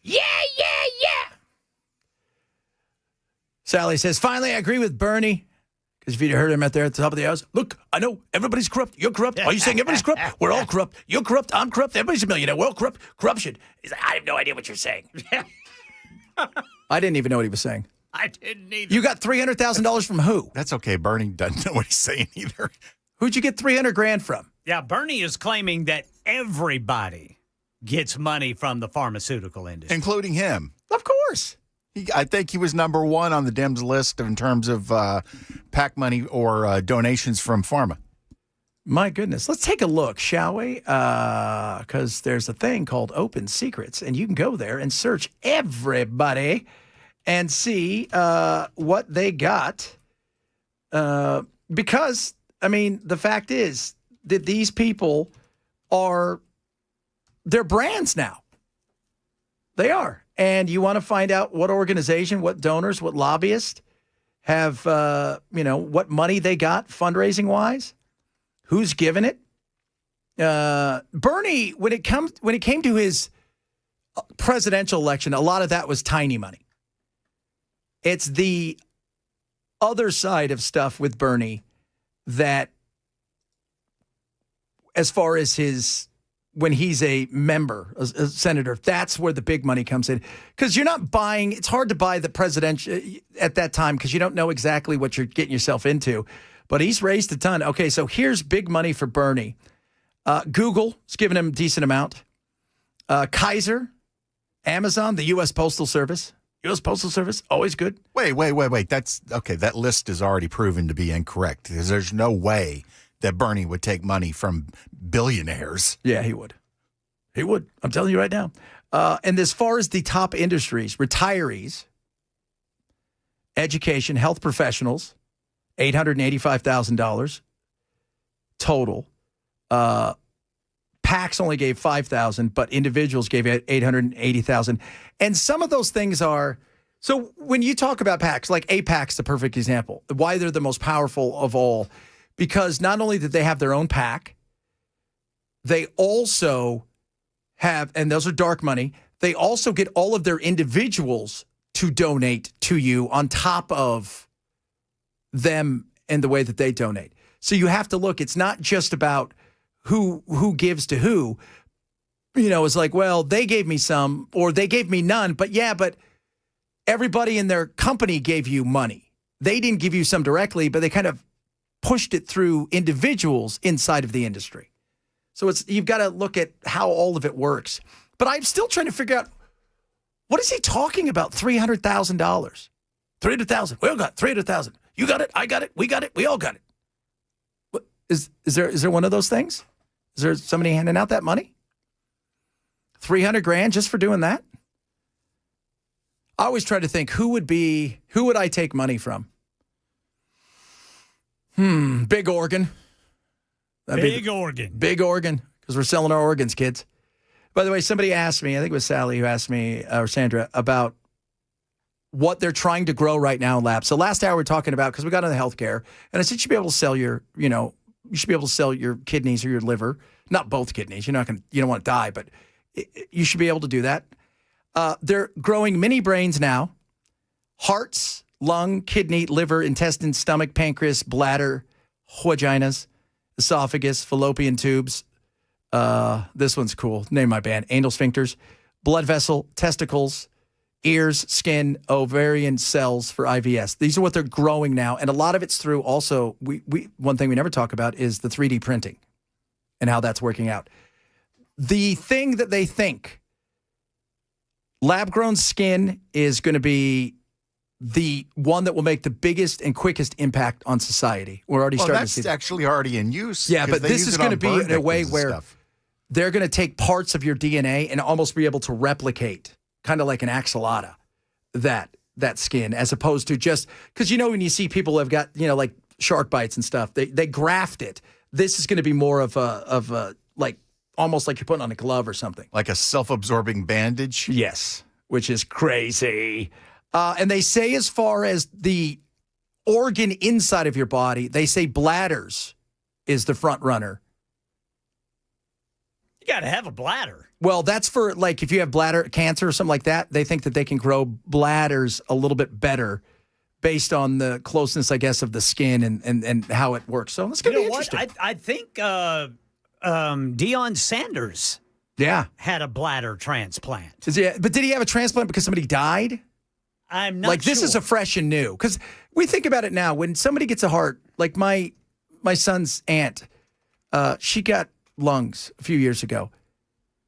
[SPEAKER 1] Yeah. Sally says, finally, I agree with Bernie. Because if you'd heard him out there at the top of the house, look, I know everybody's corrupt. You're corrupt. Are you saying everybody's corrupt? We're all corrupt. You're corrupt. I'm corrupt. Everybody's a millionaire. We're all corrupt. Corruption. He's like, I have no idea what you're saying. I didn't even know what he was saying.
[SPEAKER 2] I didn't either.
[SPEAKER 1] You got $300,000 from who?
[SPEAKER 3] That's okay. Bernie doesn't know what he's saying either.
[SPEAKER 1] Who'd you get $300,000 from?
[SPEAKER 2] Yeah, Bernie is claiming that everybody gets money from the pharmaceutical industry.
[SPEAKER 3] Including him.
[SPEAKER 1] Of course.
[SPEAKER 3] I think he was number one on the Dems list in terms of PAC money or donations from pharma.
[SPEAKER 1] My goodness. Let's take a look, shall we? Because there's a thing called Open Secrets, and you can go there and search everybody and see what they got. Because, I mean, the fact is that these people they're brands now. They are. And you want to find out what organization, what donors, what lobbyists have, what money they got fundraising-wise? who's giving it. Bernie, when it came to his presidential election, a lot of that was tiny money. It's the other side of stuff with Bernie that, as far as when he's a member, a senator, that's where the big money comes in. Because you're not buying, it's hard to buy the presidential at that time because you don't know exactly what you're getting yourself into. But he's raised a ton. Okay, so here's big money for Bernie. Google is giving him a decent amount. Kaiser, Amazon, the U.S. Postal Service. U.S. Postal Service, always good.
[SPEAKER 3] Wait. That's okay. That list is already proven to be incorrect because there's no way that Bernie would take money from billionaires.
[SPEAKER 1] Yeah, he would. He would. I'm telling you right now. And as far as the top industries, retirees, education, health professionals, $885,000 total. PACs only gave $5,000, but individuals gave $880,000. And some of those things are, so when you talk about PACs, like AIPAC's the perfect example, why they're the most powerful of all, because not only did they have their own PAC, they also have, and those are dark money, they also get all of their individuals to donate to you on top of them and the way that they donate. So you have to look, it's not just about who gives to who. You know, it's like, well, they gave me some or they gave me none, but everybody in their company gave you money. They didn't give you some directly, but they kind of pushed it through individuals inside of the industry. So you've got to look at how all of it works. But I'm still trying to figure out, what is he talking about? $300,000. $300,000. We all got $300,000. You got it. I got it. We got it. We all got it. What, is there one of those things? Is there somebody handing out that money? $300,000 just for doing that? I always try to think, who would I take money from? Big organ.
[SPEAKER 2] Big organ.
[SPEAKER 1] Big organ, because we're selling our organs, kids. By the way, somebody asked me, I think it was Sally who asked me, or Sandra, about what they're trying to grow right now in labs. So last hour we were talking about, because we got into healthcare, and I said you should be able to sell you should be able to sell your kidneys or your liver. Not both kidneys. You don't want to die, but you should be able to do that. They're growing mini brains now. Hearts, lung, kidney, liver, intestine, stomach, pancreas, bladder, vaginas, esophagus, fallopian tubes. This one's cool. Name my band. Anal sphincters, blood vessel, testicles, ears, skin, ovarian cells for IVS. These are what they're growing now. And a lot of it's through also, one thing we never talk about is the 3D printing and how that's working out. The thing that they think lab-grown skin is going to be the one that will make the biggest and quickest impact on society. We're already starting to see that.
[SPEAKER 3] That's actually already in use.
[SPEAKER 1] Yeah, but this is going to be in a way where they're going to take parts of your DNA and almost be able to replicate, kind of like an axolotl, that skin, as opposed to just, because when you see people have got, like shark bites and stuff, they graft it. This is going to be more of a like, almost like you're putting on a glove or something.
[SPEAKER 3] Like a self-absorbing bandage?
[SPEAKER 1] Yes, which is crazy. And they say, as far as the organ inside of your body, they say bladders is the front runner.
[SPEAKER 2] You got to have a bladder.
[SPEAKER 1] Well, that's for, like, if you have bladder cancer or something like that, they think that they can grow bladders a little bit better based on the closeness, I guess, of the skin and how it works. So that's going to be interesting.
[SPEAKER 2] I think Deion Sanders had a bladder transplant.
[SPEAKER 1] But did he have a transplant because somebody died?
[SPEAKER 2] I'm not
[SPEAKER 1] This is a fresh and new. Because we think about it now. When somebody gets a heart, like my son's aunt, she got lungs a few years ago.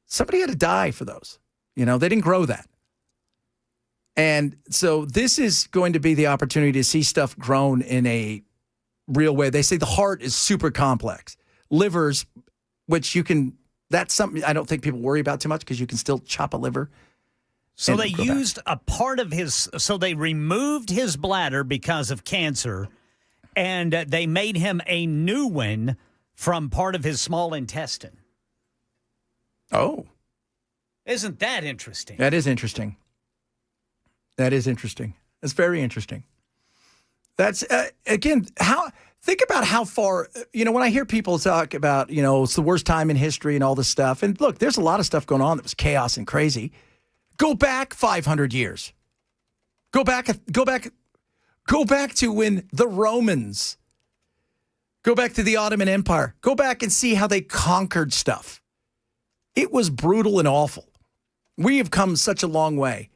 [SPEAKER 1] Somebody had to die for those. They didn't grow that. And so this is going to be the opportunity to see stuff grown in a real way. They say the heart is super complex. Livers, which that's something I don't think people worry about too much because you can still chop a liver.
[SPEAKER 2] So they used a part of so they removed his bladder because of cancer, and they made him a new one from part of his small intestine.
[SPEAKER 1] Oh.
[SPEAKER 2] Isn't that interesting?
[SPEAKER 1] That is interesting. That's very interesting. That's, again, Think about how far, when I hear people talk about, it's the worst time in history and all this stuff. And look, there's a lot of stuff going on that was chaos and crazy. Go back 500 years. Go back to when the Romans, go back to the Ottoman Empire. Go back and see how they conquered stuff. It was brutal and awful. We have come such a long way.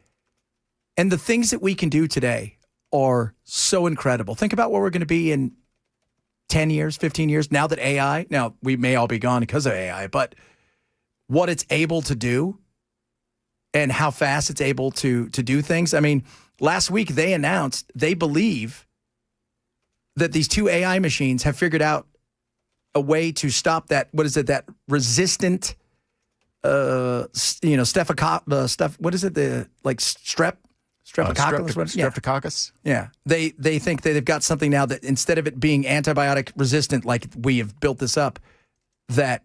[SPEAKER 1] And the things that we can do today are so incredible. Think about where we're going to be in 10 years, 15 years, now that AI, now we may all be gone because of AI, but what it's able to do and how fast it's able to do things. I mean, last week they announced they believe that these two AI machines have figured out a way to stop that, that resistant,
[SPEAKER 3] Streptococcus?
[SPEAKER 1] Yeah. They think that they've got something now that instead of it being antibiotic resistant, like we have built this up, that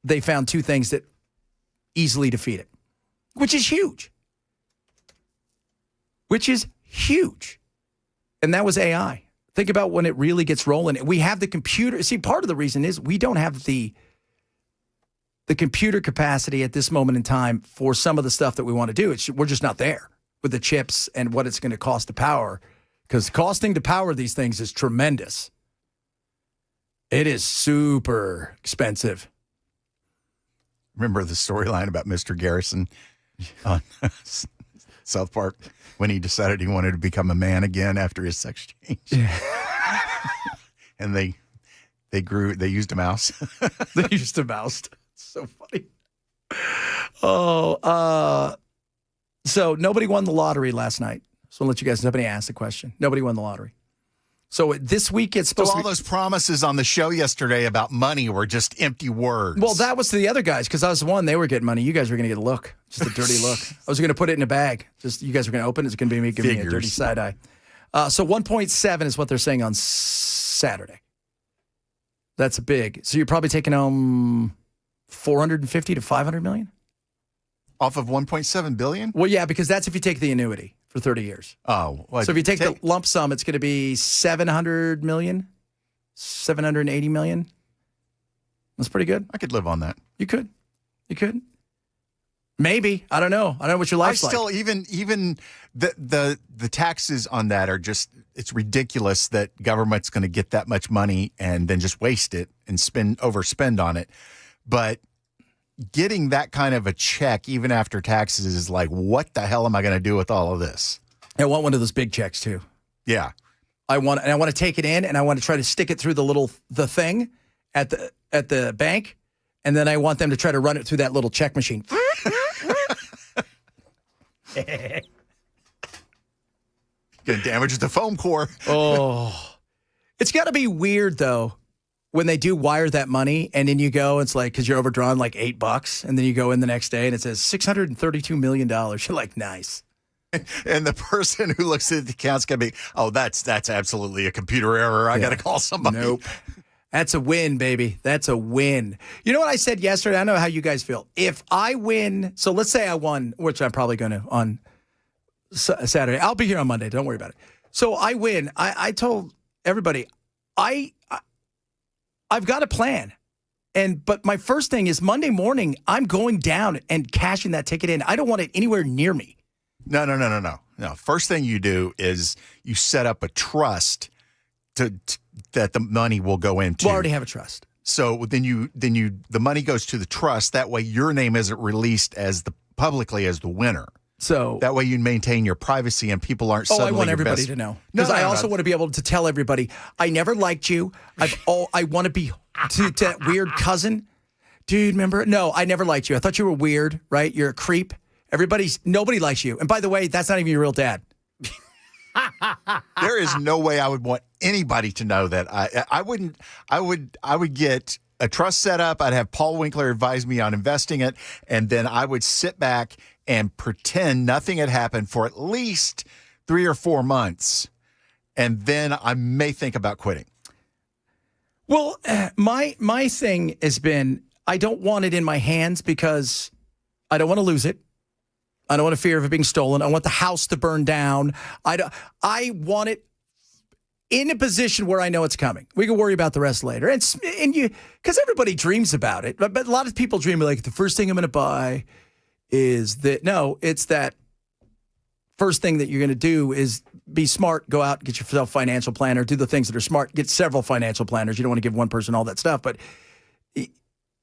[SPEAKER 1] they found two things that easily defeat it, which is huge. And that was AI. Think about when it really gets rolling. We have the computer. See, part of the reason is we don't have the computer capacity at this moment in time for some of the stuff that we want to do. We're just not there with the chips and what it's going to cost to power, because costing to power these things is tremendous. It is super expensive.
[SPEAKER 3] Remember the storyline about Mr. Garrison on South Park when he decided he wanted to become a man again after his sex change? Yeah. And they used a mouse.
[SPEAKER 1] They used a mouse. It's so funny. So nobody won the lottery last night. So I'll let you guys, nobody asked the question. Nobody won the lottery. So this week it's supposed
[SPEAKER 3] to be. So all those promises on the show yesterday about money were just empty words.
[SPEAKER 1] Well, that was to the other guys, because I was the one, they were getting money. You guys were going to get a look, just a dirty look. I was going to put it in a bag. Just you guys were going to open it. It's going to be me giving me a dirty side eye. So 1.7 is what they're saying on Saturday. That's big. So you're probably taking home 450 to 500 million?
[SPEAKER 3] Off of 1.7 billion?
[SPEAKER 1] Well, yeah, because that's if you take the annuity for 30 years.
[SPEAKER 3] Oh. Well,
[SPEAKER 1] so if you take the lump sum, it's going to be 700 million, 780 million. That's pretty good.
[SPEAKER 3] I could live on that.
[SPEAKER 1] You could. Maybe. I don't know. I don't know what your life's like.
[SPEAKER 3] Even the taxes on that are just, it's ridiculous that government's going to get that much money and then just waste it and overspend on it. But getting that kind of a check, even after taxes, is like, what the hell am I going to do with all of this?
[SPEAKER 1] I want one of those big checks too.
[SPEAKER 3] Yeah.
[SPEAKER 1] I want to take it in and I want to try to stick it through the thing at the bank. And then I want them to try to run it through that little check machine.
[SPEAKER 3] Gonna damage the foam core.
[SPEAKER 1] Oh. It's got to be weird though, when they do wire that money and then you go, it's like, because you're overdrawn like $8, and then you go in the next day and it says $632 million. You're like, nice.
[SPEAKER 3] And the person who looks at the account's going to be, oh, that's absolutely a computer error. I got to call somebody.
[SPEAKER 1] Nope. That's a win, baby. That's a win. You know what I said yesterday? I know how you guys feel. If I win, so let's say I won, which I'm probably going to on Saturday. I'll be here on Monday. Don't worry about it. So I win. I told everybody, I've got a plan. But my first thing is Monday morning, I'm going down and cashing that ticket in. I don't want it anywhere near me.
[SPEAKER 3] No. First thing you do is you set up a trust that the money will go into.
[SPEAKER 1] We already have a trust.
[SPEAKER 3] So then the money goes to the trust. That way your name isn't released publicly as the winner.
[SPEAKER 1] So
[SPEAKER 3] that way you maintain your privacy and people aren't suddenly
[SPEAKER 1] I want everybody to know. Because I also want to be able to tell everybody, I never liked you. I want to be to that weird cousin. Dude, remember? No, I never liked you. I thought you were weird, right? You're a creep. Nobody likes you. And by the way, that's not even your real dad.
[SPEAKER 3] There is no way I would want anybody to know that. I would get a trust set up. I'd have Paul Winkler advise me on investing it. And then I would sit back and pretend nothing had happened for at least 3 or 4 months. And then I may think about quitting.
[SPEAKER 1] Well, my thing has been, I don't want it in my hands because I don't want to lose it. I don't want to fear of it being stolen. I want the house to burn down. I want it in a position where I know it's coming. We can worry about the rest later. Because everybody dreams about it. But a lot of people dream like the first thing I'm going to buy is that. No, it's that first thing that you're going to do is be smart, go out, get yourself a financial planner, do the things that are smart, get several financial planners. You don't want to give one person all that stuff, but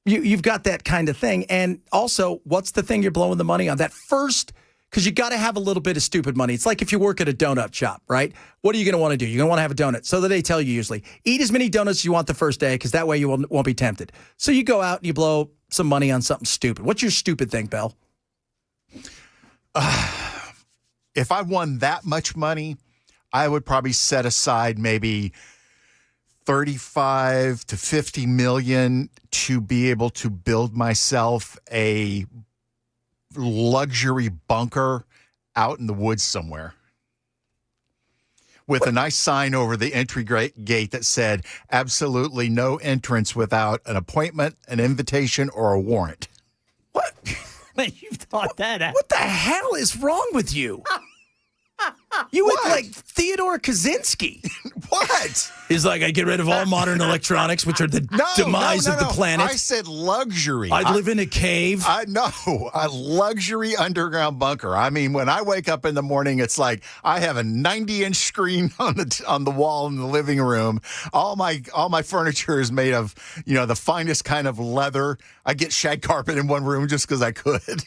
[SPEAKER 1] you've got that kind of thing. And also, what's the thing you're blowing the money on? That first, because you got to have a little bit of stupid money. It's like if you work at a donut shop, right? What are you going to want to do? You're going to want to have a donut. So that they tell you usually, eat as many donuts as you want the first day, because that way you won't be tempted. So you go out and you blow some money on something stupid. What's your stupid thing, Bell?
[SPEAKER 3] If I won that much money, I would probably set aside maybe 35 to 50 million to be able to build myself a luxury bunker out in the woods somewhere with a nice sign over the entry gate that said absolutely no entrance without an appointment, an invitation, or a warrant.
[SPEAKER 1] What?
[SPEAKER 2] Man, you've thought that out.
[SPEAKER 1] What the hell is wrong with you? You would like Theodore Kaczynski.
[SPEAKER 3] What?
[SPEAKER 1] He's like, I get rid of all modern electronics, which are the demise of the planet.
[SPEAKER 3] I said luxury.
[SPEAKER 1] I live in a cave.
[SPEAKER 3] No, a luxury underground bunker. I mean, when I wake up in the morning, it's like I have a 90-inch screen on the wall in the living room. All my furniture is made of, the finest kind of leather. I get shag carpet in one room just because I could.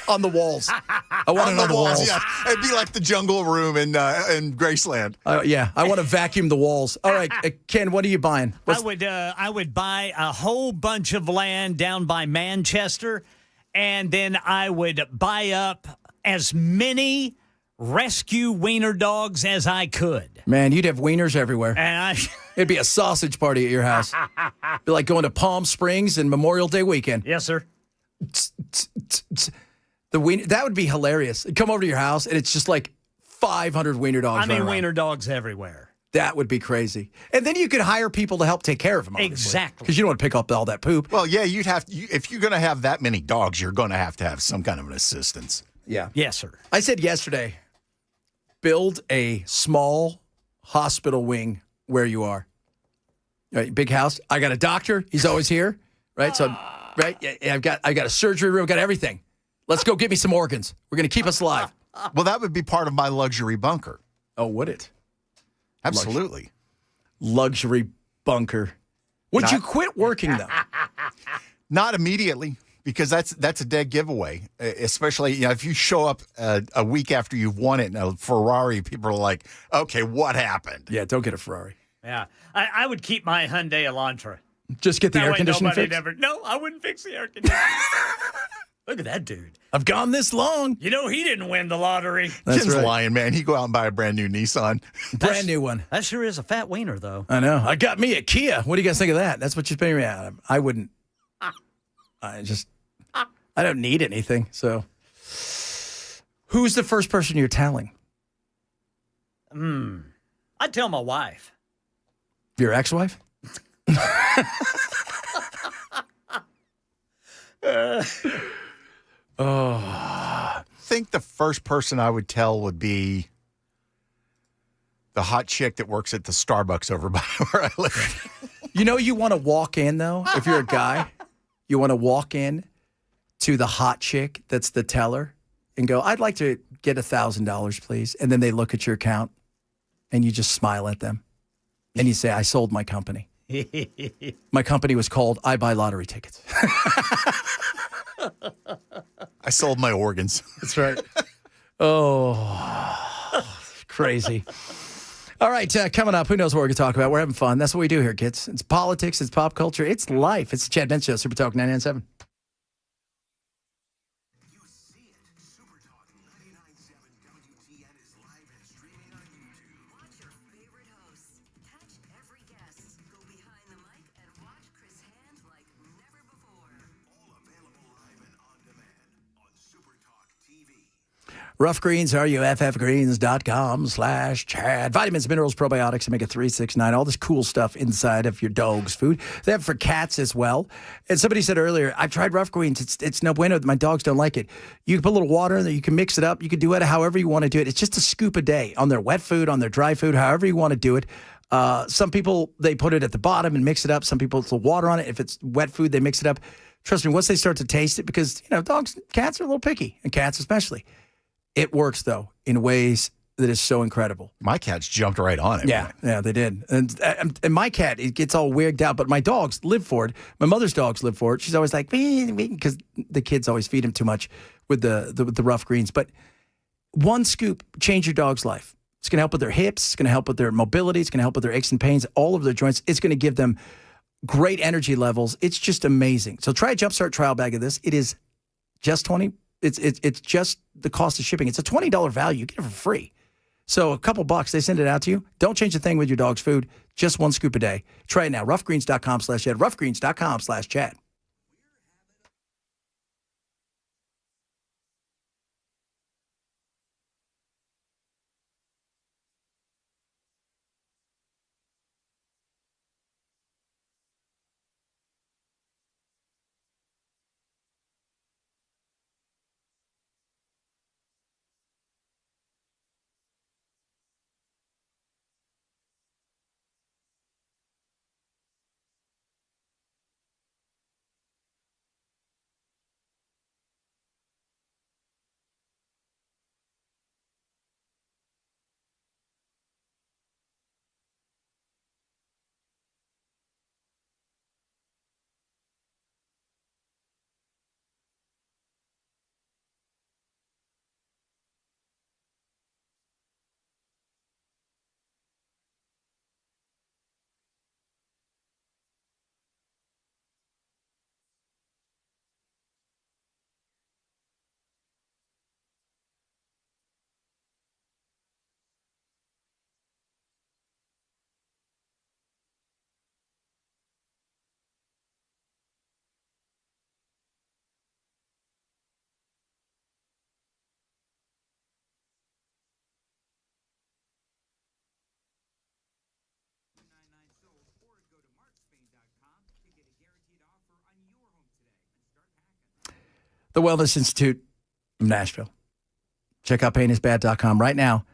[SPEAKER 1] On the walls. I want it on the walls.
[SPEAKER 3] Yeah. It'd be like the jungle room in Graceland.
[SPEAKER 1] Yeah, I want to vacuum the walls. All right, Ken, what are you buying?
[SPEAKER 2] I would buy a whole bunch of land down by Manchester, and then I would buy up as many rescue wiener dogs as I could.
[SPEAKER 1] Man, you'd have wieners everywhere.
[SPEAKER 2] And
[SPEAKER 1] it'd be a sausage party at your house. It'd be like going to Palm Springs and Memorial Day weekend.
[SPEAKER 2] Yes, sir.
[SPEAKER 1] That would be hilarious. Come over to your house, and it's just like 500 wiener dogs.
[SPEAKER 2] Wiener dogs everywhere.
[SPEAKER 1] That would be crazy. And then you could hire people to help take care of them. Obviously,
[SPEAKER 2] exactly.
[SPEAKER 1] Because you don't want to pick up all that poop.
[SPEAKER 3] Well, yeah, if you're going to have that many dogs, you're going to have some kind of an assistance.
[SPEAKER 1] Yeah.
[SPEAKER 2] Yes, sir.
[SPEAKER 1] I said yesterday, build a small hospital wing where you are. Right, big house. I got a doctor. He's always here. Right. So, right. Yeah, I got a surgery room. Got everything. Let's go get me some organs. We're going to keep us alive.
[SPEAKER 3] Well, that would be part of my luxury bunker.
[SPEAKER 1] Oh, would it?
[SPEAKER 3] Absolutely.
[SPEAKER 1] Luxury bunker. Would you quit working, though?
[SPEAKER 3] Not immediately, because that's a dead giveaway, especially if you show up a week after you've won it in a Ferrari, people are like, okay, what happened?
[SPEAKER 1] Yeah, don't get a Ferrari.
[SPEAKER 2] Yeah. I would keep my Hyundai Elantra.
[SPEAKER 1] Just get the air conditioning fixed?
[SPEAKER 2] No, I wouldn't fix the air conditioning. Look at that dude.
[SPEAKER 1] I've gone this long.
[SPEAKER 2] He didn't win the lottery.
[SPEAKER 3] Ken's lying, man. He'd go out and buy a brand new Nissan.
[SPEAKER 1] Brand new one.
[SPEAKER 2] That sure is a fat wiener, though.
[SPEAKER 1] I know. I got me a Kia. What do you guys think of that? That's what you're paying me out of. I wouldn't. I don't need anything. So, who's the first person you're telling?
[SPEAKER 2] I'd tell my wife.
[SPEAKER 1] Your ex-wife?
[SPEAKER 3] I think the first person I would tell would be the hot chick that works at the Starbucks over by where I live.
[SPEAKER 1] You want to walk in, though, if you're a guy. You want to walk in to the hot chick that's the teller and go, I'd like to get $1,000, please. And then they look at your account and you just smile at them. And you say, I sold my company. My company was called I Buy Lottery Tickets.
[SPEAKER 3] I sold my organs.
[SPEAKER 1] That's right. Oh, crazy. All right, coming up, who knows what we're going to talk about? We're having fun. That's what we do here, kids. It's politics, it's pop culture, it's life. It's the Chad Benson Show, Super Talk 99.7. Rough Greens, ruffgreens.com/Chad. Vitamins, minerals, probiotics, omega-3, 6, 9, all this cool stuff inside of your dog's food. They have it for cats as well. And somebody said earlier, I've tried Rough Greens. It's no bueno. My dogs don't like it. You can put a little water in there. You can mix it up. You can do it however you want to do it. It's just a scoop a day on their wet food, on their dry food, however you want to do it. Some people, they put it at the bottom and mix it up. Some people, it's the water on it. If it's wet food, they mix it up. Trust me, once they start to taste it, because, dogs, cats are a little picky, and cats especially. It works, though, in ways that is so incredible.
[SPEAKER 3] My cats jumped right on it.
[SPEAKER 1] Yeah, they did. And my cat, it gets all wigged out, but my dogs live for it. My mother's dogs live for it. She's always like, because the kids always feed him too much with the Rough Greens. But one scoop, change your dog's life. It's going to help with their hips. It's going to help with their mobility. It's going to help with their aches and pains, all of their joints. It's going to give them great energy levels. It's just amazing. So try a Jumpstart trial bag of this. It is just $20. It's just the cost of shipping. It's a $20 value. You get it for free. So a couple bucks, they send it out to you. Don't change a thing with your dog's food. Just one scoop a day. Try it now. Roughgreens.com/Chad. Roughgreens.com/Chad. The Wellness Institute of Nashville. Check out painisbad.com right now.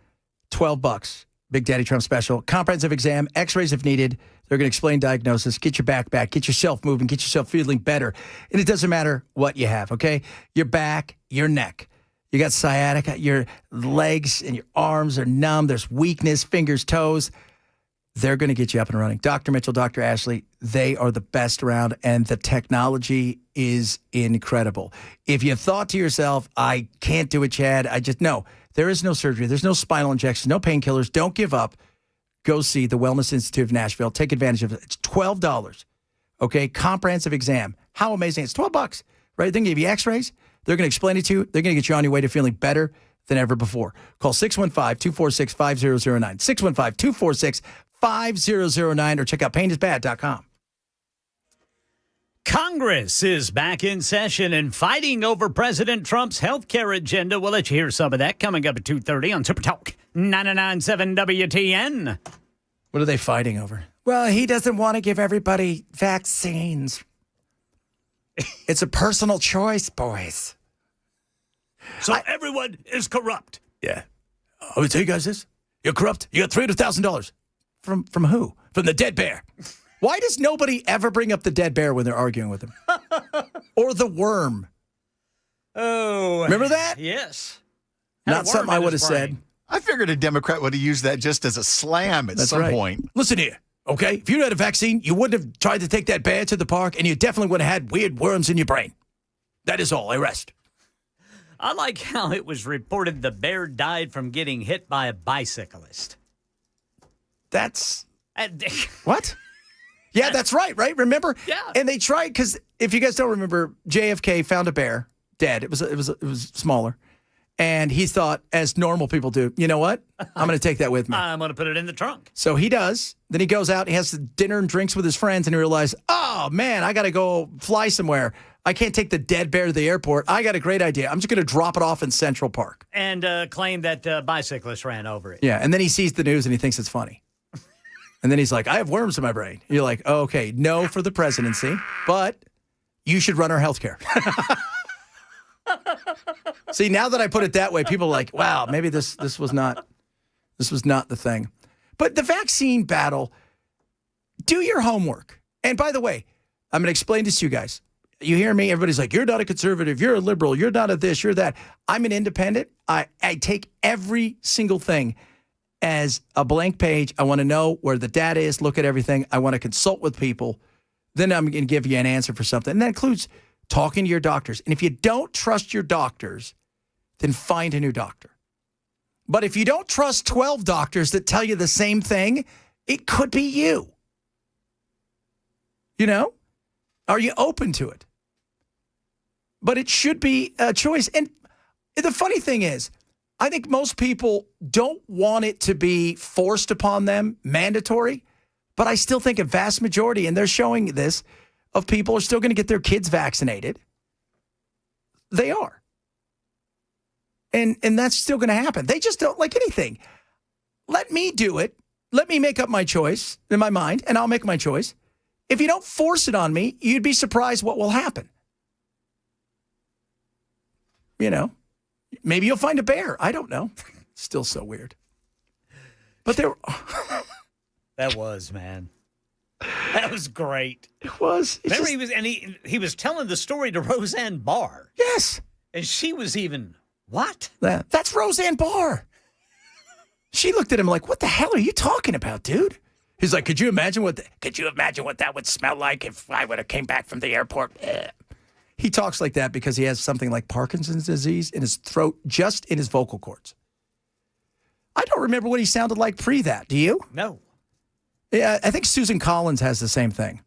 [SPEAKER 1] $12. Big Daddy Trump special. Comprehensive exam, x-rays if needed. They're going to explain diagnosis, get your back, get yourself moving, get yourself feeling better. And it doesn't matter what you have, okay? Your back, your neck. You got sciatica, your legs and your arms are numb. There's weakness, fingers, toes. They're going to get you up and running. Dr. Mitchell, Dr. Ashley, they are the best around, and the technology is incredible. If you thought to yourself, I can't do it, Chad, no. There is no surgery. There's no spinal injections, no painkillers. Don't give up. Go see the Wellness Institute of Nashville. Take advantage of it. It's $12. Okay? Comprehensive exam. How amazing. It's $12, right? They're going to give you x-rays. They're going to explain it to you. They're going to get you on your way to feeling better than ever before. Call 615-246-5009. 615-246-5009 or check out painisbad.com.
[SPEAKER 2] Congress is back in session and fighting over President Trump's health care agenda. We'll let you hear some of that coming up at 2:30 on Super Talk 99.7 WTN.
[SPEAKER 1] What are they fighting over? Well, he doesn't want to give everybody vaccines. It's a personal choice, boys.
[SPEAKER 2] So everyone is corrupt.
[SPEAKER 1] Yeah. I would tell you guys this. You're corrupt. You got $300,000. From who? From the dead bear. Why does nobody ever bring up the dead bear when they're arguing with him? Or the worm?
[SPEAKER 2] Oh.
[SPEAKER 1] Remember that?
[SPEAKER 2] Yes.
[SPEAKER 1] Not something I would have said.
[SPEAKER 3] I figured a Democrat would have used that just as a slam at some point.
[SPEAKER 1] Listen here, okay? If you had a vaccine, you wouldn't have tried to take that bear to the park, and you definitely would have had weird worms in your brain. That is all. I rest.
[SPEAKER 2] I like how it was reported the bear died from getting hit by a bicyclist.
[SPEAKER 1] That's... What? Yeah, that's right? Remember?
[SPEAKER 2] Yeah.
[SPEAKER 1] And they tried, because if you guys don't remember, JFK found a bear dead. It was smaller. And he thought, as normal people do, you know what? I'm going to take that with me.
[SPEAKER 2] I'm going to put it in the trunk.
[SPEAKER 1] So he does. Then he goes out, he has dinner and drinks with his friends, and he realizes, oh, man, I got to go fly somewhere. I can't take the dead bear to the airport. I got a great idea. I'm just going to drop it off in Central Park.
[SPEAKER 2] And claim that bicyclist ran over it.
[SPEAKER 1] Yeah, and then he sees the news and he thinks it's funny. And then he's like, I have worms in my brain. You're like, oh, okay, no for the presidency, but you should run our healthcare. See, now that I put it that way, people are like, wow, maybe this was not the thing. But the vaccine battle, do your homework. And by the way, I'm going to explain this to you guys. You hear me? Everybody's like, you're not a conservative, you're a liberal, you're not a this, you're that. I'm an independent. I take every single thing as a blank page. I want to know where the data is, look at everything. I want to consult with people. Then I'm going to give you an answer for something. And that includes talking to your doctors. And if you don't trust your doctors, then find a new doctor. But if you don't trust 12 doctors that tell you the same thing, it could be you. You know? Are you open to it? But it should be a choice. And the funny thing is, I think most people don't want it to be forced upon them, mandatory. But I still think a vast majority, and they're showing this, of people are still going to get their kids vaccinated. They are. And that's still going to happen. They just don't like anything. Let me do it. Let me make up my choice in my mind, and I'll make my choice. If you don't force it on me, you'd be surprised what will happen. You know, maybe you'll find a bear. I don't know. Still so weird. But there...
[SPEAKER 2] That was, man. That was great.
[SPEAKER 1] It was.
[SPEAKER 2] Remember, he was telling the story to Roseanne Barr.
[SPEAKER 1] Yes.
[SPEAKER 2] And she was even, what?
[SPEAKER 1] That's Roseanne Barr. She looked at him like, what the hell are you talking about, dude? He's like, could you imagine what that would smell like if I would have came back from the airport? He talks like that because he has something like Parkinson's disease in his throat, just in his vocal cords. I don't remember what he sounded like pre that. Do you?
[SPEAKER 2] No.
[SPEAKER 1] Yeah, I think Susan Collins has the same thing.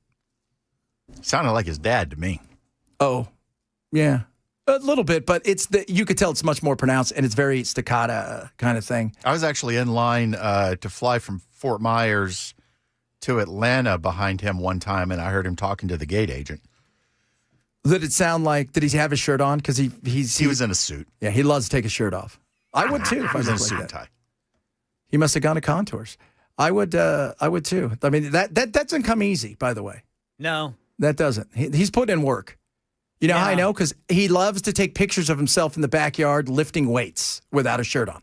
[SPEAKER 3] Sounded like his dad to me.
[SPEAKER 1] Oh, yeah. A little bit, but you could tell it's much more pronounced, and it's very staccato kind of thing.
[SPEAKER 3] I was actually in line to fly from Fort Myers to Atlanta behind him one time, and I heard him talking to the gate agent.
[SPEAKER 1] Did it sound like, did he have his shirt on? Because he
[SPEAKER 3] was in a suit.
[SPEAKER 1] Yeah, he loves to take his shirt off. I would too if I was in a suit and tie. He must have gone to Contours. I would too. I mean, that doesn't come easy, by the way.
[SPEAKER 2] No.
[SPEAKER 1] That doesn't. He's put in work. You know how I know? Because he loves to take pictures of himself in the backyard lifting weights without a shirt on.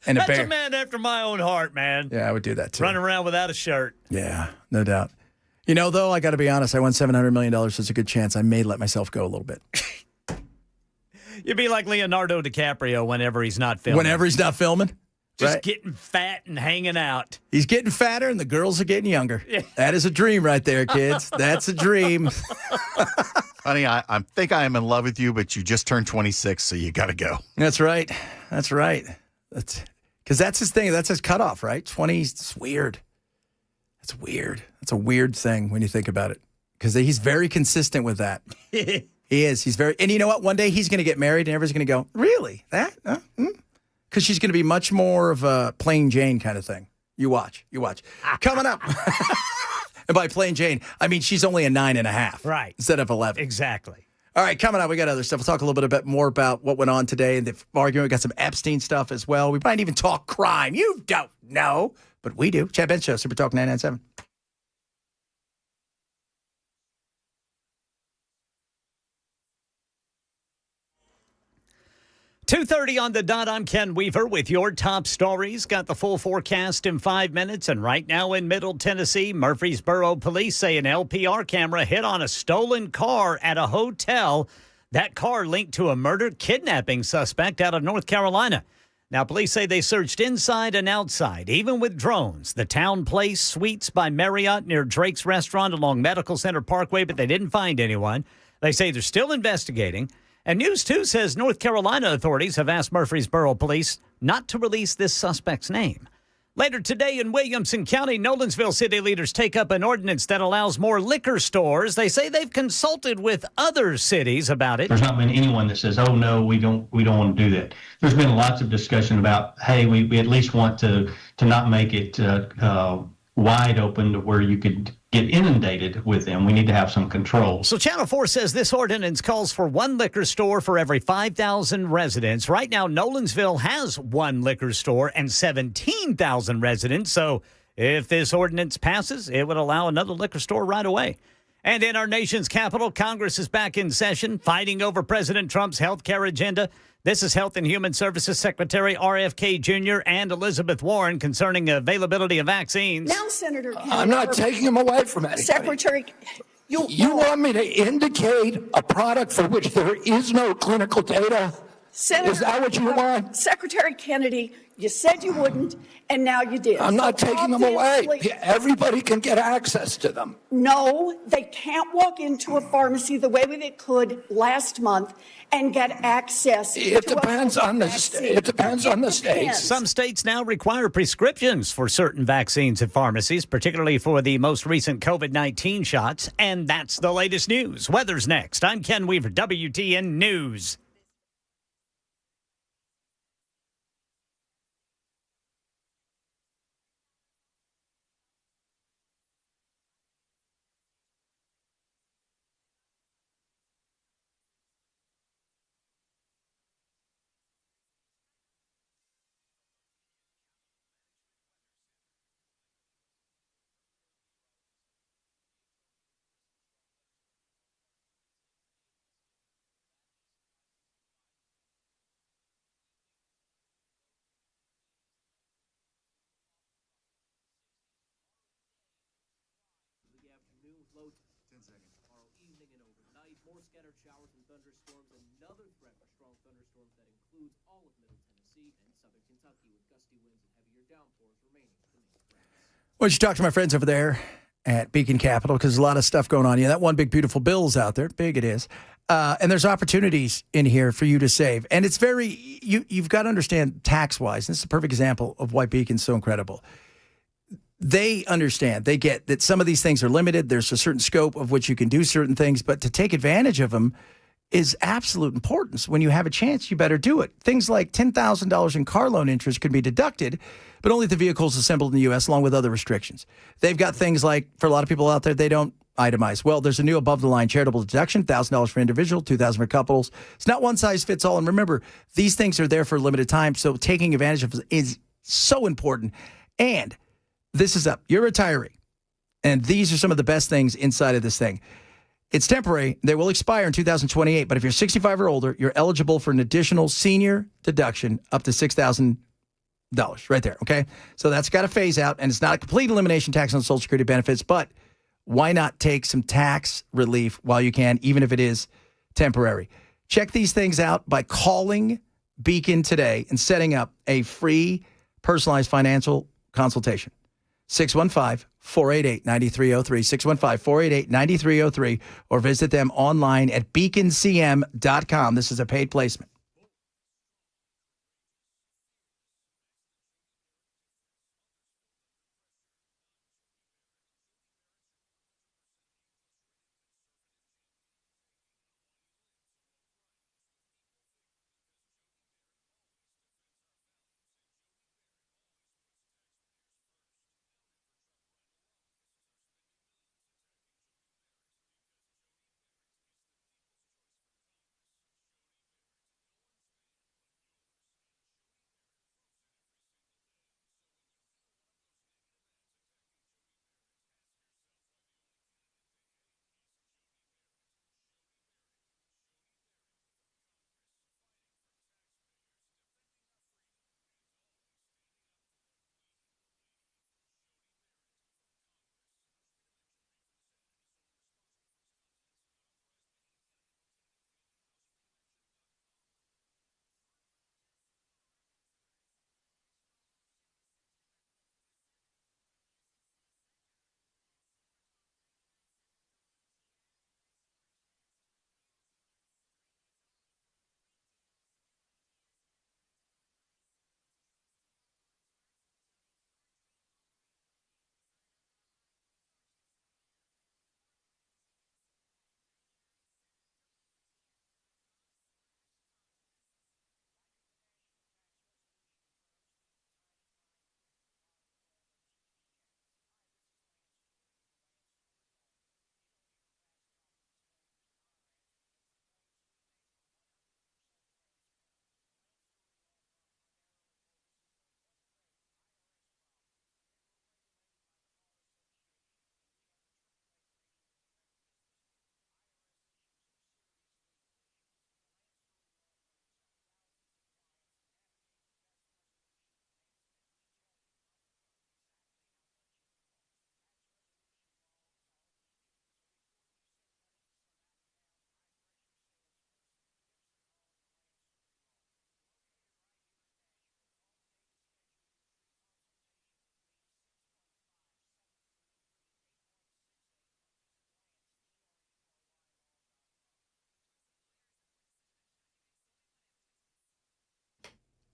[SPEAKER 1] And
[SPEAKER 2] That's a man after my own heart, man.
[SPEAKER 1] Yeah, I would do that too.
[SPEAKER 2] Running around without a shirt.
[SPEAKER 1] Yeah, no doubt. You know, though, I got to be honest. I won $700 million. There's a good chance I may let myself go a little bit.
[SPEAKER 2] You'd be like Leonardo DiCaprio whenever he's not filming.
[SPEAKER 1] Whenever he's not filming?
[SPEAKER 2] Just
[SPEAKER 1] right.
[SPEAKER 2] getting fat and hanging out.
[SPEAKER 1] He's getting fatter and the girls are getting younger. Yeah. That is a dream right there, kids. That's a dream.
[SPEAKER 3] Honey, I think I am in love with you, but you just turned 26, so you got to go.
[SPEAKER 1] That's right. That's right. Because that's his thing. That's his cutoff, right? 20, it's weird. It's weird. It's a weird thing when you think about it. Because he's very consistent with that. He is. He's very, and you know what? One day he's going to get married and everybody's going to go, really? That? Because she's going to be much more of a plain Jane kind of thing. You watch. Coming up. And by plain Jane, I mean she's only a 9.5.
[SPEAKER 2] Right.
[SPEAKER 1] Instead of 11.
[SPEAKER 2] Exactly.
[SPEAKER 1] All right, coming up, we got other stuff. We'll talk a little bit more about what went on today and the argument. We got some Epstein stuff as well. We might even talk crime. You don't know, but we do. Chad Bench Show, Super Talk 997.
[SPEAKER 2] 2:30 on the dot. I'm Ken Weaver with your top stories. Got the full forecast in 5 minutes. And right now in Middle Tennessee, Murfreesboro police say an LPR camera hit on a stolen car at a hotel. That car linked to a murder-kidnapping suspect out of North Carolina. Now, police say they searched inside and outside, even with drones. The Town Place Suites by Marriott near Drake's Restaurant along Medical Center Parkway, but they didn't find anyone. They say they're still investigating. And News 2 says North Carolina authorities have asked Murfreesboro police not to release this suspect's name. Later today in Williamson County, Nolensville city leaders take up an ordinance that allows more liquor stores. They say they've consulted with other cities about it.
[SPEAKER 15] There's not been anyone that says, oh, no, we don't want to do that. There's been lots of discussion about, hey, we at least want to not make it wide open to where you could get inundated with them. We need to have some controls.
[SPEAKER 2] So Channel 4 says this ordinance calls for one liquor store for every 5,000 residents. Right now, Nolensville has one liquor store and 17,000 residents. So if this ordinance passes, it would allow another liquor store right away. And in our nation's capital, Congress is back in session, fighting over President Trump's health care agenda. This is Health and Human Services Secretary RFK Jr. and Elizabeth Warren concerning availability of vaccines.
[SPEAKER 7] Now, Senator Kennedy,
[SPEAKER 8] I'm not taking them away from anybody.
[SPEAKER 7] Secretary,
[SPEAKER 8] You want me to indicate a product for which there is no clinical data?
[SPEAKER 7] Senator,
[SPEAKER 8] is that what you want?
[SPEAKER 7] Secretary Kennedy, you said you wouldn't, and now you did.
[SPEAKER 8] I'm not
[SPEAKER 7] So
[SPEAKER 8] taking them away.
[SPEAKER 7] obviously-
[SPEAKER 8] Everybody can get access to them.
[SPEAKER 7] No, they can't walk into a pharmacy the way they could last month and get access.
[SPEAKER 8] It
[SPEAKER 7] to a
[SPEAKER 8] depends on the
[SPEAKER 7] vaccine.
[SPEAKER 8] it depends on the states.
[SPEAKER 2] Some states now require prescriptions for certain vaccines at pharmacies, particularly for the most recent COVID-19 shots. And that's the latest news. Weather's next. I'm Ken Weaver, WTN News.
[SPEAKER 10] Tomorrow evening and overnight, more scattered showers and thunderstorms. Another threat for strong thunderstorms that includes all of Middle Tennessee and southern Kentucky, with gusty winds and heavier downpours remaining the main threats.
[SPEAKER 1] Well, you talk to my friends over there at Beacon Capital because there's a lot of stuff going on. Yeah, that one big, beautiful bill is out there. Big it is. And there's opportunities in here for you to save. And it's you've got to understand tax-wise. This is a perfect example of why Beacon's so incredible. They understand, they get that some of these things are limited. There's a certain scope of which you can do certain things, but to take advantage of them is absolute importance. When you have a chance, you better do it. Things like $10,000 in car loan interest can be deducted, but only if the vehicle is assembled in the U.S. along with other restrictions. They've got things like, for a lot of people out there, they don't itemize. Well, there's a new above-the-line charitable deduction, $1,000 for individual, $2,000 for couples. It's not one size fits all. And remember, these things are there for a limited time, so taking advantage of it is so important. And this is up. You're a retiree, and these are some of the best things inside of this thing. It's temporary. They will expire in 2028, but if you're 65 or older, you're eligible for an additional senior deduction up to $6,000 right there, okay? So that's got to phase out, and it's not a complete elimination tax on Social Security benefits, but why not take some tax relief while you can, even if it is temporary? Check these things out by calling Beacon today and setting up a free personalized financial consultation. 615-488-9303, 615-488-9303, or visit them online at beaconcm.com. This is a paid placement.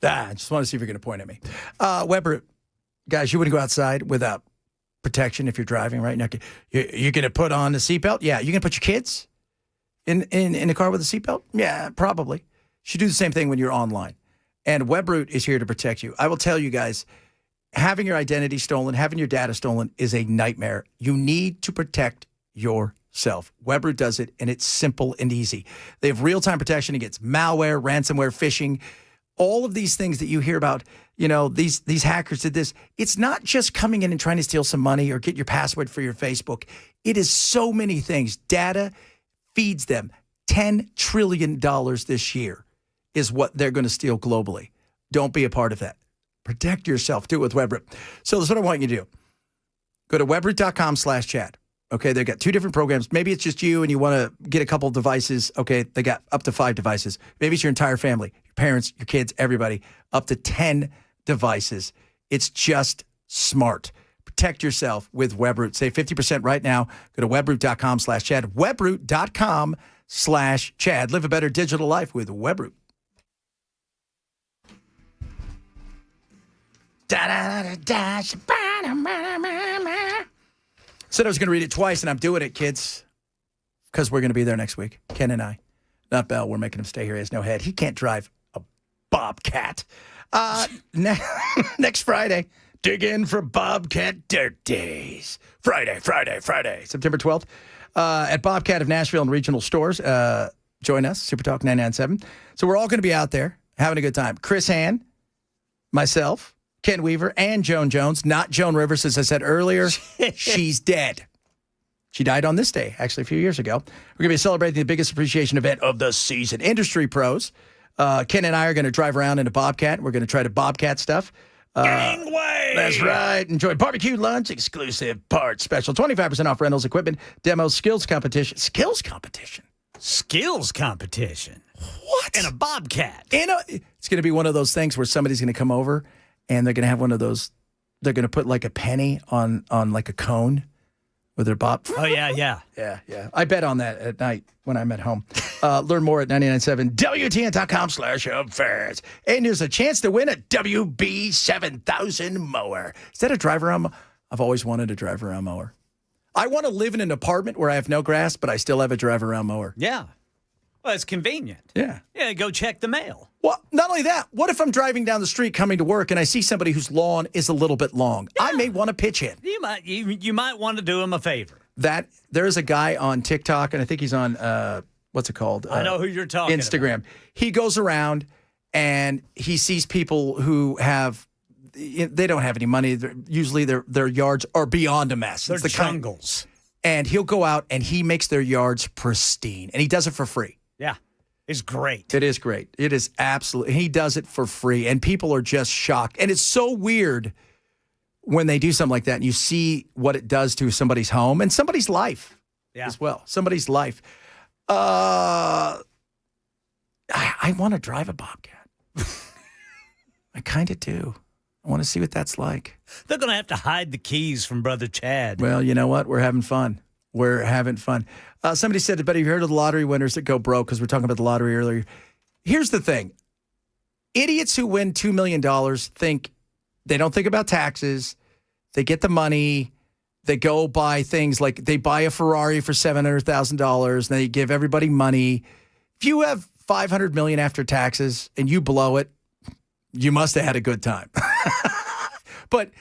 [SPEAKER 1] I just want to see if you're going to point at me. Weber, guys, you wouldn't go outside without protection if you're driving right now. You're going to put on a seatbelt? Yeah. You going to put your kids in the car with a seatbelt? Yeah, probably. You should do the same thing when you're online. And Webroot is here to protect you. I will tell you guys, having your identity stolen, having your data stolen is a nightmare. You need to protect yourself. Webroot does it, and it's simple and easy. They have real-time protection against malware, ransomware, phishing, all of these things that you hear about. These hackers did this. It's not just coming in and trying to steal some money or get your password for your Facebook. It is so many things. Data feeds them. $10 trillion this year is what they're going to steal globally. Don't be a part of that. Protect yourself. Do it with Webroot. So that's what I want you to do. Go to webroot.com/Chad. Okay, they've got 2 different programs. Maybe it's just you and you want to get a couple of devices. Okay, they got up to 5 devices. Maybe it's your entire family, your parents, your kids, everybody, up to 10 devices. It's just smart. Protect yourself with Webroot. Save 50% right now. Go to webroot.com/Chad. Webroot.com/Chad. Live a better digital life with Webroot. Said I was going to read it twice, and I'm doing it, kids, because we're going to be there next week. Ken and I. Not Bell. We're making him stay here. He has no head. He can't drive a Bobcat. Next Friday, dig in for Bobcat Dirt Days. Friday, September 12th, at Bobcat of Nashville and regional stores. Join us, Super Talk 99.7. So we're all going to be out there having a good time. Chris Han, myself, Ken Weaver, and Joan Jones. Not Joan Rivers, as I said earlier. She's dead. She died on this day, actually, a few years ago. We're going to be celebrating the biggest appreciation event of the season. Industry pros. Ken and I are going to drive around in a Bobcat. We're going to try to Bobcat stuff.
[SPEAKER 2] Gangway!
[SPEAKER 1] That's right. Enjoy barbecue lunch, exclusive parts special, 25% off rentals, equipment, demos, skills competition. Skills competition?
[SPEAKER 2] Skills competition?
[SPEAKER 1] What?
[SPEAKER 2] In a Bobcat?
[SPEAKER 1] It's going to be one of those things where somebody's going to come over and they're going to have one of those, they're going to put like a penny on like a cone with their bob.
[SPEAKER 2] Oh, yeah.
[SPEAKER 1] Yeah. I bet on that at night when I'm at home. Learn more at 99.7 WTN.com/affairs. And there's a chance to win a WB 7000 mower. Is that a drive-around? I've always wanted a drive-around mower. I want to live in an apartment where I have no grass, but I still have a drive-around mower.
[SPEAKER 2] Yeah. Well, it's convenient.
[SPEAKER 1] Yeah.
[SPEAKER 2] Yeah, go check the mail.
[SPEAKER 1] Well, not only that, what if I'm driving down the street coming to work and I see somebody whose lawn is a little bit long? Yeah. I may want to pitch in.
[SPEAKER 2] You might want to do him a favor.
[SPEAKER 1] There's a guy on TikTok, and I think he's on, what's it called?
[SPEAKER 2] I know who you're talking
[SPEAKER 1] Instagram.
[SPEAKER 2] about.
[SPEAKER 1] He goes around and he sees people who they don't have any money. Usually their yards are beyond a mess.
[SPEAKER 2] They're jungles.
[SPEAKER 1] And he'll go out and he makes their yards pristine, and he does it for free.
[SPEAKER 2] Yeah. It's great.
[SPEAKER 1] It is great. It is absolutely. He does it for free, and people are just shocked. And it's so weird when they do something like that, and you see what it does to somebody's home and somebody's life as well. Somebody's life. I want to drive a Bobcat. I kind of do. I want to see what that's like.
[SPEAKER 2] They're going to have to hide the keys from Brother Chad.
[SPEAKER 1] Well, you know what? We're having fun. Somebody said, but have you heard of the lottery winners that go broke? Because we're talking about the lottery earlier. Here's the thing. Idiots who win $2 million they don't think about taxes. They get the money. They go buy things like they buy a Ferrari for $700,000 and they give everybody money. If you have $500 million after taxes and you blow it, you must have had a good time. But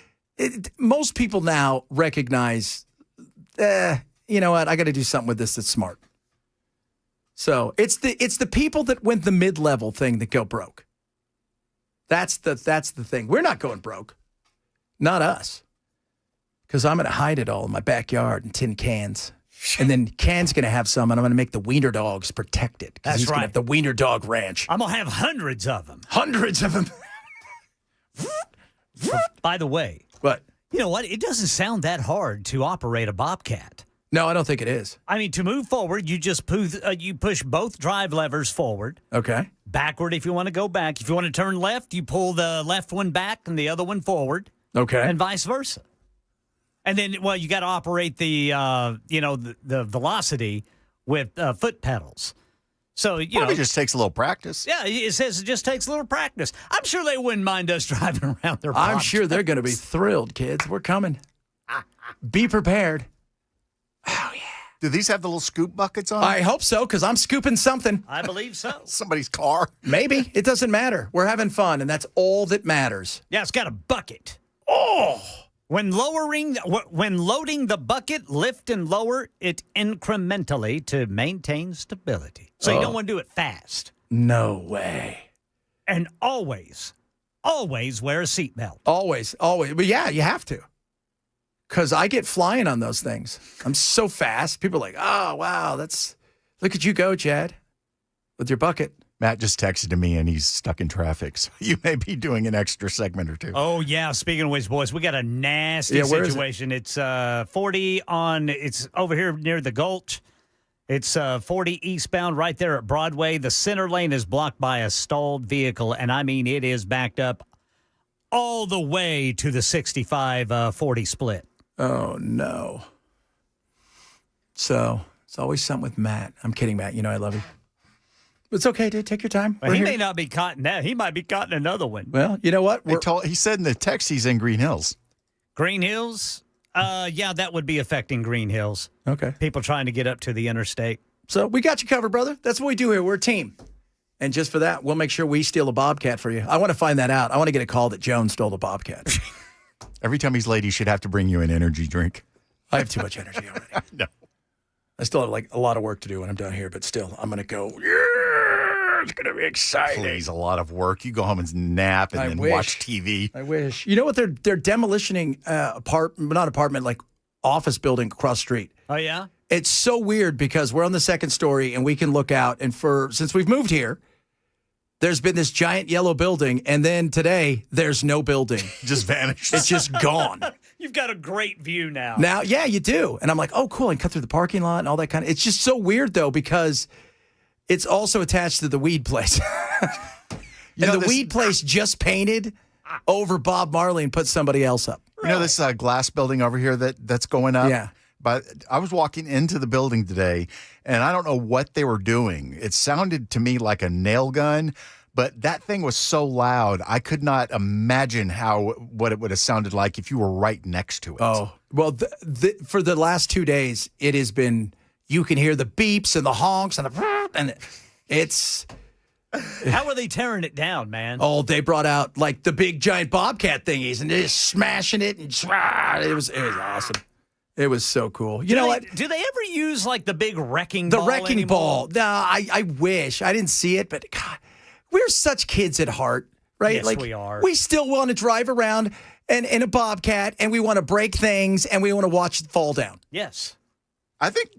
[SPEAKER 1] most people now recognize, you know what? I got to do something with this that's smart. So it's the people that went the mid-level thing that go broke. That's the thing. We're not going broke. Not us. Because I'm going to hide it all in my backyard in tin cans. And then Ken's going to have some, and I'm going to make the wiener dogs protect it.
[SPEAKER 2] That's
[SPEAKER 1] he's
[SPEAKER 2] right.
[SPEAKER 1] Gonna have the wiener dog ranch.
[SPEAKER 2] I'm going to have hundreds of them.
[SPEAKER 1] Hundreds of them.
[SPEAKER 2] By the way.
[SPEAKER 1] What?
[SPEAKER 2] You know what? It doesn't sound that hard to operate a Bobcat.
[SPEAKER 1] No, I don't think it is.
[SPEAKER 2] I mean, to move forward, you just push both drive levers forward.
[SPEAKER 1] Okay.
[SPEAKER 2] Backward if you want to go back. If you want to turn left, you pull the left one back and the other one forward.
[SPEAKER 1] Okay.
[SPEAKER 2] And vice versa. And then, well, you got to operate the velocity with foot pedals. So, you
[SPEAKER 3] Probably
[SPEAKER 2] know.
[SPEAKER 3] just takes a little practice.
[SPEAKER 2] Yeah, it says it just takes a little practice. I'm sure they wouldn't mind us driving around their
[SPEAKER 1] I'm
[SPEAKER 2] box.
[SPEAKER 1] sure they're going to be thrilled, kids. We're coming. Be prepared.
[SPEAKER 3] Do these have the little scoop buckets on?
[SPEAKER 1] I hope so, because I'm scooping something.
[SPEAKER 2] I believe so.
[SPEAKER 3] Somebody's car.
[SPEAKER 1] Maybe. It doesn't matter. We're having fun, and that's all that matters.
[SPEAKER 2] Yeah, it's got a bucket. Oh! When loading the bucket, lift and lower it incrementally to maintain stability. So you don't want to do it fast.
[SPEAKER 1] No way.
[SPEAKER 2] And always wear a seatbelt.
[SPEAKER 1] Always. But yeah, you have to. Because I get flying on those things. I'm so fast. People are like, oh, wow, look at you go, Chad, with your bucket.
[SPEAKER 3] Matt just texted me, and he's stuck in traffic. So you may be doing an extra segment or two.
[SPEAKER 2] Oh, yeah. Speaking of which, boys, we got a nasty situation. It's 40 it's over here near the Gulch. It's 40 eastbound right there at Broadway. The center lane is blocked by a stalled vehicle, and I mean, it is backed up all the way to the 65-40 split.
[SPEAKER 1] Oh, no. So it's always something with Matt. I'm kidding, Matt. You know I love you. It's okay, dude. Take your time.
[SPEAKER 2] Well, he may not be caught in that. He might be caught in another one.
[SPEAKER 1] Well, you know what?
[SPEAKER 3] He said in the text he's in Green Hills.
[SPEAKER 2] Green Hills? Yeah, that would be affecting Green Hills.
[SPEAKER 1] Okay.
[SPEAKER 2] People trying to get up to the interstate.
[SPEAKER 1] So we got you covered, brother. That's what we do here. We're a team. And just for that, we'll make sure we steal a Bobcat for you. I want to find that out. I want to get a call that Joan stole the Bobcat.
[SPEAKER 3] Every time he's late, he should have to bring you an energy drink.
[SPEAKER 1] I have too much energy already.
[SPEAKER 3] No.
[SPEAKER 1] I still have like a lot of work to do when I'm done here, but still, I'm going to go, yeah, it's going to be exciting.
[SPEAKER 3] Please, a lot of work. You go home and nap and then watch TV.
[SPEAKER 1] I wish. You know what? They're demolishing like office building across the street.
[SPEAKER 2] Oh, yeah?
[SPEAKER 1] It's so weird because we're on the second story and we can look out. And since we've moved here, there's been this giant yellow building. And then today, there's no building.
[SPEAKER 3] Just vanished.
[SPEAKER 1] It's just gone.
[SPEAKER 2] You've got a great view now.
[SPEAKER 1] Now, yeah, you do. And I'm like, oh, cool. I can cut through the parking lot and all that kind of. It's just so weird, though, because it's also attached to the weed place. And the weed place just painted over Bob Marley and put somebody else up.
[SPEAKER 3] You know this glass building over here that's going up?
[SPEAKER 1] Yeah.
[SPEAKER 3] But I was walking into the building today, and I don't know what they were doing. It sounded to me like a nail gun, but that thing was so loud, I could not imagine what it would have sounded like if you were right next to it.
[SPEAKER 1] Oh, well, for the last 2 days, it has been, you can hear the beeps and the honks and it's...
[SPEAKER 2] How are they tearing it down, man?
[SPEAKER 1] Oh, they brought out like the big giant Bobcat thingies and they're just smashing it and it was awesome. It was so cool. You know what?
[SPEAKER 2] Do they ever use like the big wrecking
[SPEAKER 1] ball?
[SPEAKER 2] ball?
[SPEAKER 1] The wrecking ball. No, I wish. I didn't see it, but God, we're such kids at heart, right?
[SPEAKER 2] Yes, we are.
[SPEAKER 1] We still want to drive around in a Bobcat and we want to break things and we want to watch it fall down.
[SPEAKER 2] Yes.
[SPEAKER 3] I think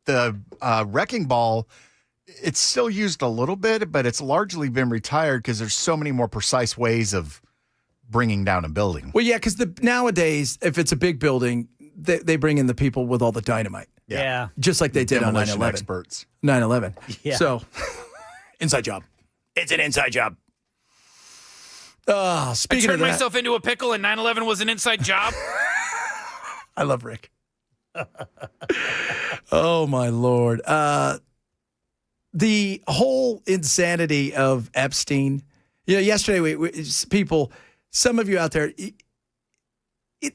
[SPEAKER 3] the wrecking ball, it's still used a little bit, but it's largely been retired because there's so many more precise ways of bringing down a building.
[SPEAKER 1] Well, yeah, because nowadays, if it's a big building, they bring in the people with all the dynamite.
[SPEAKER 2] Yeah.
[SPEAKER 1] Just like they did on 9/11.
[SPEAKER 3] Experts.
[SPEAKER 1] 9/11.
[SPEAKER 2] Yeah.
[SPEAKER 1] So, inside job. It's an inside job. Speaking
[SPEAKER 17] I turned
[SPEAKER 1] of that,
[SPEAKER 17] myself into a pickle and 9/11 was an inside job.
[SPEAKER 1] I love Rick. Oh, my Lord. The whole insanity of Epstein. You know, yesterday, some of you out there,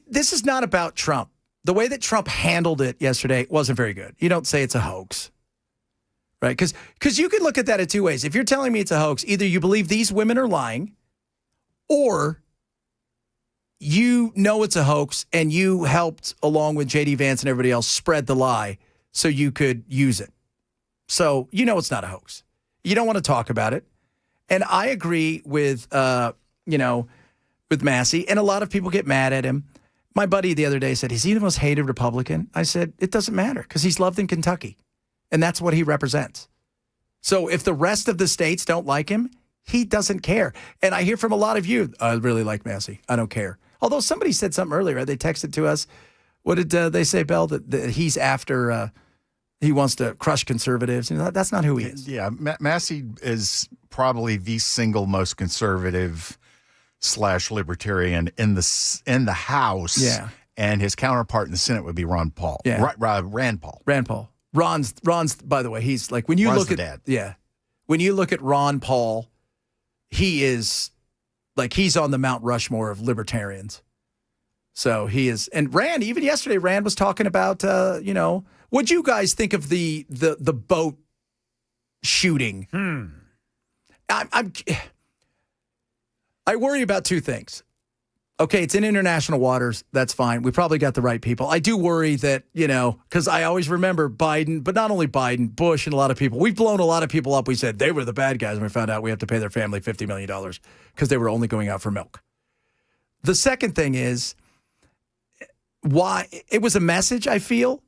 [SPEAKER 1] this is not about Trump. The way that Trump handled it yesterday wasn't very good. You don't say it's a hoax, right? Because you can look at that in two ways. If you're telling me it's a hoax, either you believe these women are lying or you know it's a hoax and you helped, along with J.D. Vance and everybody else, spread the lie so you could use it. So you know it's not a hoax. You don't want to talk about it. And I agree with, with Massey, and a lot of people get mad at him. My buddy the other day said, is he the most hated Republican? I said, it doesn't matter because he's loved in Kentucky, and that's what he represents. So if the rest of the states don't like him, he doesn't care. And I hear from a lot of you, I really like Massey. I don't care. Although somebody said something earlier. They texted to us. What did they say, Bell? That he's after, he wants to crush conservatives. You know, that's not who he is.
[SPEAKER 3] Yeah, Massey is probably the single most conservative / libertarian in the House.
[SPEAKER 1] Yeah.
[SPEAKER 3] And his counterpart in the Senate would be Ron Paul.
[SPEAKER 1] Yeah.
[SPEAKER 3] Rand Paul.
[SPEAKER 1] Rand Paul. Ron's. By the way, he's like when you
[SPEAKER 3] Ron's
[SPEAKER 1] look
[SPEAKER 3] the
[SPEAKER 1] at
[SPEAKER 3] dad.
[SPEAKER 1] when you look at Ron Paul, he is like he's on the Mount Rushmore of libertarians. So he is, and Rand. Even yesterday, Rand was talking about what'd you guys think of the boat shooting? I worry about two things. Okay, it's in international waters. That's fine. We probably got the right people. I do worry that, because I always remember Biden, but not only Biden, Bush, and a lot of people. We've blown a lot of people up. We said they were the bad guys, and we found out we have to pay their family $50 million because they were only going out for milk. The second thing is why it was a message, I feel.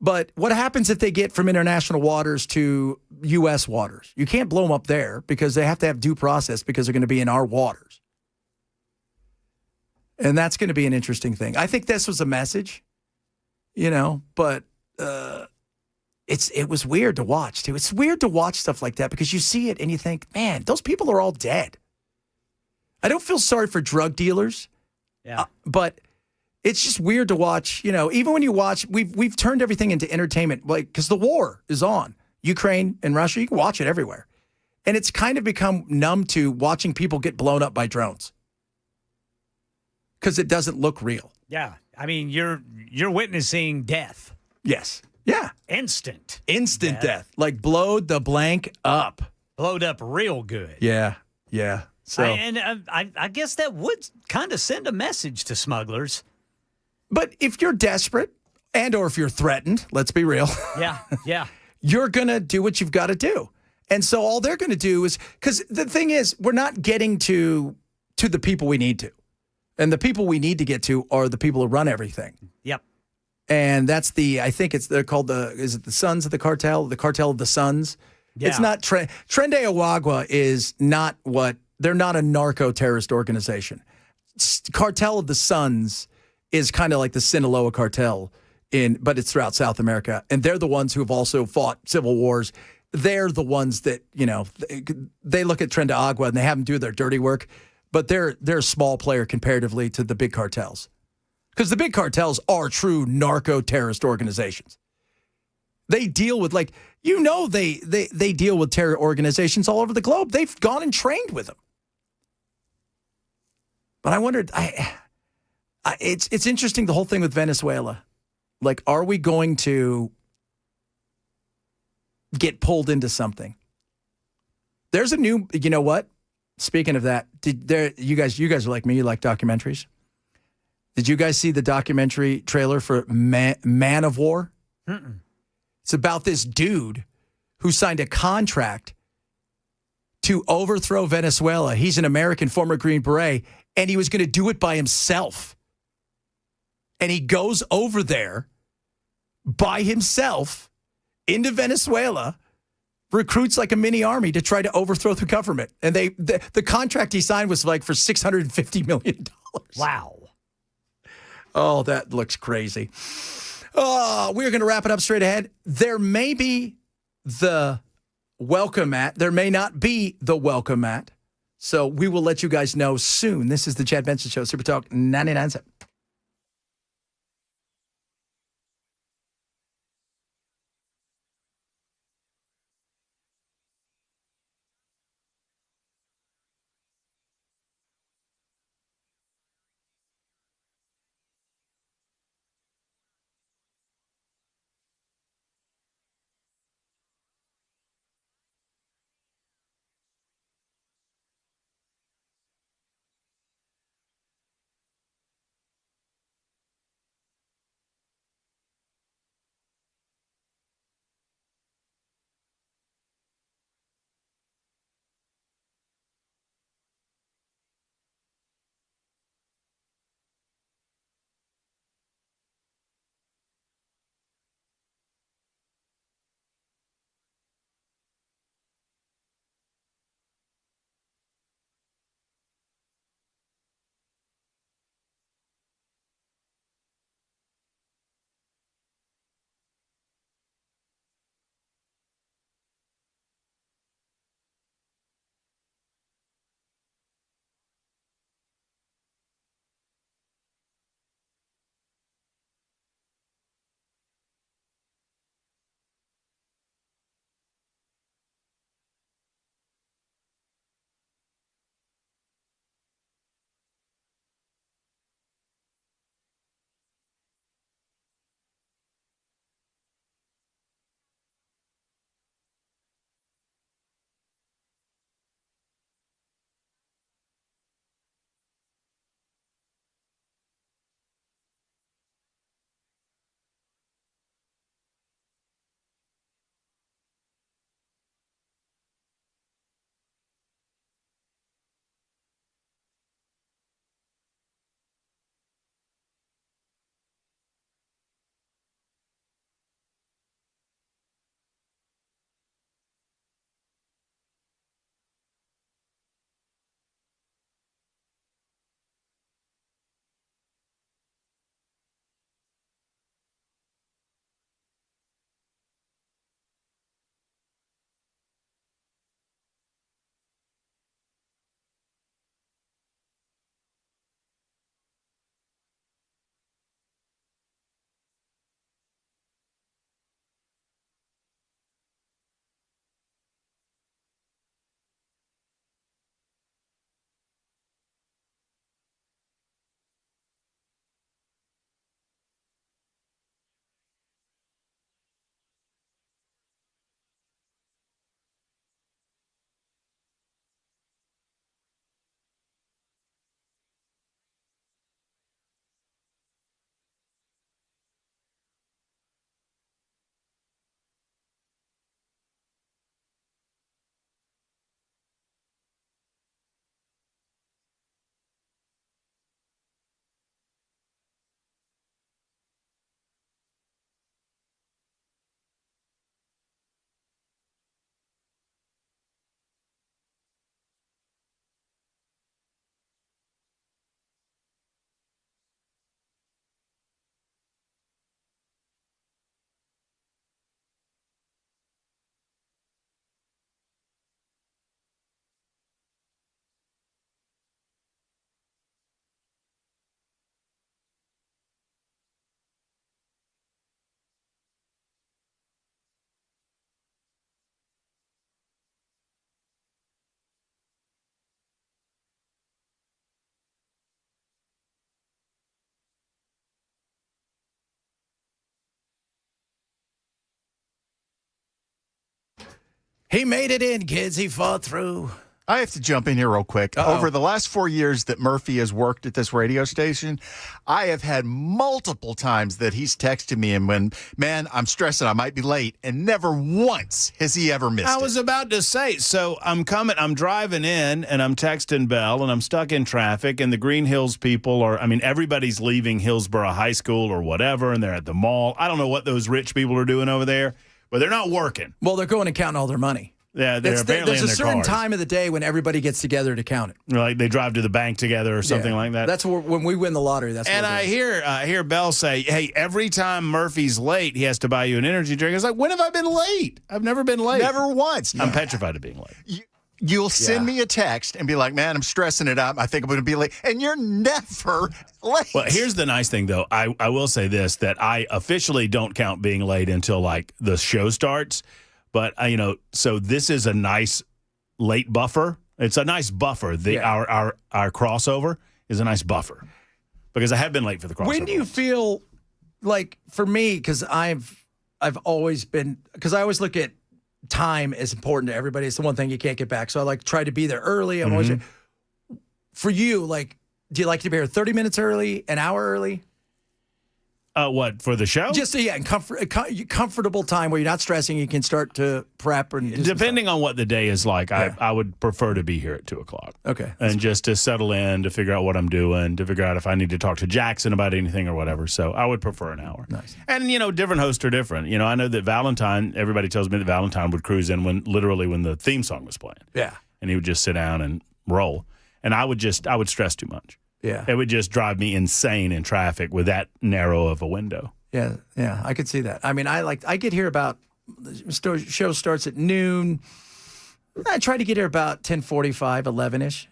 [SPEAKER 1] But what happens if they get from international waters to U.S. waters? You can't blow them up there because they have to have due process because they're going to be in our waters. And that's going to be an interesting thing. I think this was a message, but it was weird to watch, too. It's weird to watch stuff like that because you see it and you think, man, those people are all dead. I don't feel sorry for drug dealers, but it's just weird to watch. Even when you watch, we've turned everything into entertainment, like because the war is on. Ukraine and Russia, you can watch it everywhere. And it's kind of become numb to watching people get blown up by drones. Because it doesn't look real.
[SPEAKER 2] Yeah. I mean, you're witnessing death.
[SPEAKER 1] Yes. Yeah.
[SPEAKER 2] Instant
[SPEAKER 1] death. Like blowed the blank up.
[SPEAKER 2] Blowed up real good.
[SPEAKER 1] Yeah. Yeah. So
[SPEAKER 2] I guess that would kind of send a message to smugglers.
[SPEAKER 1] But if you're desperate and or if you're threatened, let's be real.
[SPEAKER 2] Yeah.
[SPEAKER 1] You're going to do what you've got to do. And so all they're going to do is, because the thing is, we're not getting to the people we need to. And the people we need to get to are the people who run everything.
[SPEAKER 2] Yep.
[SPEAKER 1] And that's they're called is it the Sons of the Cartel of the Sons?
[SPEAKER 2] Yeah.
[SPEAKER 1] It's not, Tren de Aragua is not they're not a narco-terrorist organization. Cartel of the Sons is kind of like the Sinaloa cartel, but it's throughout South America. And they're the ones who have also fought civil wars. They're the ones that, they look at Tren de Aragua and they have them do their dirty work. But they're a small player comparatively to the big cartels. Because the big cartels are true narco-terrorist organizations. They deal with, they deal with terror organizations all over the globe. They've gone and trained with them. But I wondered, it's interesting, the whole thing with Venezuela. Like, are we going to get pulled into something? There's a new, you know what? Speaking of that, you guys are like me, you like documentaries. Did you guys see the documentary trailer for Man of War?
[SPEAKER 2] Mm-mm.
[SPEAKER 1] It's about this dude who signed a contract to overthrow Venezuela. He's an American former Green Beret, and he was going to do it by himself. And he goes over there by himself into Venezuela, recruits like a mini army to try to overthrow the government. And the contract he signed was like for $650 million.
[SPEAKER 2] Wow.
[SPEAKER 1] Oh, that looks crazy. Oh, we're going to wrap it up straight ahead. There may be the welcome mat. There may not be the welcome mat. So we will let you guys know soon. This is the Chad Benson Show, Super Talk 99.7. He made it in, kids. He fought through.
[SPEAKER 3] I have to jump in here real quick.
[SPEAKER 1] Uh-oh.
[SPEAKER 3] Over the last 4 years that Murphy has worked at this radio station, I have had multiple times that he's texted me and when, man, I'm stressing, I might be late, and never once has he ever missed
[SPEAKER 18] I was about to say, so I'm driving in, and I'm texting Belle, and I'm stuck in traffic, and the Green Hills people everybody's leaving Hillsborough High School or whatever, and they're at the mall. I don't know what those rich people are doing over there, but they're not working.
[SPEAKER 1] Well, they're going and counting all their money.
[SPEAKER 18] Yeah, they're apparently
[SPEAKER 1] there's
[SPEAKER 18] in
[SPEAKER 1] a
[SPEAKER 18] their
[SPEAKER 1] certain
[SPEAKER 18] cars.
[SPEAKER 1] time of the day when everybody gets together to count it.
[SPEAKER 18] Like they drive to the bank together or something like that.
[SPEAKER 1] That's when we win the lottery. That's
[SPEAKER 18] and
[SPEAKER 1] what
[SPEAKER 18] I hear Belle say, "Hey, every time Murphy's late, he has to buy you an energy drink." It's like, when have I been late? I've never been late.
[SPEAKER 3] Never once.
[SPEAKER 18] I'm petrified of being late.
[SPEAKER 3] You'll send me a text and be like, man, I'm stressing it out. I think I'm going to be late. And you're never late.
[SPEAKER 18] Well, here's the nice thing, though. I will say this, that I officially don't count being late until, like, the show starts. But, so this is a nice late buffer. It's a nice buffer. Our crossover is a nice buffer. Because I have been late for the crossover.
[SPEAKER 1] When do you feel like, for me, because I've always been, because I always look at time as important to everybody. It's the one thing you can't get back. So I like try to be there early. I'm always, for you, like, do you like to be here 30 minutes early, an hour early?
[SPEAKER 18] What, for the show?
[SPEAKER 1] Just comfortable time where you're not stressing. You can start to prep. And
[SPEAKER 18] depending on what the day is like, I would prefer to be here at 2:00.
[SPEAKER 1] Okay.
[SPEAKER 18] And just to settle in, to figure out what I'm doing, to figure out if I need to talk to Jackson about anything or whatever. So I would prefer an hour.
[SPEAKER 1] Nice.
[SPEAKER 18] And, different hosts are different. I know that Valentine, everybody tells me that Valentine would cruise in when the theme song was playing.
[SPEAKER 1] Yeah.
[SPEAKER 18] And he would just sit down and roll. And I would stress too much.
[SPEAKER 1] Yeah.
[SPEAKER 18] It would just drive me insane in traffic with that narrow of a window.
[SPEAKER 1] Yeah, I could see that. I mean, I get here about, the show starts at noon. I try to get here about 10:45, 11-ish,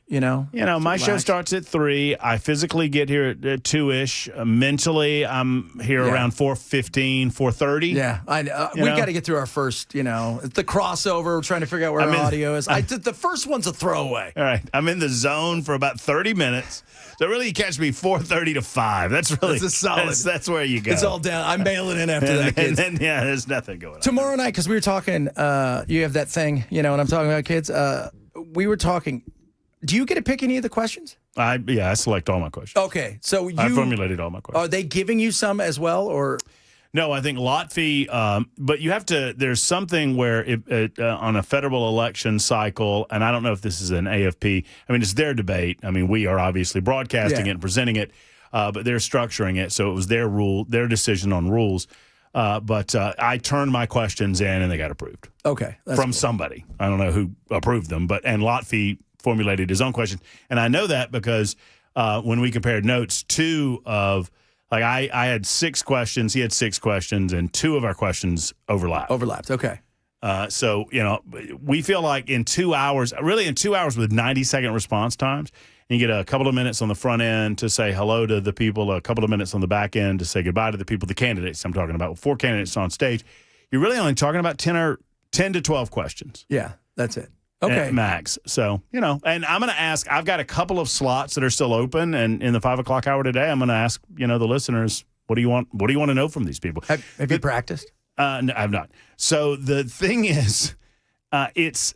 [SPEAKER 18] my show starts at 3. I physically get here at 2-ish. Mentally, I'm here around 4:15, 4:30.
[SPEAKER 1] Yeah, we got to get through our first, the crossover. We're trying to figure out where our audio is. The first one's a throwaway.
[SPEAKER 18] All right, I'm in the zone for about 30 minutes. So really, you catch me 4:30 to 5. That's a solid. That's where you go.
[SPEAKER 1] It's all down. I'm bailing in after that, kids.
[SPEAKER 18] And then, there's nothing going on.
[SPEAKER 1] Tomorrow night, because we were talking, you have that thing, what I'm talking about, kids. We were talking. Do you get to pick any of the questions?
[SPEAKER 18] I select all my questions.
[SPEAKER 1] Okay, so
[SPEAKER 18] I formulated all my questions.
[SPEAKER 1] Are they giving you some as well, or?
[SPEAKER 18] No, I think lot fee, but you have to, there's something where on a federal election cycle, and I don't know if this is an AFP, it's their debate. We are obviously broadcasting it and presenting it, but they're structuring it. So it was their decision on rules. But I turned my questions in and they got approved.
[SPEAKER 1] Okay.
[SPEAKER 18] From somebody. I don't know who approved them, and lot fee formulated his own question. And I know that because when we compared notes, I had 6 questions, he had 6 questions, and 2 of our questions overlapped.
[SPEAKER 1] Okay.
[SPEAKER 18] So, we feel like in 2 hours with 90-second response times, and you get a couple of minutes on the front end to say hello to the people, a couple of minutes on the back end to say goodbye to the people, the candidates I'm talking about, 4 candidates on stage. You're really only talking about 10 to 12 questions.
[SPEAKER 1] Yeah, that's it. Okay.
[SPEAKER 18] At max. So, and I'm going to ask, I've got a couple of slots that are still open, and in the 5 o'clock hour today, I'm going to ask, the listeners, what do you want to know from these people?
[SPEAKER 1] Have you practiced?
[SPEAKER 18] No, I've not. So the thing is, it's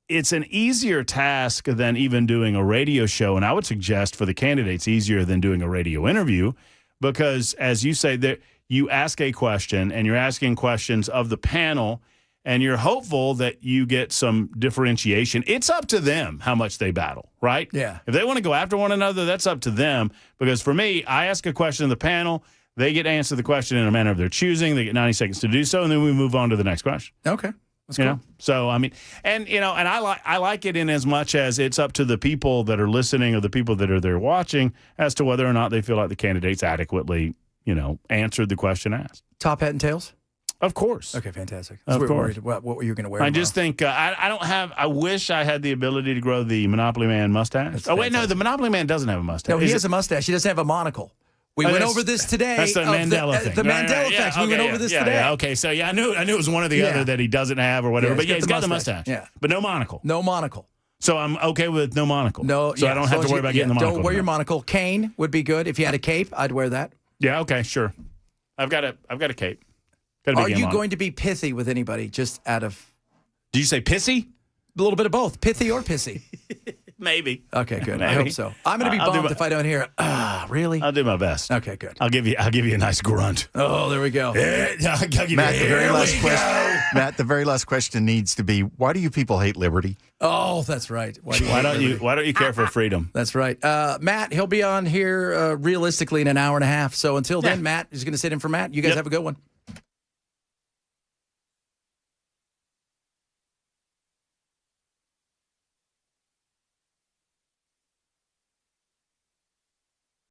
[SPEAKER 18] an easier task than even doing a radio show, and I would suggest for the candidates easier than doing a radio interview, because as you say, that you ask a question, and you're asking questions of the panel, and you're hopeful that you get some differentiation. It's up to them how much they battle, right?
[SPEAKER 1] Yeah.
[SPEAKER 18] If they want to go after one another, that's up to them. Because for me, I ask a question of the panel, they get to answer the question in a manner of their choosing. They get 90 seconds to do so, and then we move on to the next question.
[SPEAKER 1] Okay. That's cool.
[SPEAKER 18] So and I like it in as much as it's up to the people that are listening or the people that are there watching as to whether or not they feel like the candidates adequately, answered the question asked.
[SPEAKER 1] Top hat and tails?
[SPEAKER 18] Of course.
[SPEAKER 1] Okay, fantastic.
[SPEAKER 18] Of course.
[SPEAKER 1] Worried what were you going to wear
[SPEAKER 18] I
[SPEAKER 1] tomorrow?
[SPEAKER 18] just think I wish I had the ability to grow the Monopoly Man mustache. Wait, no, the Monopoly Man doesn't have a mustache.
[SPEAKER 1] No, he has a mustache. He doesn't have a monocle. We went over this today.
[SPEAKER 18] That's the Mandela thing.
[SPEAKER 1] The Mandela effect. We went over this today.
[SPEAKER 18] Yeah, okay, so I knew it was one or the other that he doesn't have or whatever.
[SPEAKER 1] Yeah,
[SPEAKER 18] but he's got the mustache.
[SPEAKER 1] Yeah.
[SPEAKER 18] But no monocle.
[SPEAKER 1] No monocle.
[SPEAKER 18] So I'm okay with no monocle.
[SPEAKER 1] No,
[SPEAKER 18] so I don't have to worry about getting the monocle.
[SPEAKER 1] Don't wear your monocle. Cane would be good. If you had a cape, I'd wear that.
[SPEAKER 18] Yeah, okay, sure. I've got a cape.
[SPEAKER 1] Are you going to be pithy with anybody just out of
[SPEAKER 18] Did you say pissy?
[SPEAKER 1] A little bit of both, pithy or pissy.
[SPEAKER 18] Maybe.
[SPEAKER 1] Okay, good.
[SPEAKER 18] Maybe.
[SPEAKER 1] I hope so. I'm going to be bummed if I don't hear it. Really?
[SPEAKER 18] I'll do my best.
[SPEAKER 1] Okay, good.
[SPEAKER 18] I'll give you a nice grunt.
[SPEAKER 1] Oh, there we go.
[SPEAKER 18] I'll give you
[SPEAKER 3] Matt, the very last question needs to be: why do you people hate liberty?
[SPEAKER 1] Oh, that's right.
[SPEAKER 18] Why don't you care for freedom?
[SPEAKER 1] That's right. Matt, he'll be on here realistically in an hour and a half. So until then, Matt is going to sit in for Matt. You guys have a good one.